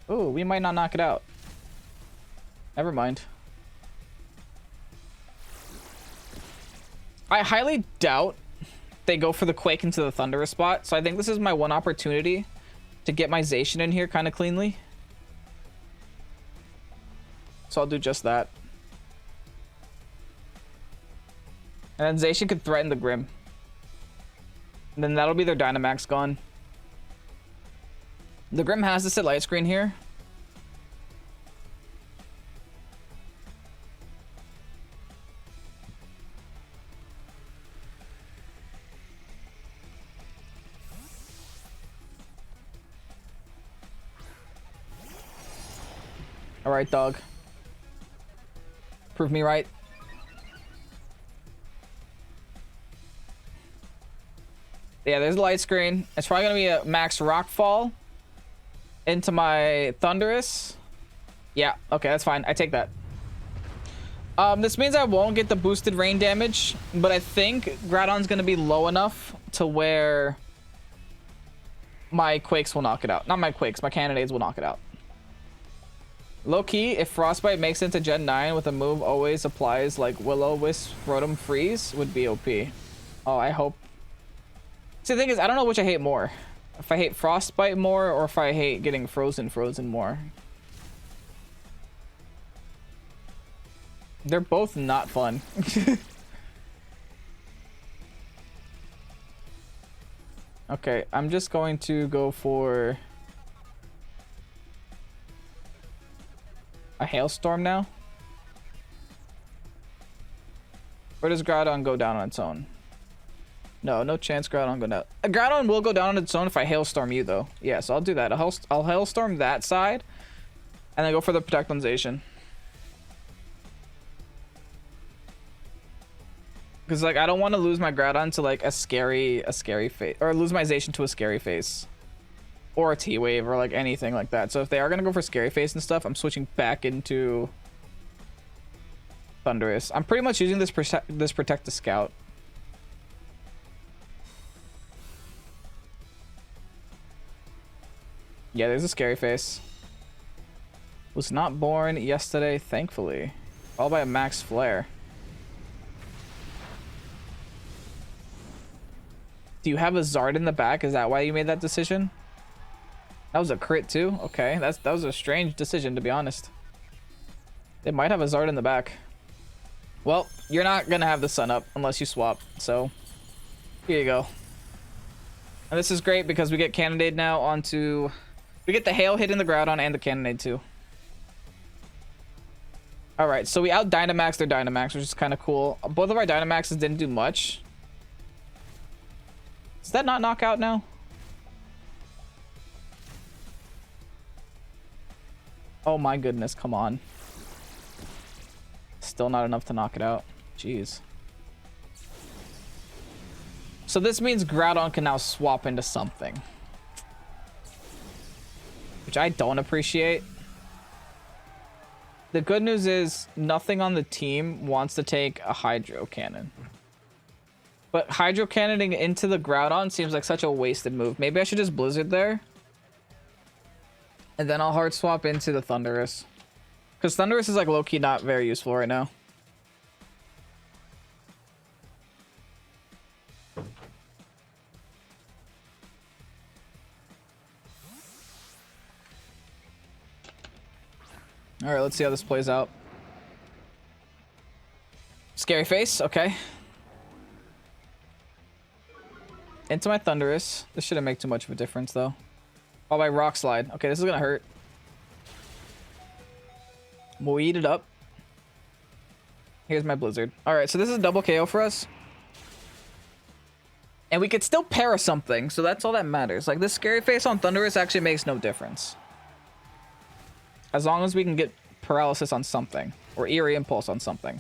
Oh, we might not knock it out. Never mind. I highly doubt they go for the Quake into the Thundurus spot, so I think this is my one opportunity to get my Zacian in here kind of cleanly. So I'll do just that. And then Zacian could threaten the Grim. And then that'll be their Dynamax gone. The Grim has to sit Light Screen here. All right, dog. Prove me right. Yeah, there's a light screen. It's probably gonna be a max rockfall into my Thunderous. Yeah, okay, that's fine. I take that. This means I won't get the boosted rain damage, but I think Groudon's gonna be low enough to where my Quakes will knock it out. Not my Quakes, my Cannonades will knock it out. Low key, if Frostbite makes it into Gen 9 with a move always applies like Will-O-Wisp, Rotom, Freeze, would be OP. Oh, I hope. See, the thing is, I don't know which I hate more. If I hate Frostbite more or if I hate getting frozen more. They're both not fun. Okay, I'm just going to go for a Hailstorm now. Or does Groudon go down on its own? No, no chance Groudon go down. Groudon will go down on its own if I Hailstorm you, though. Yeah, so I'll do that. I'll Hailstorm that side, and then go for the Protectonization. Because, like, I don't want to lose my Groudon to, like, a scary face. Or lose my Zacian to a scary face. Or a T-Wave, or, like, anything like that. So if they are going to go for scary face and stuff, I'm switching back into Thundurus. I'm pretty much using this Protect the Scout. Yeah, there's a scary face. Was not born yesterday, thankfully. Followed by a Max Flare. Do you have a Zard in the back? Is that why you made that decision? That was a crit too? Okay, that was a strange decision, to be honest. They might have a Zard in the back. Well, you're not gonna have the Sun up unless you swap, so here you go. And this is great because we get Cannonade now onto... We get the Hail hit in the Groudon and the Cannonade too. Alright, so we out Dynamax their Dynamax, which is kind of cool. Both of our Dynamaxes didn't do much. Does that not knock out now? Oh my goodness, come on. Still not enough to knock it out. Jeez. So this means Groudon can now swap into something. Which I don't appreciate. The good news is nothing on the team wants to take a Hydro Cannon. But Hydro Cannoning into the Groudon seems like such a wasted move. Maybe I should just Blizzard there. And then I'll hard swap into the Thundurus. Because Thundurus is like low-key not very useful right now. Alright, let's see how this plays out. Scary face, okay. Into my Thundurus. This shouldn't make too much of a difference, though. Oh, by Rock Slide. Okay, this is gonna hurt. We'll eat it up. Here's my Blizzard. Alright, so this is a double KO for us. And we could still para something, so that's all that matters. Like, this Scary Face on Thundurus actually makes no difference. As long as we can get Paralysis on something. Or Eerie Impulse on something.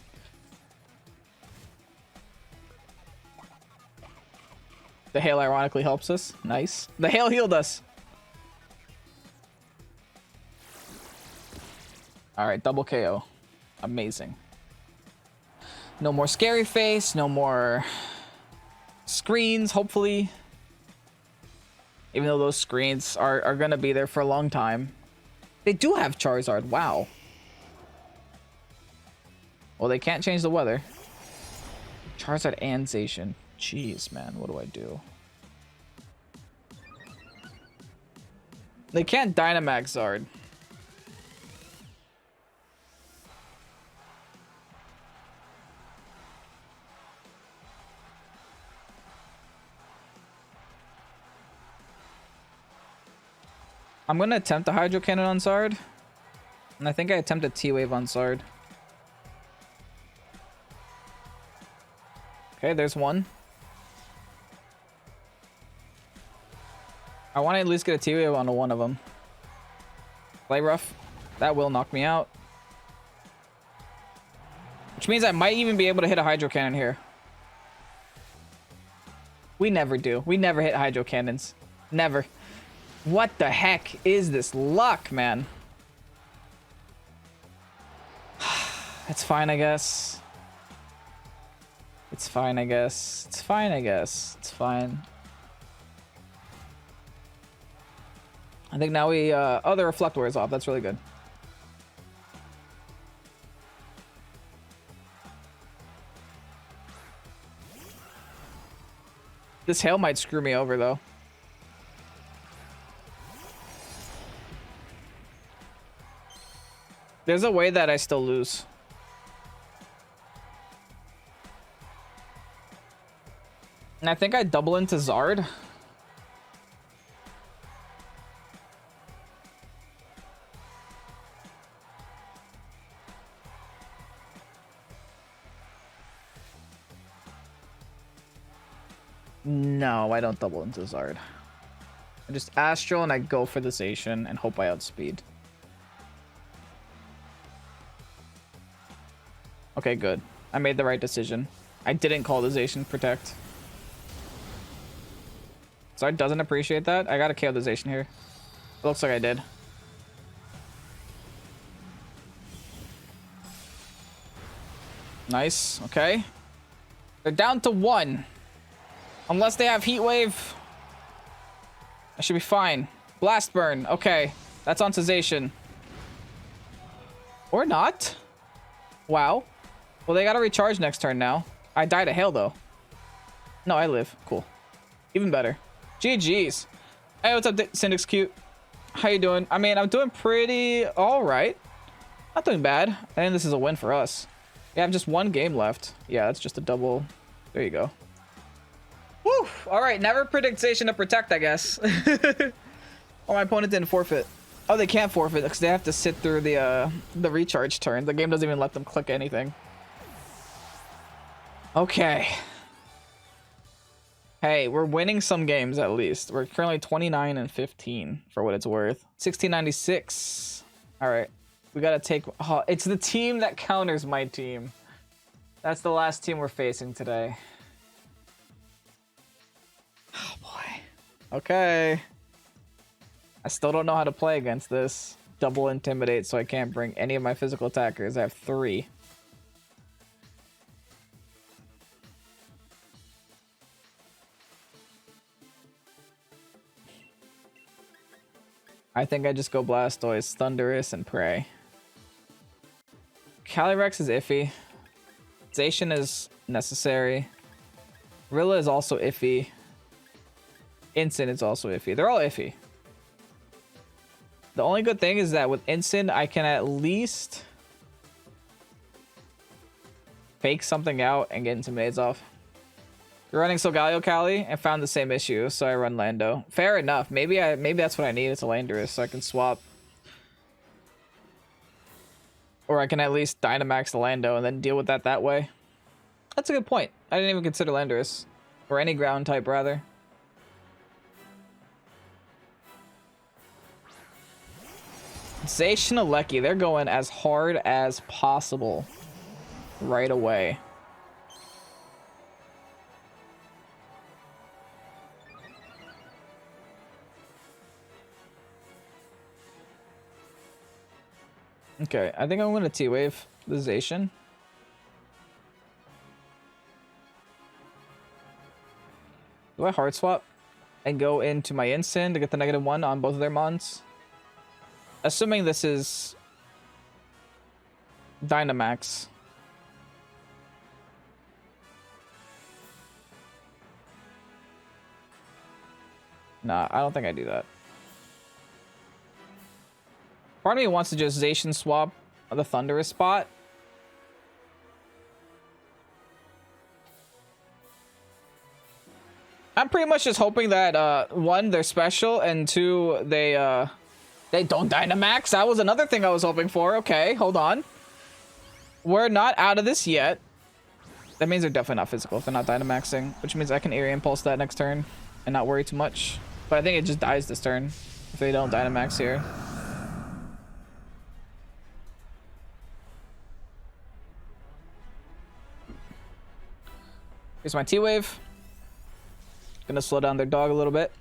The Hail ironically helps us. Nice. The Hail healed us. Alright, double KO. Amazing. No more Scary Face. No more screens, hopefully. Even though those screens are going to be there for a long time. They do have Charizard. Wow. Well, they can't change the weather. Charizard and Zacian. Jeez, man. What do I do? They can't Dynamax Zard. I'm going to attempt a Hydro Cannon on Zard. And I think I attempt a T-Wave on Zard. Okay, there's one. I want to at least get a T-Wave on one of them. Play rough. That will knock me out. Which means I might even be able to hit a Hydro Cannon here. We never do. We never hit hydro cannons. Never. What the heck is this luck, man? It's fine, I guess. It's fine, I guess. It's fine, I guess. It's fine. I think now we... oh, the Reflector is off. That's really good. This hail might screw me over, though. There's a way that I still lose. And I think I double into Zard. No, I don't double into Zard. I just Astral and I go for the Zacian and hope I outspeed. Okay, good. I made the right decision. I didn't call the Zacian Protect. Zard doesn't appreciate that. I gotta KO the Zacian here. It looks like I did. Nice. Okay. They're down to 1. Unless they have Heat Wave, I should be fine. Blast Burn. Okay. That's on to Zacian. Or not. Wow. Well, they gotta recharge next turn now. I died to hail, though. No, I live. Cool. Even better. GG's. Hey, what's up, Syndic's cute? How you doing? I mean, I'm doing pretty all right. Not doing bad. I think this is a win for us. Yeah, I have just 1 game left. Yeah, that's just a double. There you go. Woo! All right, never predict Zacian to protect, I guess. Oh, my opponent didn't forfeit. Oh, they can't forfeit because they have to sit through the recharge turn. The game doesn't even let them click anything. Okay. Hey, we're winning some games at least. We're currently 29 and 15 for what it's worth. 1696. All right. We got to take... Oh, it's the team that counters my team. That's the last team we're facing today. Oh, boy. Okay. I still don't know how to play against this. Double Intimidate, so I can't bring any of my physical attackers. I have 3. I think I just go Blastoise, Thundurus, and pray. Calyrex is iffy. Zacian is necessary. Rilla is also iffy. Incin is also iffy. They're all iffy. The only good thing is that with Incin, I can at least fake something out and get Intimidates off. You're running Solgaleo Cali and found the same issue, so I run Lando. Fair enough. Maybe that's what I need. It's a Landorus, so I can swap. Or I can at least Dynamax the Lando and then deal with that way. That's a good point. I didn't even consider Landorus. Or any ground type, rather. Zacian-Crowned, they're going as hard as possible right away. Okay, I think I'm going to T-Wave the Zacian. Do I hard swap and go into my Incin to get the -1 on both of their mons? Assuming this is Dynamax. Nah, I don't think I do that. Part of me wants to just Zacian swap the Thundurus spot. I'm pretty much just hoping that 1, they're special, and 2, they don't Dynamax. That was another thing I was hoping for. Okay, hold on. We're not out of this yet. That means they're definitely not physical if they're not Dynamaxing, which means I can Eerie Impulse that next turn and not worry too much. But I think it just dies this turn if they don't Dynamax here. Here's my T-Wave. Gonna slow down their dog a little bit.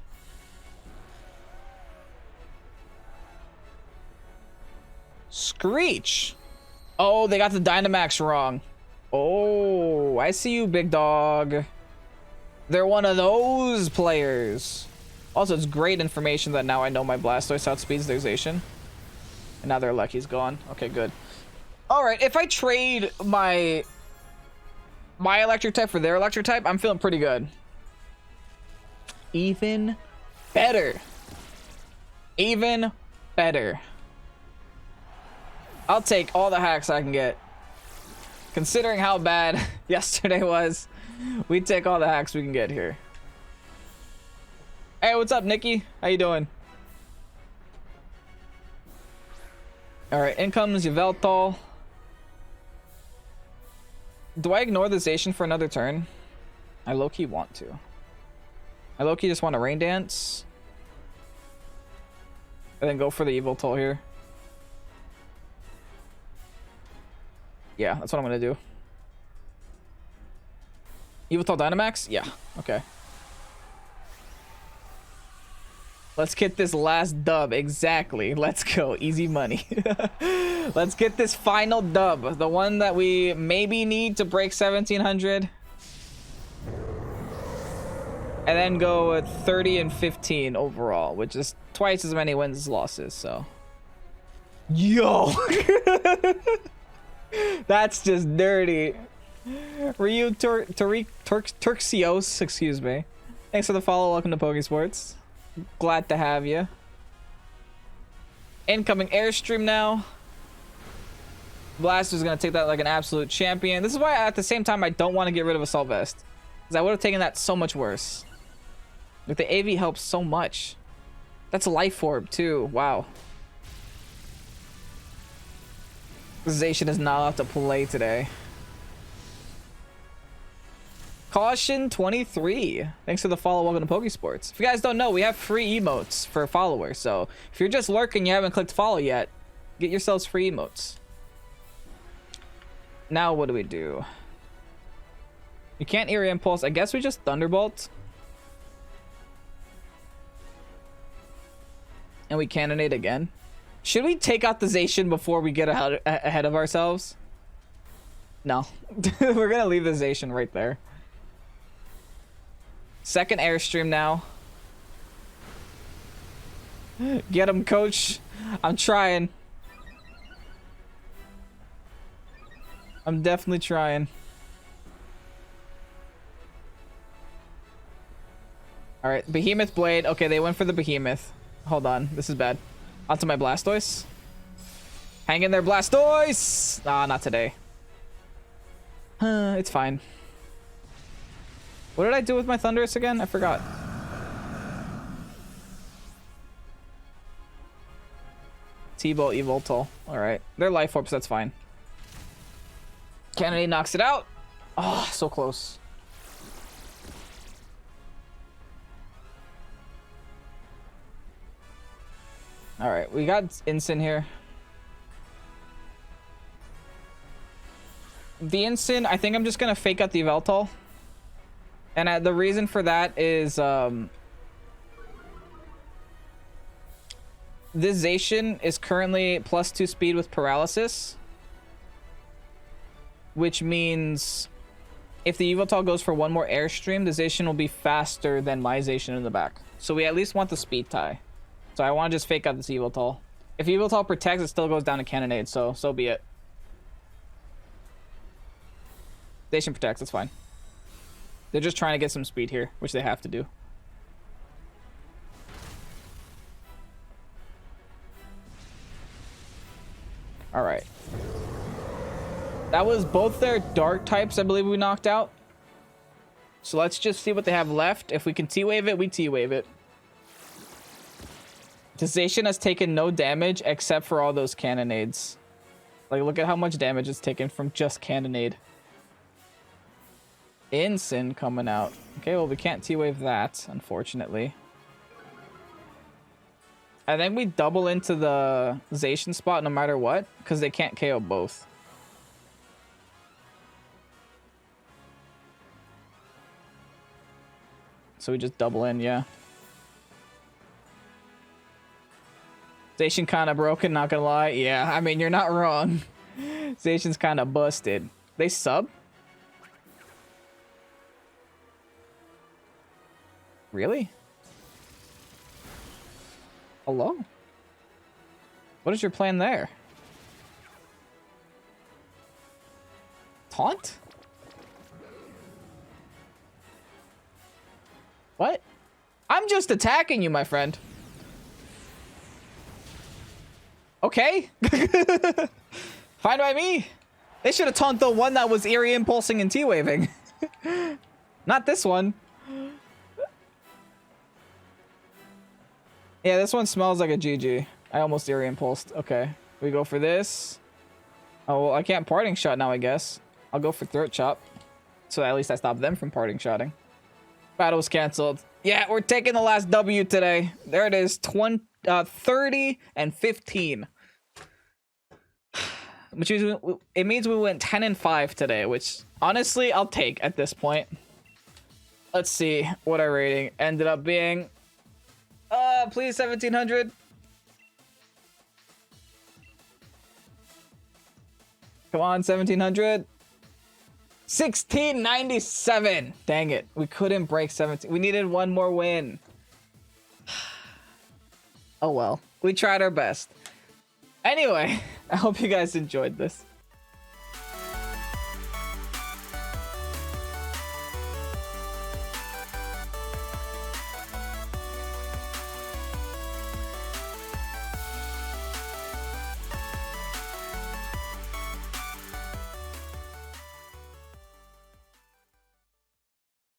Screech. Oh, they got the Dynamax wrong. Oh, I see you, big dog. They're one of those players. Also, it's great information that now I know my Blastoise outspeeds their Zacian. And now their Lecky's gone. Okay, good. Alright, if I trade my electric type for their electric type, I'm feeling pretty good. Even better. Even better. I'll take all the hacks I can get. Considering how bad yesterday was, we take all the hacks we can get here. Hey, what's up, Nikki? How you doing? Alright, in comes Yveltal. Do I ignore the Zacian for another turn? I low-key want to. I low-key just want to Rain Dance. And then go for the Yveltal here. Yeah, that's what I'm gonna do. Yveltal Dynamax? Yeah, okay. Let's get this last dub. Exactly. Let's go. Easy money. Let's get this final dub. The one that we maybe need to break 1700. And then go at 30 and 15 overall, which is twice as many wins as losses, so. Yo! That's just dirty. Ryu Turxios, excuse me. Thanks for the follow. Welcome to Pokésports. Glad to have you. Incoming Airstream now. Blastoise is going to take that like an absolute champion. This is why at the same time I don't want to get rid of Assault Vest. Because I would have taken that so much worse. Like the AV helps so much. That's a Life Orb too. Wow. Zacian is not allowed to play today. Caution 23. Thanks for the follow. Welcome to Pokésports. If you guys don't know, we have free emotes for followers. So if you're just lurking, you haven't clicked follow yet, get yourselves free emotes. Now what do we do? You can't Eerie Impulse. I guess we just Thunderbolt. And we Cannonade again. Should we take out the Zacian before we get ahead of ourselves? No. We're going to leave the Zacian right there. Second Airstream now. Get him, coach. I'm trying. I'm definitely trying. Alright, Behemoth Blade. Okay, they went for the Behemoth. Hold on, this is bad. Onto my Blastoise. Hang in there, Blastoise! Ah, not today. It's fine. What did I do with my Thundurus again? I forgot. T-Bolt, Yveltal. Alright. They're Life Orbs, that's fine. Kennedy knocks it out. Oh, so close. Alright, we got Instant here. The Instant, I think I'm just going to fake out the Yveltal. And the reason for that is this Zacian is currently +2 speed with Paralysis. Which means if the Yveltal goes for one more Airstream, the Zacian will be faster than my Zacian in the back. So we at least want the speed tie. So I want to just fake out this Yveltal. If Yveltal protects, it still goes down to Cannonade, so be it. Zacian protects, that's fine. They're just trying to get some speed here, which they have to do. Alright. That was both their dark types, I believe we knocked out. So let's just see what they have left. If we can T-Wave it, we T-Wave it. The Zacian has taken no damage except for all those Cannonades. Like, look at how much damage it's taken from just Cannonade. Instant coming out. Okay, well, we can't T-Wave that, unfortunately. I think we double into the Zacian spot no matter what, because they can't KO both. So we just double in, yeah. Zacian kind of broken, not gonna lie. Yeah, I mean, you're not wrong. Zacian's kind of busted. They sub? Really? Hello? What is your plan there? Taunt? What? I'm just attacking you, my friend. Okay. Fine by me. They should have taunt the one that was Eerie Impulsing and T-Waving. Not this one. Yeah, this one smells like a GG. I almost Eerie Impulsed. Okay. We go for this. Oh, well, I can't Parting Shot now, I guess. I'll go for Throat Chop. So at least I stop them from Parting Shotting. Battle's canceled. Yeah, we're taking the last W today. There it is. 30 and 15. Which means it means we went 10 and 5 today, which honestly I'll take at this point. Let's see what our rating ended up being. Please 1700. Come on, 1700. 1697. Dang it. We couldn't break 17. We needed one more win. Oh well. We tried our best. Anyway, I hope you guys enjoyed this.